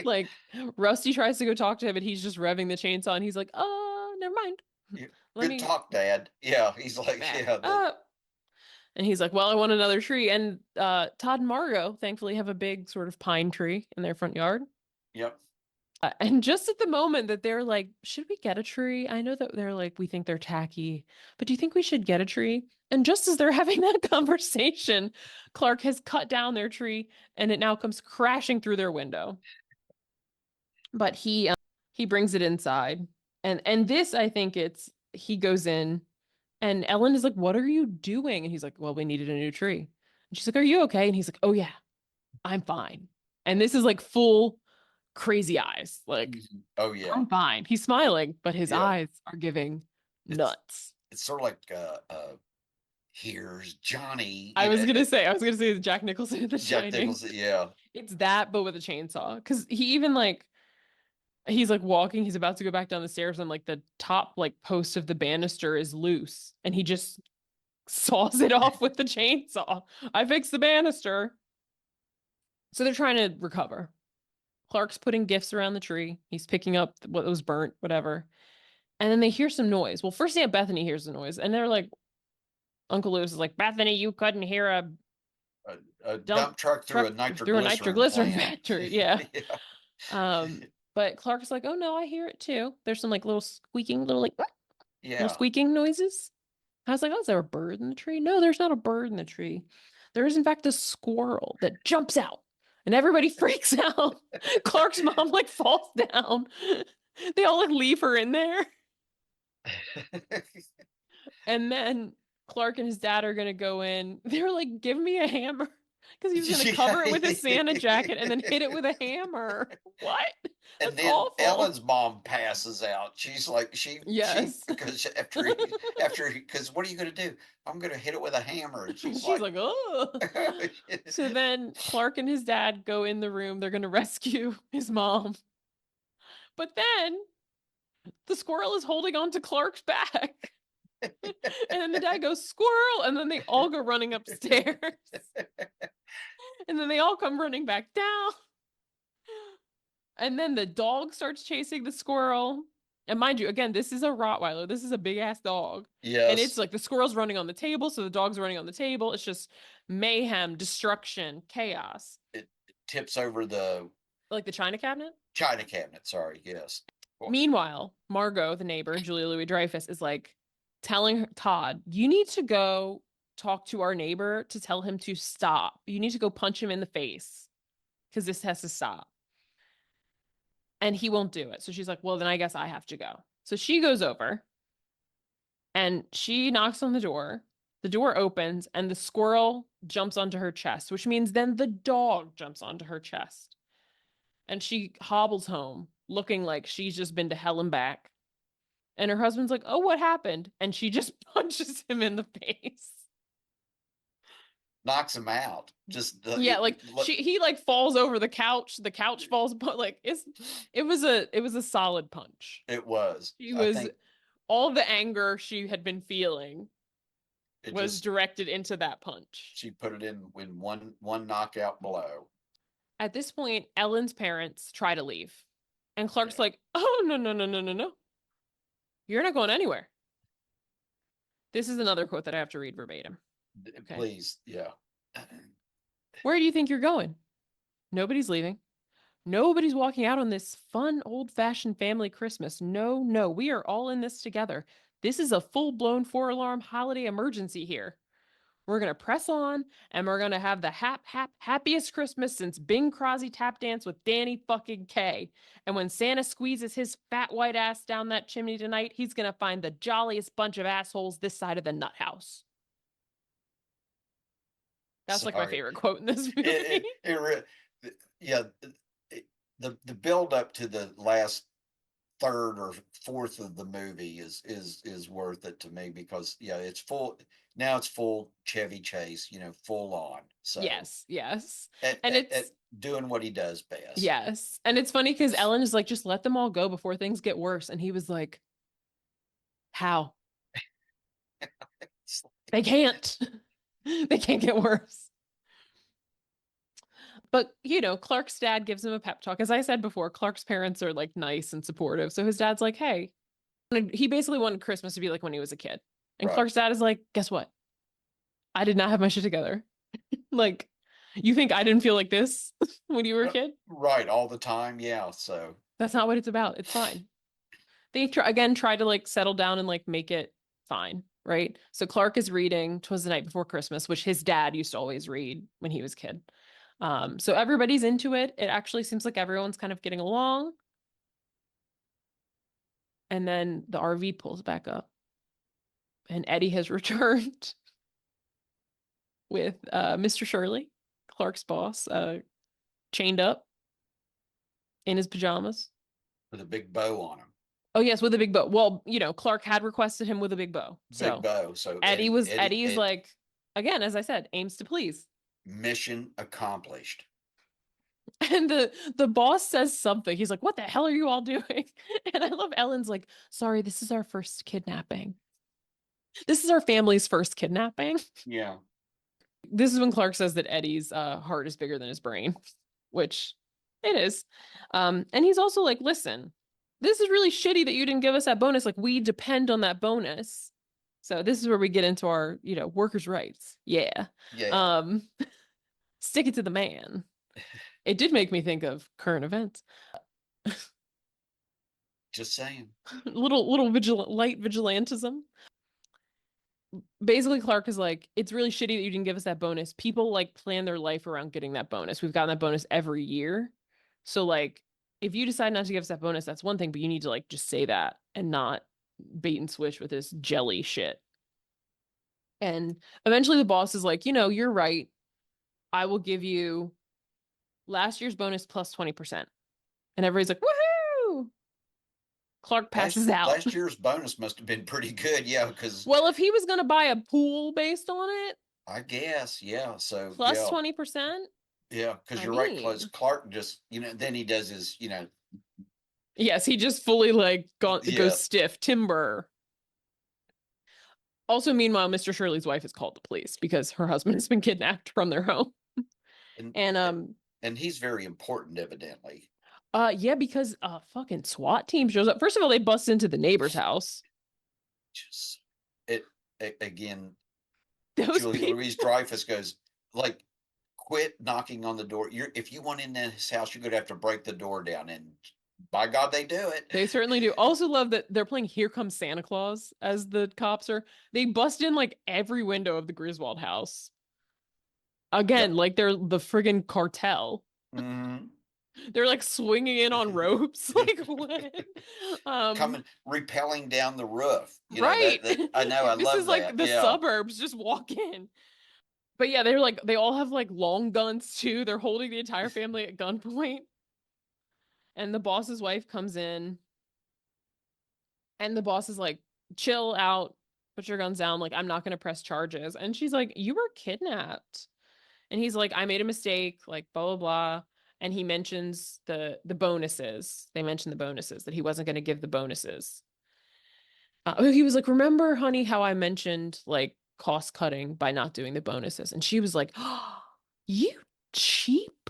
Speaker 1: Like, Rusty tries to go talk to him, and he's just revving the chainsaw, and he's like, never mind.
Speaker 2: Yeah.
Speaker 1: Let
Speaker 2: Good
Speaker 1: me
Speaker 2: talk, Dad. Yeah, he's like,
Speaker 1: back
Speaker 2: yeah,
Speaker 1: up. And he's like, well, I want another tree. And Todd and Margot, thankfully, have a big sort of pine tree in their front yard.
Speaker 2: yep.
Speaker 1: And just at the moment that they're like, should we get a tree? I know that they're like, we think they're tacky, but do you think we should get a tree? And just as they're having that conversation, Clark has cut down their tree and it now comes crashing through their window. But he brings it inside. And this, I think it's he goes in and Ellen is like, "What are you doing?" And he's like, "Well, we needed a new tree." And she's like, "Are you okay?" And he's like, "Oh yeah, I'm fine." And this is like full crazy eyes. Like,
Speaker 2: Oh yeah.
Speaker 1: I'm fine. He's smiling, but his
Speaker 2: Yeah.
Speaker 1: eyes are giving
Speaker 2: It's
Speaker 1: nuts.
Speaker 2: it's sort of like here's Johnny,
Speaker 1: I was gonna say Jack Nicholson in The
Speaker 2: Jack
Speaker 1: Shining.
Speaker 2: Nicholson, yeah.
Speaker 1: It's that, but with a chainsaw. Because he even like he's like walking, he's about to go back down the stairs, and like the top like post of the banister is loose, and he just saws it off with the chainsaw. I fixed the banister. So they're trying to recover. Clark's putting gifts around the tree. He's picking up what was burnt, whatever. And then they hear some noise. Well, first Aunt Bethany hears the noise, and they're like, Uncle Lewis is like, Bethany, you couldn't hear a
Speaker 2: A
Speaker 1: dump
Speaker 2: dump truck through
Speaker 1: truck
Speaker 2: a
Speaker 1: through a
Speaker 2: nitroglycerin
Speaker 1: nitroglycerin
Speaker 2: plant.
Speaker 1: factory. Yeah.
Speaker 2: Yeah.
Speaker 1: But Clark's like, oh no, I hear it too. There's some like little squeaking, little
Speaker 2: Yeah.
Speaker 1: squeaking noises. I was like, oh, is there a bird in the tree? No, there's not a bird in the tree. There is, in fact, a squirrel that jumps out and everybody freaks out. Clark's mom like falls down. They all like leave her in there. And then Clark and his dad are gonna go in. They're like, give me a hammer. Because he was gonna cover it with his Santa jacket and then hit it with a hammer. What?
Speaker 2: And
Speaker 1: That's
Speaker 2: then
Speaker 1: awful.
Speaker 2: Ellen's mom passes out. She's like, she
Speaker 1: Yes.
Speaker 2: because because what are you going to do? I'm going to hit it with a hammer. And she's
Speaker 1: She's
Speaker 2: like,
Speaker 1: like, oh. So then Clark and his dad go in the room. They're gonna rescue his mom. But then the squirrel is holding on to Clark's back. And then the dad goes, squirrel. And then they all go running upstairs. And then they all come running back down. And then the dog starts chasing the squirrel. And mind you, again, this is a Rottweiler. This is a big ass dog. And it's
Speaker 2: yes,
Speaker 1: like the squirrel's running on the table, so the dog's running on the table. It's just mayhem, destruction, chaos.
Speaker 2: it tips over the
Speaker 1: Like the china cabinet.
Speaker 2: china cabinet. Sorry. Yes.
Speaker 1: Meanwhile, Margot, the neighbor, Julia Louis Dreyfus, is like, telling Todd, you need to go talk to our neighbor to tell him to stop. You need to go punch him in the face because this has to stop. And he won't do it. So she's like, well, then I guess I have to go. So she goes over and she knocks on the door. The door opens and the squirrel jumps onto her chest, which means then the dog jumps onto her chest. And she hobbles home looking like she's just been to hell and back. And her husband's like, oh, what happened? And she just punches him in the face.
Speaker 2: Knocks him out. Just
Speaker 1: Yeah, like he like falls over the couch. The couch falls, but like it was a solid punch.
Speaker 2: it was.
Speaker 1: She
Speaker 2: I
Speaker 1: was
Speaker 2: think
Speaker 1: all the anger she had been feeling
Speaker 2: it
Speaker 1: was
Speaker 2: just
Speaker 1: directed into that punch.
Speaker 2: she put it in one knockout blow.
Speaker 1: At this point, Ellen's parents try to leave. And Clark's
Speaker 2: Yeah.
Speaker 1: like, oh, no, no, no, no, no, no. You're not going anywhere. This is another quote that I have to read verbatim. Okay.
Speaker 2: Please, yeah.
Speaker 1: Where do you think you're going? Nobody's leaving. Nobody's walking out on this fun, old fashioned family Christmas. No, no, we are all in this together. This is a full blown 4 alarm holiday emergency here. We're going to press on and we're going to have the happiest Christmas since Bing Crosby tap dance with Danny fucking K. And when Santa squeezes his fat white ass down that chimney tonight, he's going to find the jolliest bunch of assholes this side of the nut house. That's like my favorite quote in this movie.
Speaker 2: Yeah, the build up to the last third or fourth of the movie is worth it to me because yeah, it's full now. It's full Chevy Chase, full on. So
Speaker 1: Yes, yes. And
Speaker 2: at
Speaker 1: it's
Speaker 2: doing what he does best.
Speaker 1: yes. And it's funny because Ellen is like, just let them all go before things get worse. And he was like, how? They can't. They can't get worse. But, Clark's dad gives him a pep talk. As I said before, Clark's parents are like nice and supportive. So his dad's like, hey, he basically wanted Christmas to be like when he was a kid. And
Speaker 2: Right.
Speaker 1: Clark's dad is like, guess what? I did not have my shit together. Like, you think I didn't feel like this when you were a kid?
Speaker 2: Right, all the time. Yeah. So
Speaker 1: That's not what it's about. It's fine. They try to like settle down and like make it fine, right? So Clark is reading "'Twas the Night Before Christmas," which his dad used to always read when he was a kid. So everybody's into it. It actually seems like everyone's kind of getting along. And then the RV pulls back up, and Eddie has returned with Mr. Shirley, Clark's boss, chained up in his pajamas.
Speaker 2: with a big bow on him.
Speaker 1: Oh yes, with a big bow. Well, Clark had requested him with a big bow.
Speaker 2: Big bow. So
Speaker 1: Eddie's like, again, as I said, aims to please.
Speaker 2: Mission accomplished.
Speaker 1: And the boss says something. He's like, what the hell are you all doing? And I love Ellen's like, sorry, this is our first kidnapping. This is our family's first kidnapping.
Speaker 2: Yeah.
Speaker 1: This is when Clark says that Eddie's heart is bigger than his brain, which it is. And he's also like, listen, this is really shitty that you didn't give us that bonus. Like, we depend on that bonus. So this is where we get into our, workers' rights. Yeah.
Speaker 2: Yeah.
Speaker 1: Stick it to the man. It did make me think of current events.
Speaker 2: Just saying.
Speaker 1: little light vigilantism. Basically, Clark is like, it's really shitty that you didn't give us that bonus. People like plan their life around getting that bonus. We've gotten that bonus every year. So like, if you decide not to give us that bonus, that's one thing, but you need to like just say that and not bait and switch with this jelly shit. And eventually the boss is like, you're right. I will give you last year's bonus plus 20%. And everybody's like, woohoo! Clark passes out.
Speaker 2: Last year's bonus must have been pretty good, yeah, because
Speaker 1: well, if he was going to buy a pool based on it,
Speaker 2: I guess, yeah. So
Speaker 1: plus 20%.
Speaker 2: Yeah, because you're right, because Clark just, then he does his,
Speaker 1: Yes, he just fully like goes stiff. Timber. Also, meanwhile, Mr. Shirley's wife has called the police because her husband has been kidnapped from their home.
Speaker 2: And he's very important, evidently.
Speaker 1: Yeah, because a fucking SWAT team shows up. First of all, they bust into the neighbor's house.
Speaker 2: Just again,
Speaker 1: Those
Speaker 2: Julia Louis-Dreyfus goes like, quit knocking on the door. If you want in this house, you're gonna have to break the door down. And by God, they do it.
Speaker 1: They certainly do. Also love that they're playing Here Comes Santa Claus as the cops are. They bust in like every window of the Griswold house. Again,
Speaker 2: Yep.
Speaker 1: like they're the friggin' cartel.
Speaker 2: Hmm.
Speaker 1: They're like swinging in on ropes. Like what?
Speaker 2: Coming, repelling down the roof.
Speaker 1: Right.
Speaker 2: That I know. I
Speaker 1: This is
Speaker 2: love that.
Speaker 1: like the
Speaker 2: Yeah.
Speaker 1: suburbs. Just walk in. But yeah, they're like they all have like long guns too. They're holding the entire family at gunpoint. And the boss's wife comes in, and the boss is like, chill out, put your guns down. Like, I'm not gonna press charges. And she's like, you were kidnapped. And he's like, I made a mistake, like blah blah blah. And he mentions the bonuses. They mentioned the bonuses that he wasn't gonna give the bonuses. He was like, remember, honey, how I mentioned like cost cutting by not doing the bonuses? And she was like, oh, you cheap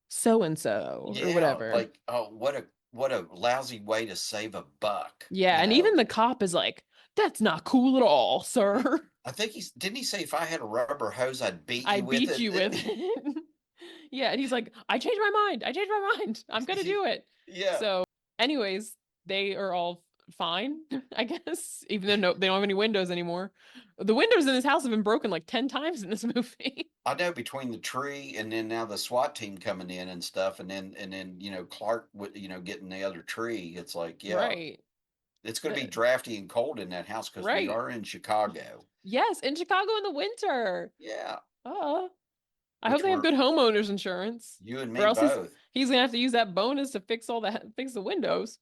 Speaker 1: so and so or
Speaker 2: Yeah.
Speaker 1: whatever.
Speaker 2: Like, oh, what a lousy way to save a buck.
Speaker 1: Yeah, and even the cop is like, that's not cool at all, sir.
Speaker 2: I think didn't he say if I had a rubber hose, I'd beat
Speaker 1: I
Speaker 2: you with
Speaker 1: beat you with
Speaker 2: it?
Speaker 1: it. Yeah, and he's like, I changed my mind. I changed my mind. I'm gonna do it.
Speaker 2: Yeah.
Speaker 1: So, anyways, they are all fine, I guess, even though no, they don't have any windows anymore. The windows in this house have been broken like 10 times in this movie.
Speaker 2: I know between the tree and then now the SWAT team coming in and stuff, and then Clark, getting the other tree. It's like, yeah,
Speaker 1: Right.
Speaker 2: it's going to be
Speaker 1: The,
Speaker 2: drafty and cold in that house because we
Speaker 1: right.
Speaker 2: are in Chicago.
Speaker 1: Yes, in Chicago in the winter.
Speaker 2: Yeah,
Speaker 1: Uh, I hope
Speaker 2: which
Speaker 1: they have
Speaker 2: we're
Speaker 1: good homeowners insurance,
Speaker 2: you and
Speaker 1: or
Speaker 2: me
Speaker 1: else
Speaker 2: both.
Speaker 1: he's gonna have to use that bonus to fix the windows.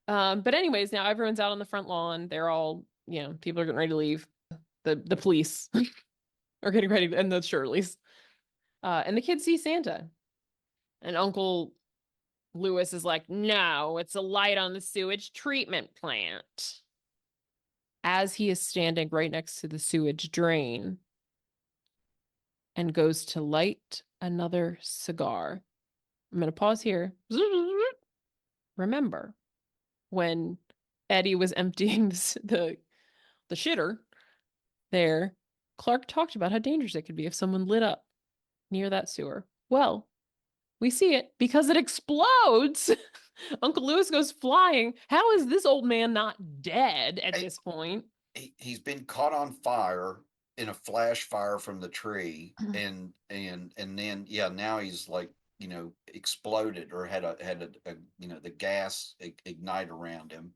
Speaker 1: But anyways, now everyone's out on the front lawn. They're all, people are getting ready to leave. The police are getting ready, and the Shirleys. And the kids see Santa, and Uncle Lewis is like, "No, it's a light on the sewage treatment plant." As he is standing right next to the sewage drain, and goes to light another cigar. I'm going to pause here. Remember when Eddie was emptying the shitter there, Clark talked about how dangerous it could be if someone lit up near that sewer. Well, we see it because it explodes. Uncle Lewis goes flying. How is this old man not dead at
Speaker 2: Hey,
Speaker 1: this point?
Speaker 2: he's been caught on fire in a flash fire from the tree, and then yeah, now he's like exploded or had a the gas ignite around him.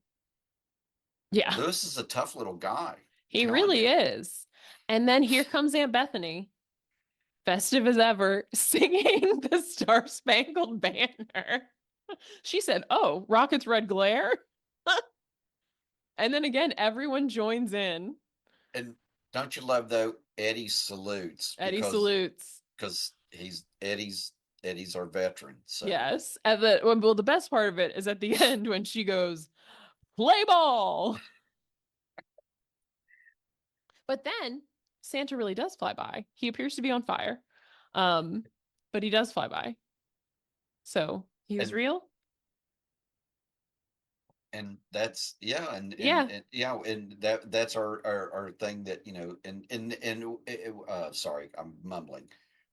Speaker 1: Yeah,
Speaker 2: Lewis is a tough little guy.
Speaker 1: he
Speaker 2: Telling
Speaker 1: really
Speaker 2: you.
Speaker 1: is. And then here comes Aunt Bethany, festive as ever, singing the Star Spangled Banner. She said, "Oh, Rocket's red glare." And then again, everyone joins in.
Speaker 2: And don't you love though Eddie salutes
Speaker 1: Eddie salutes.
Speaker 2: because he's Eddie's our veteran. So
Speaker 1: Yes. And the best part of it is at the end when she goes, "Play ball." But then Santa really does fly by. He appears to be on fire. Um, but he does fly by. So he was
Speaker 2: and
Speaker 1: real?
Speaker 2: that's yeah
Speaker 1: Yeah.
Speaker 2: and yeah and that's our thing that sorry, I'm mumbling.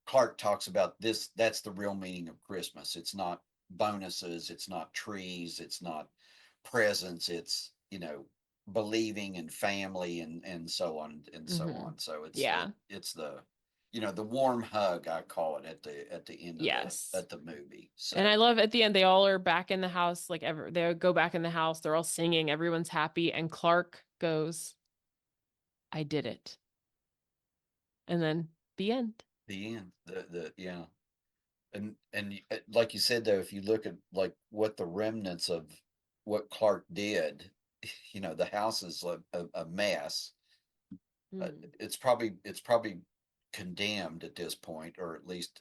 Speaker 2: Clark talks about this. That's the real meaning of Christmas. It's not bonuses, it's not trees, it's not presents, it's believing in family and so on and so
Speaker 1: Mm-hmm.
Speaker 2: on. So
Speaker 1: Yeah.
Speaker 2: it's the warm hug, I call it, at the end of
Speaker 1: Yes.
Speaker 2: the movie.
Speaker 1: And I
Speaker 2: So
Speaker 1: love at the end, they all are back in the house. Like they go back in the house. They're all singing. Everyone's happy. And Clark goes, I did it. And then the end.
Speaker 2: the end, the yeah. And like you said though, if you look at like what the remnants of what Clark did, the house is a mess.
Speaker 1: Mm.
Speaker 2: It's probably condemned at this point, or at least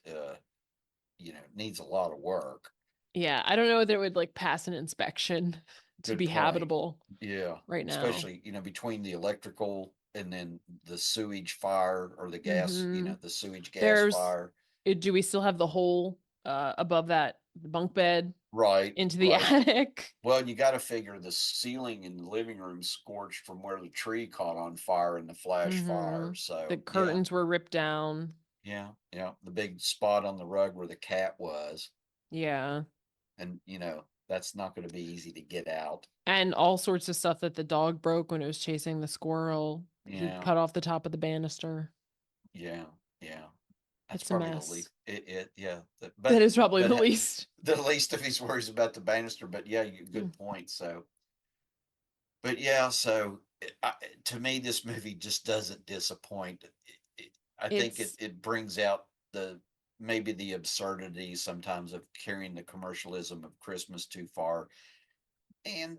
Speaker 2: needs a lot of work.
Speaker 1: Yeah. I don't know whether it would like pass an inspection to
Speaker 2: Good
Speaker 1: be
Speaker 2: point.
Speaker 1: habitable
Speaker 2: Yeah,
Speaker 1: right now.
Speaker 2: especially between the electrical and then the sewage fire or the gas,
Speaker 1: Mm-hmm.
Speaker 2: the sewage gas
Speaker 1: There's,
Speaker 2: fire.
Speaker 1: do we still have the hole above that bunk bed
Speaker 2: Right,
Speaker 1: into the
Speaker 2: right.
Speaker 1: attic?
Speaker 2: Well, you got to figure the ceiling in the living room scorched from where the tree caught on fire in the flash
Speaker 1: Mm-hmm.
Speaker 2: fire.
Speaker 1: The
Speaker 2: So, yeah,
Speaker 1: curtains were ripped down.
Speaker 2: yeah, yeah. The big spot on the rug where the cat was.
Speaker 1: Yeah.
Speaker 2: And, That's not going to be easy to get out.
Speaker 1: And all sorts of stuff that the dog broke when it was chasing the squirrel. He
Speaker 2: Yeah,
Speaker 1: cut off the top of the banister.
Speaker 2: yeah, yeah. That's
Speaker 1: It's a
Speaker 2: probably the least.
Speaker 1: mess.
Speaker 2: Yeah.
Speaker 1: That
Speaker 2: But
Speaker 1: is probably
Speaker 2: but
Speaker 1: the least.
Speaker 2: the least of his worries about the banister. But yeah,
Speaker 1: Mm.
Speaker 2: good point. So, but yeah, so to me, this movie just doesn't disappoint. I think
Speaker 1: It's
Speaker 2: it brings out the maybe the absurdity sometimes of carrying the commercialism of Christmas too far, and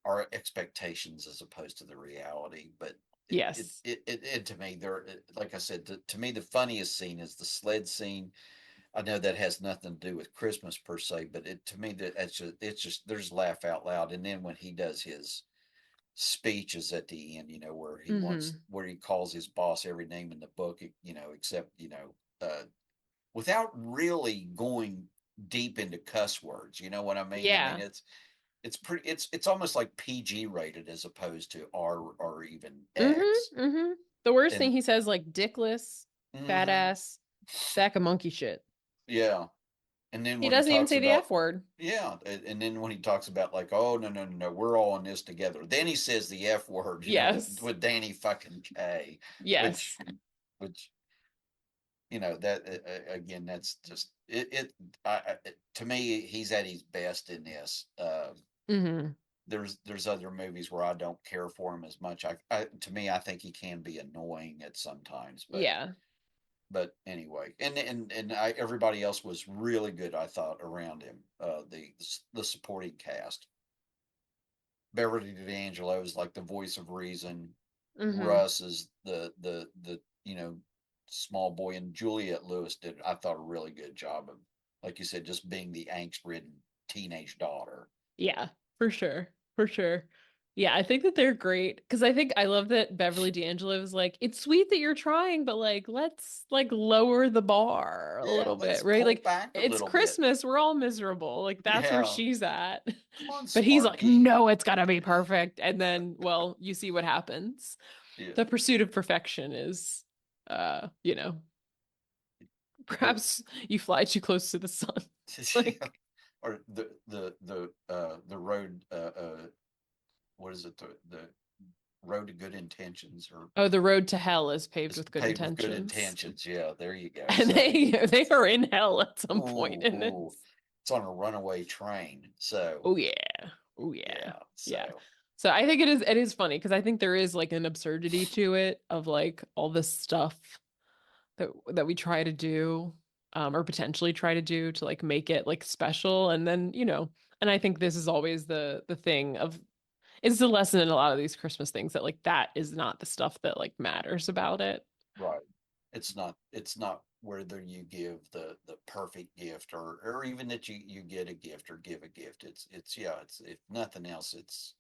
Speaker 2: our expectations as opposed to the reality. But
Speaker 1: yes.
Speaker 2: to me, there, like I said, to me, the funniest scene is the sled scene. I know that has nothing to do with Christmas per se, but to me that it's just there's laugh out loud. And then when he does his speeches at the end,
Speaker 1: Mm-hmm.
Speaker 2: where he calls his boss every name in the book, except without really going deep into cuss words. You know what I mean? I mean
Speaker 1: Yeah.
Speaker 2: it's pretty it's almost like PG rated as opposed to R or even X.
Speaker 1: Mm-hmm. Mm-hmm. The worst thing
Speaker 2: And
Speaker 1: he says, like dickless, fat
Speaker 2: hmm
Speaker 1: ass, sack of monkey shit.
Speaker 2: yeah. And then
Speaker 1: He
Speaker 2: when he
Speaker 1: doesn't even
Speaker 2: talks
Speaker 1: say the
Speaker 2: about
Speaker 1: F word.
Speaker 2: yeah, and then when he talks about like, oh no, we're all in this together. Then he says the F word,
Speaker 1: Yes.
Speaker 2: with Danny fucking K, which
Speaker 1: Yes.
Speaker 2: which that again, that's just to me he's at his best in this.
Speaker 1: Mm-hmm.
Speaker 2: There's other movies where I don't care for him as much. To me, I think he can be annoying at sometimes,
Speaker 1: Yeah.
Speaker 2: but anyway, everybody else was really good. I thought around him, the supporting cast. Beverly D'Angelo is like the voice of reason.
Speaker 1: Mm-hmm.
Speaker 2: Russ is the small boy, and Juliette Lewis did I thought a really good job of, like you said, just being the angst ridden teenage daughter.
Speaker 1: Yeah, for sure. For sure. Yeah, I think that they're great because I think I love that Beverly D'Angelo is like, it's sweet that you're trying, but like, let's like lower the bar a
Speaker 2: Yeah,
Speaker 1: little bit,
Speaker 2: let's
Speaker 1: right?
Speaker 2: pull
Speaker 1: Like,
Speaker 2: back a
Speaker 1: it's
Speaker 2: little bit.
Speaker 1: Christmas, we're all miserable. Like, that's where
Speaker 2: Yeah,
Speaker 1: she's at.
Speaker 2: come on,
Speaker 1: But he's like,
Speaker 2: Sparky.
Speaker 1: no, it's gotta be perfect. And then, well, you see what happens.
Speaker 2: Yeah,
Speaker 1: The pursuit of perfection is,
Speaker 2: the
Speaker 1: perhaps you fly too close to the sun. Like,
Speaker 2: or the road what is it, the road to good intentions, or
Speaker 1: oh, the road to hell is paved
Speaker 2: is
Speaker 1: with good
Speaker 2: paved with good
Speaker 1: intentions.
Speaker 2: intentions. Yeah, there you go.
Speaker 1: And
Speaker 2: So
Speaker 1: they are in hell at some point
Speaker 2: ooh,
Speaker 1: in
Speaker 2: ooh,
Speaker 1: this.
Speaker 2: it's on a runaway train. So
Speaker 1: Oh yeah. Oh yeah.
Speaker 2: yeah,
Speaker 1: Yeah.
Speaker 2: so
Speaker 1: So I think it is funny because I think there is like an absurdity to it of like all this stuff that we try to do or potentially try to do to like make it like special and then, and I think this is always the thing of it's the lesson in a lot of these Christmas things that like that is not the stuff that like matters about it.
Speaker 2: right. It's not whether you give the perfect gift, or even that you get a gift or give a gift. It's yeah, it's if nothing else, it's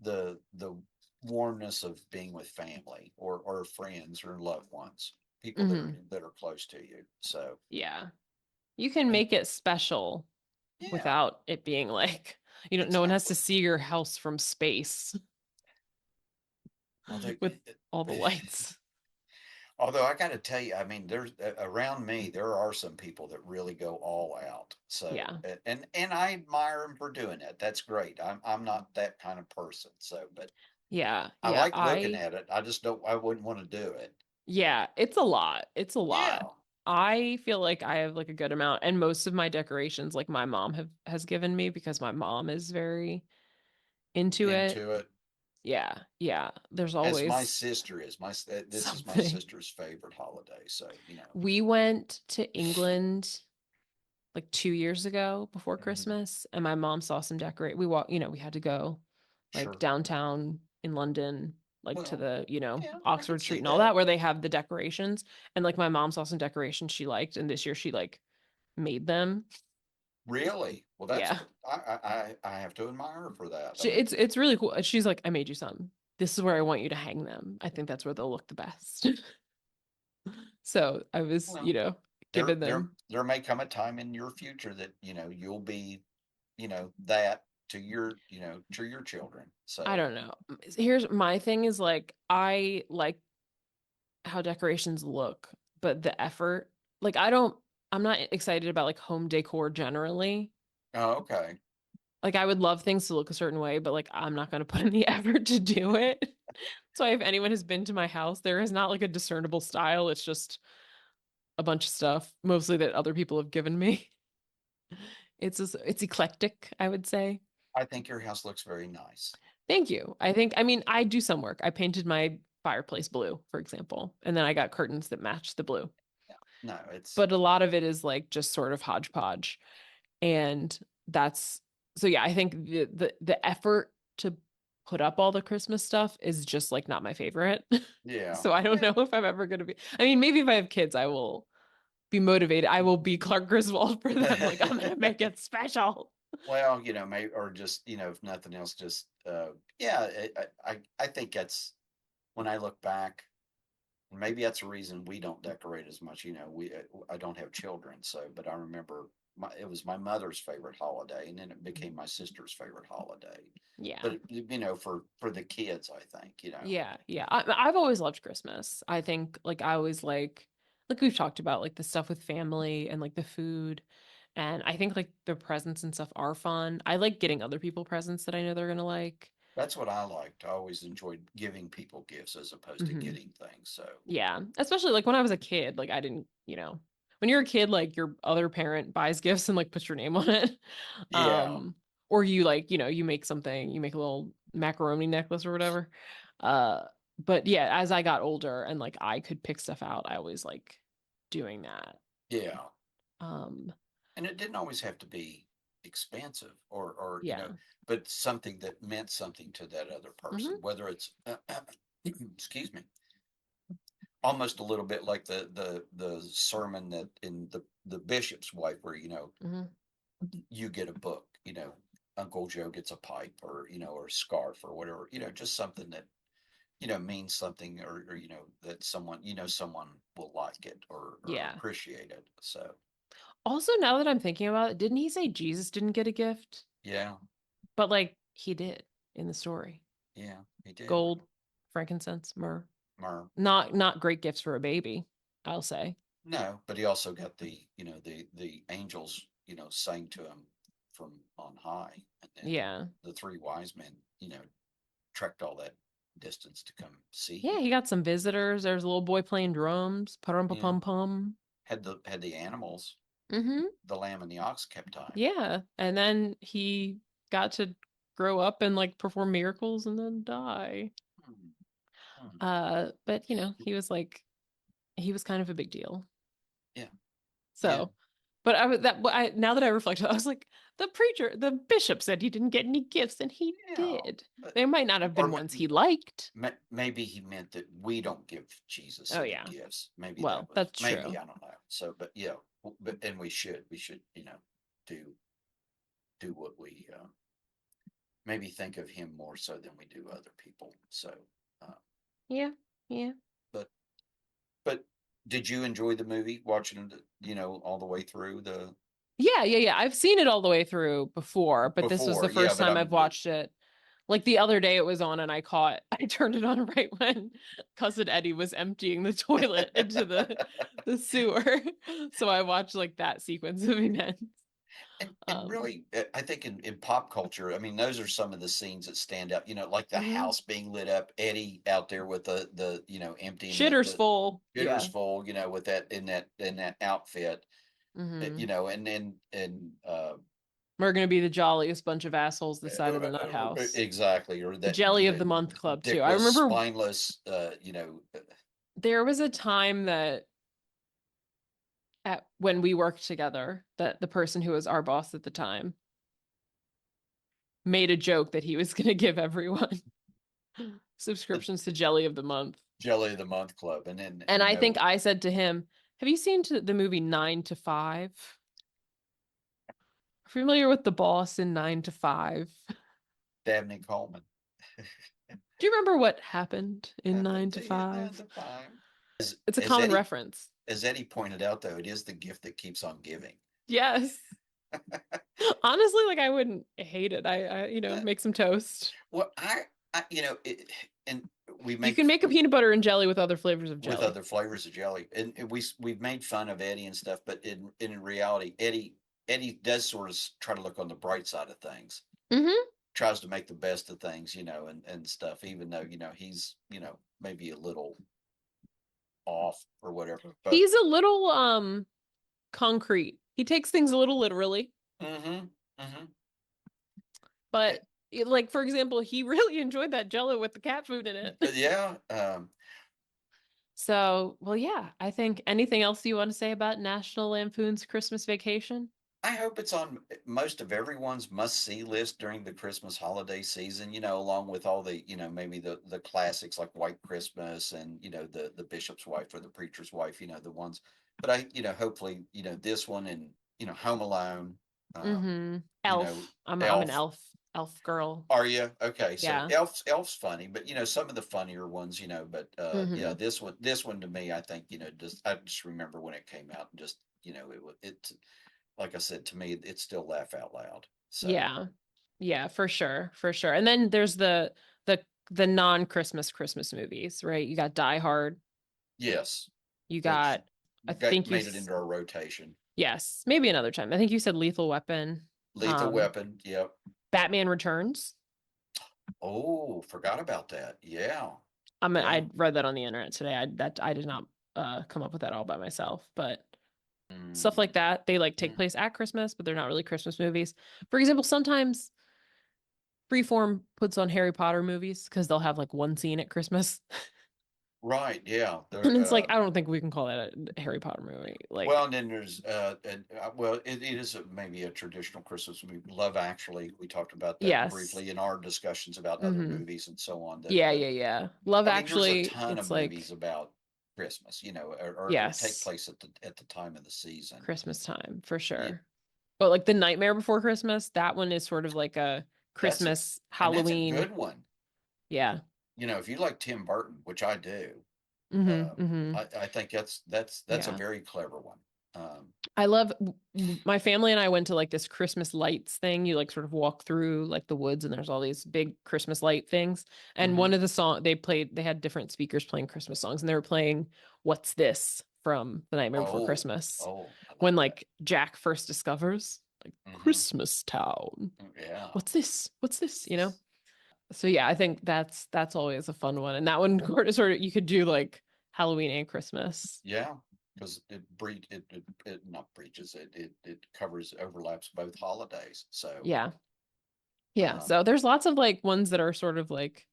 Speaker 2: the warmness of being with family, or friends or loved ones, people
Speaker 1: Hmm.
Speaker 2: that are close to you. So
Speaker 1: Yeah. You can
Speaker 2: and
Speaker 1: make it special
Speaker 2: yeah,
Speaker 1: without it being like, no one has to
Speaker 2: exactly.
Speaker 1: see your house from space
Speaker 2: Although
Speaker 1: with all the lights.
Speaker 2: although I got to tell you, I mean, there's around me there are some people that really go all out. So
Speaker 1: Yeah.
Speaker 2: and I admire them for doing it. That's great. I'm not that kind of person. So, but
Speaker 1: Yeah.
Speaker 2: I
Speaker 1: Yeah.
Speaker 2: like looking at it. I just don't. I wouldn't want to do it.
Speaker 1: Yeah, it's a lot. It's a lot.
Speaker 2: Yeah,
Speaker 1: I feel like I have like a good amount and most of my decorations like my mom has given me because my mom is very into it.
Speaker 2: into it.
Speaker 1: Yeah. Yeah. There's
Speaker 2: As my
Speaker 1: always
Speaker 2: sister is this is my
Speaker 1: something.
Speaker 2: sister's favorite holiday. So
Speaker 1: We went to England like 2 years ago before
Speaker 2: mhm,
Speaker 1: Christmas, and my mom saw some decorate. We had to go like
Speaker 2: sure.
Speaker 1: downtown in London, like to
Speaker 2: Well,
Speaker 1: the,
Speaker 2: yeah, I could
Speaker 1: Oxford Street
Speaker 2: see
Speaker 1: and all
Speaker 2: that.
Speaker 1: that, where they have the decorations. And like my mom saw some decorations she liked, and this year she like made them.
Speaker 2: Really? Well, that's
Speaker 1: Yeah.
Speaker 2: I have to admire her for that. I
Speaker 1: It's
Speaker 2: mean,
Speaker 1: it's really cool. She's like, I made you some. This is where I
Speaker 2: well,
Speaker 1: want you to hang them. I think that's where they'll look the best. So I was,
Speaker 2: well,
Speaker 1: giving them.
Speaker 2: there may come a time in your future that you'll be that to your children.
Speaker 1: I
Speaker 2: So
Speaker 1: don't know. Here's my thing is like I like how decorations look, but the effort, like I'm not excited about like home decor generally.
Speaker 2: Oh, okay.
Speaker 1: Like I would love things to look a certain way, but like I'm not going to put in the effort to do it. So if anyone has been to my house, there is not like a discernible style. It's just a bunch of stuff, mostly that other people have given me. It's eclectic, I would say.
Speaker 2: I think your house looks very nice.
Speaker 1: Thank you. I mean, I do some work. I painted my fireplace blue, for example, and then I got curtains that match the blue.
Speaker 2: Yeah. No, it's
Speaker 1: But a lot of it is like just sort of hodgepodge. And that's so yeah, I think the effort to put up all the Christmas stuff is just like not my favorite.
Speaker 2: yeah.
Speaker 1: So I don't know if I'm ever gonna be. I mean, maybe if I have kids, I will be motivated. I will be Clark Griswold for them. Like I'm gonna make it special.
Speaker 2: Well, maybe, or just, if nothing else, just, yeah, I think that's when I look back, maybe that's the reason we don't decorate as much. I don't have children, so, but I remember it was my mother's favorite holiday, and then it became my sister's favorite holiday.
Speaker 1: Yeah.
Speaker 2: But, for the kids, I think.
Speaker 1: Yeah, yeah. I've always loved Christmas. I think like I always like we've talked about like the stuff with family and like the food. And I think like the presents and stuff are fun. I like getting other people presents that I know they're gonna like.
Speaker 2: That's what I liked. I always enjoyed giving people gifts as opposed to
Speaker 1: Hmm.
Speaker 2: getting things. So,
Speaker 1: Yeah, especially like when I was a kid, like I didn't, when you're a kid, like your other parent buys gifts and like puts your name on it.
Speaker 2: yeah,
Speaker 1: Or you like, you make something, you make a little macaroni necklace or whatever. Uh, but yeah, as I got older and like I could pick stuff out, I always like doing that.
Speaker 2: yeah.
Speaker 1: Um,
Speaker 2: And it didn't always have to be expensive or
Speaker 1: yeah.
Speaker 2: but something that meant something to that other person,
Speaker 1: Hmm.
Speaker 2: whether it's, excuse me, almost a little bit like the sermon that in the bishop's wife, where,
Speaker 1: Hmm.
Speaker 2: you get a book, Uncle Joe gets a pipe, or a scarf, or whatever, just something that, means something, or that someone will like it, or
Speaker 1: Yeah.
Speaker 2: appreciate it. So,
Speaker 1: Also, now that I'm thinking about it, didn't he say Jesus didn't get a gift?
Speaker 2: yeah,
Speaker 1: But like he did in the story.
Speaker 2: yeah, he did.
Speaker 1: Gold, frankincense, myrrh.
Speaker 2: Mer
Speaker 1: Not great gifts for a baby, I'll say.
Speaker 2: No, but he also got the angels, sang to him from on high, and then
Speaker 1: Yeah.
Speaker 2: the three wise men, trekked all that distance to come see
Speaker 1: Yeah,
Speaker 2: him.
Speaker 1: he got some visitors. There's a little boy playing drums. Pum
Speaker 2: Yeah,
Speaker 1: pum pum.
Speaker 2: had the animals,
Speaker 1: Mm-hmm.
Speaker 2: the lamb and the ox kept time.
Speaker 1: Yeah. And then he got to grow up and like perform miracles and then die.
Speaker 2: Hmm, hmm.
Speaker 1: But he was kind of a big deal.
Speaker 2: Yeah, yeah,
Speaker 1: So, but now that I reflect, I was like, the bishop said he didn't get any gifts, and he
Speaker 2: yeah.
Speaker 1: did.
Speaker 2: But
Speaker 1: There might not have
Speaker 2: or
Speaker 1: been ones he liked.
Speaker 2: maybe he meant that we don't give Jesus
Speaker 1: Oh
Speaker 2: any
Speaker 1: yeah.
Speaker 2: gifts. Maybe that
Speaker 1: Well,
Speaker 2: was,
Speaker 1: that's
Speaker 2: maybe,
Speaker 1: true.
Speaker 2: I don't know. So, but yeah, but and we should do do what we, maybe think of him more so than we do other people. So, uh,
Speaker 1: Yeah. Yeah.
Speaker 2: but but did you enjoy the movie, watching it, all the way through the
Speaker 1: Yeah, yeah, yeah. I've seen it all the way through before, but this was the
Speaker 2: before? Yeah,
Speaker 1: first
Speaker 2: but
Speaker 1: time I've watched it. Like the other day it was on and I turned it on right when cousin Eddie was emptying the toilet into the sewer. So I watched like that sequence of events.
Speaker 2: and
Speaker 1: Um,
Speaker 2: really, I think in pop culture, I mean, those are some of the scenes that stand out. Like the
Speaker 1: mhm.
Speaker 2: house being lit up, Eddie out there with the emptying
Speaker 1: Shitter's
Speaker 2: the
Speaker 1: full.
Speaker 2: jitters
Speaker 1: Yeah.
Speaker 2: full, with that outfit,
Speaker 1: Hmm.
Speaker 2: and then
Speaker 1: We're gonna be the jolliest bunch of assholes this side of the nut house.
Speaker 2: exactly, or
Speaker 1: The
Speaker 2: that
Speaker 1: jelly of the month club too. I
Speaker 2: dickless,
Speaker 1: remember
Speaker 2: spineless,
Speaker 1: there was a time that when we worked together that the person who was our boss at the time made a joke that he was going to give everyone
Speaker 2: the
Speaker 1: subscriptions to jelly of the month.
Speaker 2: jelly of the month club, and then
Speaker 1: And I think I said to him, have you seen the movie 9 to 5? Familiar with the boss in 9 to 5?
Speaker 2: Dabney Coleman.
Speaker 1: Do you remember what happened in 9
Speaker 2: Happened
Speaker 1: to
Speaker 2: to you none
Speaker 1: 5?
Speaker 2: the time. As
Speaker 1: It's a
Speaker 2: as
Speaker 1: common
Speaker 2: Eddie
Speaker 1: reference.
Speaker 2: as Eddie pointed out, though, it is the gift that keeps on giving.
Speaker 1: Yes. Honestly, like I wouldn't hate it.
Speaker 2: Uh,
Speaker 1: make some toast.
Speaker 2: well, and we
Speaker 1: You
Speaker 2: make
Speaker 1: can make a peanut butter and jelly with other flavors of
Speaker 2: with
Speaker 1: jelly.
Speaker 2: other flavors of jelly, and we've made fun of Eddie and stuff, but in reality, Eddie Eddie does sort of try to look on the bright side of things,
Speaker 1: Hmm.
Speaker 2: tries to make the best of things, and stuff, even though, he's, maybe a little off or whatever. But
Speaker 1: He's a little concrete. He takes things a little literally,
Speaker 2: mm-hmm, mm-hmm.
Speaker 1: but like for example, he really enjoyed that Jello with the cat food in it.
Speaker 2: Yeah.
Speaker 1: So, well, yeah, I think anything else you want to say about National Lampoon's Christmas Vacation?
Speaker 2: I hope it's on most of everyone's must-see list during the Christmas holiday season, along with all the, maybe the classics like White Christmas and, the Bishop's Wife or the Preacher's Wife, the ones. But hopefully, this one and, Home Alone, um,
Speaker 1: Mm-hmm.
Speaker 2: you know,
Speaker 1: Elf. I'm an
Speaker 2: Elf.
Speaker 1: elf girl.
Speaker 2: Are you? Okay, so
Speaker 1: Yeah.
Speaker 2: Elf's funny, but some of the funnier ones, but yeah,
Speaker 1: Mm-hmm.
Speaker 2: this one to me, I think, I just remember when it came out and just, it like I said, to me, it's still laugh out loud. So
Speaker 1: Yeah. Yeah, for sure. For sure. And then there's the the non-Christmas Christmas movies, right? You got Die Hard.
Speaker 2: yes,
Speaker 1: You
Speaker 2: that's
Speaker 1: got I think
Speaker 2: made it into our rotation.
Speaker 1: yes, maybe another time. I think you said Lethal Weapon.
Speaker 2: Lethal Weapon, yep.
Speaker 1: Batman Returns.
Speaker 2: Oh, forgot about that. Yeah,
Speaker 1: I
Speaker 2: yeah.
Speaker 1: read that on the internet today. I did not come up with that all by myself, but stuff
Speaker 2: Mm,
Speaker 1: like that, they like take
Speaker 2: mm.
Speaker 1: place at Christmas, but they're not really Christmas movies. For example, sometimes Freeform puts on Harry Potter movies because they'll have like one scene at Christmas.
Speaker 2: Right, yeah.
Speaker 1: And
Speaker 2: There,
Speaker 1: it's like I don't think we can call that a Harry Potter movie.
Speaker 2: well,
Speaker 1: Like,
Speaker 2: and then there's well, it is maybe a traditional Christmas movie. Love Actually, we talked about that
Speaker 1: yes.
Speaker 2: briefly in our discussions about other
Speaker 1: Hmm.
Speaker 2: movies and so on. That
Speaker 1: Yeah,
Speaker 2: that
Speaker 1: yeah, yeah. Love
Speaker 2: I mean, there's a
Speaker 1: Actually,
Speaker 2: ton of
Speaker 1: it's
Speaker 2: movies
Speaker 1: like
Speaker 2: about Christmas, or take
Speaker 1: yes,
Speaker 2: place at the time of the season.
Speaker 1: Christmas time for
Speaker 2: Yeah,
Speaker 1: sure. But like The Nightmare Before Christmas, that one is sort of like a
Speaker 2: that's a
Speaker 1: Christmas,
Speaker 2: and that's a
Speaker 1: Halloween.
Speaker 2: good one.
Speaker 1: Yeah.
Speaker 2: If you like Tim Burton, which I do,
Speaker 1: Hmm. Hmm.
Speaker 2: I think that's a
Speaker 1: Yeah.
Speaker 2: very clever one. Um,
Speaker 1: I love my family and I went to like this Christmas lights thing. You like sort of walk through like the woods and there's all these big Christmas light things. And
Speaker 2: mhm.
Speaker 1: one of the song they had different speakers playing Christmas songs and they were playing What's This from The Nightmare Before
Speaker 2: Oh,
Speaker 1: Christmas.
Speaker 2: oh, I
Speaker 1: When
Speaker 2: like that.
Speaker 1: like Jack first discovers like
Speaker 2: Hmm.
Speaker 1: Christmas Town.
Speaker 2: Yeah,
Speaker 1: What's this? What's this? You know? So yeah, I think that's always a fun one. And that one sort of you could do like Halloween and Christmas.
Speaker 2: yeah, because it not breaches it covers overlaps both holidays. So,
Speaker 1: Yeah. Yeah.
Speaker 2: um,
Speaker 1: So there's lots of like ones that are sort of like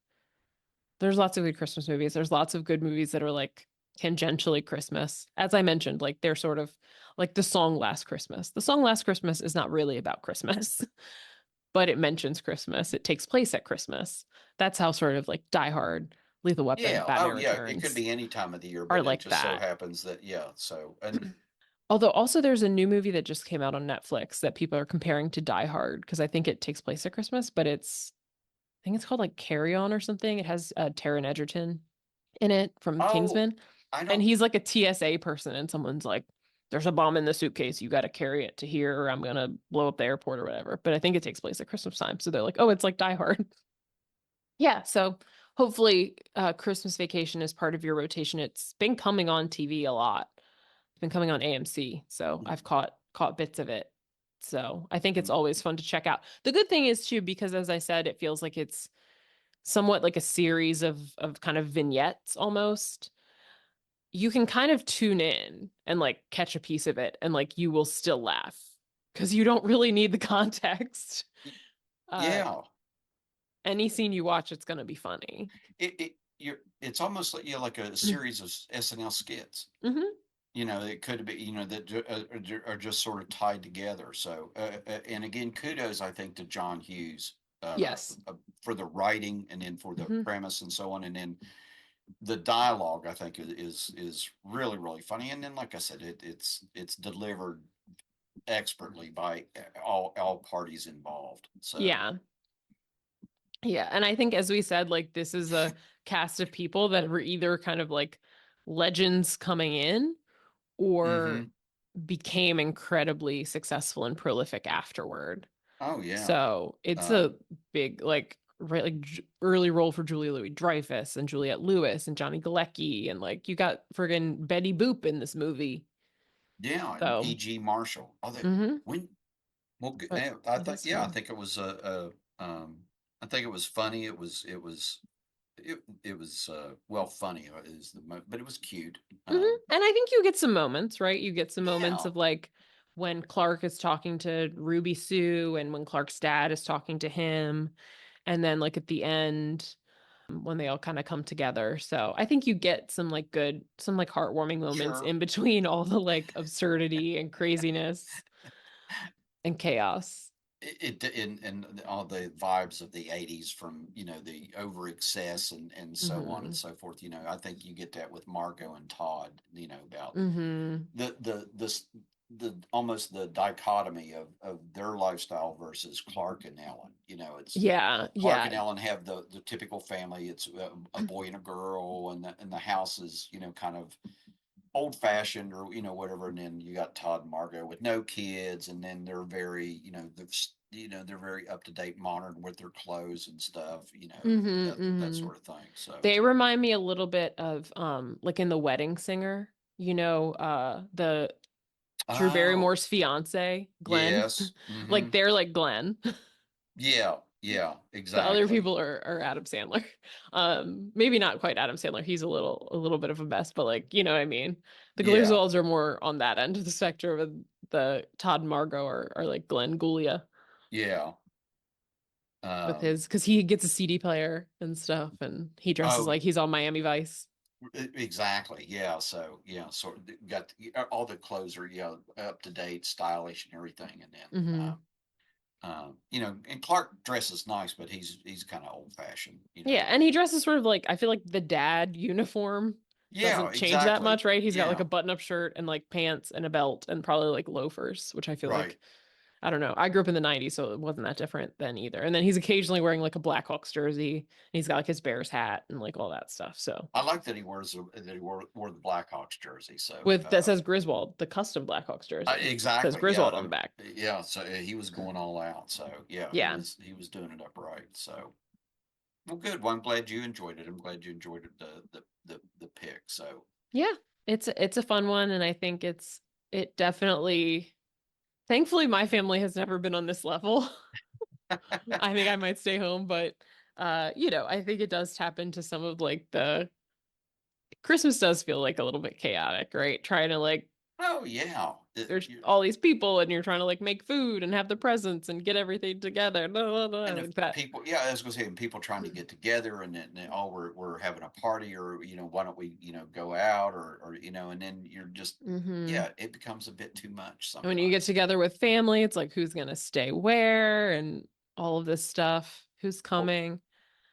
Speaker 1: there's lots of good Christmas movies. There's lots of good movies that are like tangentially Christmas. As I mentioned, like they're sort of like the song Last Christmas. The song Last Christmas is not really about Christmas, but it mentions Christmas. It takes place at Christmas. That's how sort of like Die Hard, Lethal Weapon,
Speaker 2: yeah, oh
Speaker 1: Batman
Speaker 2: yeah, it could
Speaker 1: Returns
Speaker 2: be any time of the year,
Speaker 1: are
Speaker 2: but it
Speaker 1: like
Speaker 2: just so
Speaker 1: that.
Speaker 2: happens that, yeah. So, and
Speaker 1: Although also there's a new movie that just came out on Netflix that people are comparing to Die Hard because I think it takes place at Christmas, but I think it's called like Carry On or something. It has Taron Egerton in it from
Speaker 2: oh,
Speaker 1: Kingsman.
Speaker 2: I
Speaker 1: And
Speaker 2: don't.
Speaker 1: he's like a TSA person, and someone's like, there's a bomb in the suitcase. You got to carry it to here, or I'm going to blow up the airport or whatever. But I think it takes place at Christmas time. So they're like, oh, it's like Die Hard. Yeah. So hopefully, Christmas Vacation is part of your rotation. It's been coming on TV a lot. It's been coming on AMC. So I've caught bits of it. So I think it's
Speaker 2: Mm,
Speaker 1: always fun to check out. The good thing is too, because as I said, it feels like it's somewhat like a series of kind of vignettes almost. You can kind of tune in and like catch a piece of it and like you will still laugh because you don't really need the context. Uh
Speaker 2: yeah,
Speaker 1: any scene you watch, it's gonna be funny.
Speaker 2: it's almost like, like a series of SNL skits.
Speaker 1: Hmm.
Speaker 2: It could be, that are just sort of tied together. So, and again, kudos, I think, to John Hughes,
Speaker 1: Yes.
Speaker 2: for the writing and then for the
Speaker 1: Hmm.
Speaker 2: premise and so on. And then the dialogue, I think, is really, really funny. And then, like I said, it's delivered expertly by all parties involved. So,
Speaker 1: Yeah. Yeah. And I think as we said, like this is a cast of people that were either kind of like legends coming in or
Speaker 2: hmm.
Speaker 1: became incredibly successful and prolific afterward.
Speaker 2: Oh yeah.
Speaker 1: So it's a
Speaker 2: Um,
Speaker 1: big like right like early role for Julia Louis Dreyfus and Juliette Lewis and Johnny Galecki and like you got friggin' Betty Boop in this movie.
Speaker 2: yeah, and
Speaker 1: So
Speaker 2: E.G. Marshall.
Speaker 1: mhm.
Speaker 2: When? Well,
Speaker 1: But
Speaker 2: I
Speaker 1: it
Speaker 2: think
Speaker 1: is
Speaker 2: yeah, I
Speaker 1: fun.
Speaker 2: think it was I think it was funny. It was well funny is but it was cute.
Speaker 1: And I think you get some moments, right? You get some moments
Speaker 2: Yeah,
Speaker 1: of like when Clark is talking to Ruby Sue and when Clark's dad is talking to him. And then like at the end when they all kind of come together. So I think you get some like good, some like heartwarming moments
Speaker 2: sure.
Speaker 1: in between all the like absurdity and craziness and chaos.
Speaker 2: And all the vibes of the 80s from the over excess and so on and
Speaker 1: Hmm.
Speaker 2: so forth. I think you get that with Margot and Todd, about
Speaker 1: Hmm.
Speaker 2: the almost the dichotomy of their lifestyle versus Clark and Ellen. It's
Speaker 1: Yeah,
Speaker 2: Clark and
Speaker 1: yeah.
Speaker 2: Ellen have the typical family. It's a boy and a girl, and the house is kind of old fashioned, or whatever. And then you got Todd and Margot with no kids, and then they're very they're very up to date, modern with their clothes and stuff.
Speaker 1: Hmm.
Speaker 2: That
Speaker 1: Hmm.
Speaker 2: sort of thing. So
Speaker 1: They remind me a little bit of like in The Wedding Singer, the Drew
Speaker 2: oh
Speaker 1: Barrymore's fiance, Glenn.
Speaker 2: yes, mm-hmm.
Speaker 1: Like they're like Glenn.
Speaker 2: Yeah,
Speaker 1: The other
Speaker 2: exactly.
Speaker 1: people are Adam Sandler. Maybe not quite Adam Sandler. He's a little bit of a mess, but like, you know what I mean? The
Speaker 2: Yeah,
Speaker 1: Griswolds are more on that end of the spectrum, and the Todd and Margot are like Glenn Guglia
Speaker 2: yeah.
Speaker 1: with
Speaker 2: Um,
Speaker 1: his because he gets a CD player and stuff, and he dresses
Speaker 2: oh,
Speaker 1: like he's on Miami Vice.
Speaker 2: exactly. Yeah. So sort of got all the clothes are up to date, stylish, and everything, and then
Speaker 1: Hmm.
Speaker 2: and Clark dresses nice, but he's kind of old fashioned.
Speaker 1: Yeah, and he dresses sort of like I feel like the dad uniform
Speaker 2: Yeah,
Speaker 1: doesn't change that
Speaker 2: exactly.
Speaker 1: much, right? He's got like
Speaker 2: Yeah,
Speaker 1: a button-up shirt and like pants and a belt and probably like loafers, which I feel
Speaker 2: right.
Speaker 1: like I don't know. I grew up in the 90s, so it wasn't that different then either. And then he's occasionally wearing like a Blackhawks jersey, and he's got like his Bears hat and like all that stuff. So
Speaker 2: I like that he wore the Blackhawks jersey. So
Speaker 1: with that says Griswold, the custom Blackhawks jersey says
Speaker 2: exactly. Yeah,
Speaker 1: Griswold on the back.
Speaker 2: yeah. So he was going all out. So yeah, he
Speaker 1: Yeah.
Speaker 2: was he was doing it upright. So well, good. Well, I'm glad you enjoyed it. I'm glad you enjoyed the pick. So
Speaker 1: Yeah. It's a fun one, and I think it definitely thankfully my family has never been on this level. I think I might stay home, but I think it does tap into some of like the Christmas does feel like a little bit chaotic, right? Trying to like
Speaker 2: oh yeah,
Speaker 1: there's all these people and you're trying to like make food and have the presents and get everything together. Blah, blah, blah,
Speaker 2: and if
Speaker 1: like that.
Speaker 2: people, yeah, I was gonna say, and people trying to get together, and oh, we're having a party, or why don't we go out, or and then you're just
Speaker 1: Hmm.
Speaker 2: yeah, it becomes a bit too much
Speaker 1: And when you get
Speaker 2: sometimes.
Speaker 1: together with family, it's like who's gonna stay where and all of this stuff. Who's
Speaker 2: Or,
Speaker 1: coming?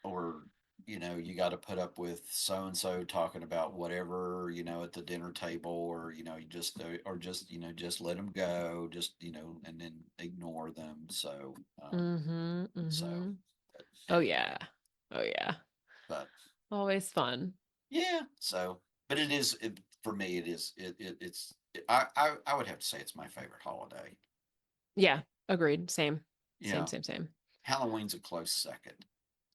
Speaker 2: or you got to put up with so and so talking about whatever at the dinner table, or you just or just just let them go, just and then ignore them. So
Speaker 1: Hmm.
Speaker 2: so
Speaker 1: Hmm. Oh
Speaker 2: anyway,
Speaker 1: yeah. Oh yeah.
Speaker 2: but
Speaker 1: Always fun.
Speaker 2: yeah, so but for me I would have to say it's my favorite holiday.
Speaker 1: Yeah. Agreed. Same. Same,
Speaker 2: Yeah,
Speaker 1: same, same.
Speaker 2: Halloween's a close second.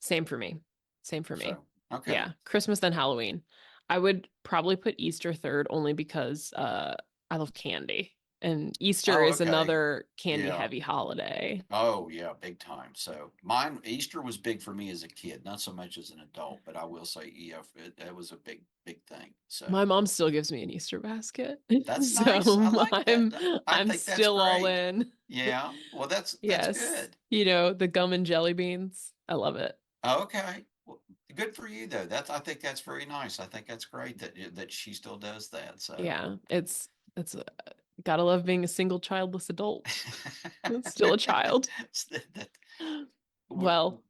Speaker 1: Same for me. Same for me.
Speaker 2: So okay.
Speaker 1: Yeah, Christmas then Halloween. I would probably put Easter third only because I love candy. And Easter
Speaker 2: Oh,
Speaker 1: is
Speaker 2: okay.
Speaker 1: another candy
Speaker 2: Yeah.
Speaker 1: heavy holiday.
Speaker 2: Oh yeah, big time. So mine Easter was big for me as a kid, not so much as an adult, but I will say, yeah, it was a big thing.
Speaker 1: My
Speaker 2: So
Speaker 1: mom still gives me an Easter basket.
Speaker 2: that's nice. I
Speaker 1: So
Speaker 2: like that.
Speaker 1: I'm
Speaker 2: I
Speaker 1: I'm
Speaker 2: think that's
Speaker 1: still all
Speaker 2: great.
Speaker 1: in.
Speaker 2: Yeah. Well, that's
Speaker 1: Yes.
Speaker 2: good.
Speaker 1: The gum and jelly beans. I love it.
Speaker 2: Okay. Well, good for you though. I think that's very nice. I think that's great that she still does that. So
Speaker 1: Yeah, it's gotta love being a single childless adult. It's still a child.
Speaker 2: that we're,
Speaker 1: Well,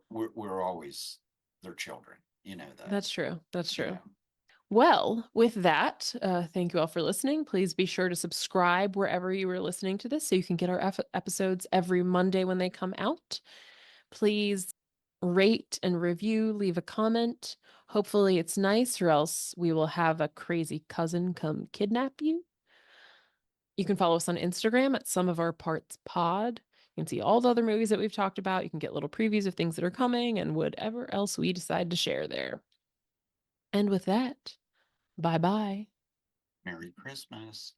Speaker 2: we're always their children. You know that.
Speaker 1: that's true. That's
Speaker 2: You
Speaker 1: true.
Speaker 2: know.
Speaker 1: Well, with that, thank you all for listening. Please be sure to subscribe wherever you are listening to this so you can get our episodes every Monday when they come out. Please rate and review, leave a comment. Hopefully, it's nice, or else we will have a crazy cousin come kidnap you. You can follow us on Instagram at Some of Our Parts Pod. You can see all the other movies that we've talked about. You can get little previews of things that are coming and whatever else we decide to share there. And with that, bye bye.
Speaker 2: Merry Christmas.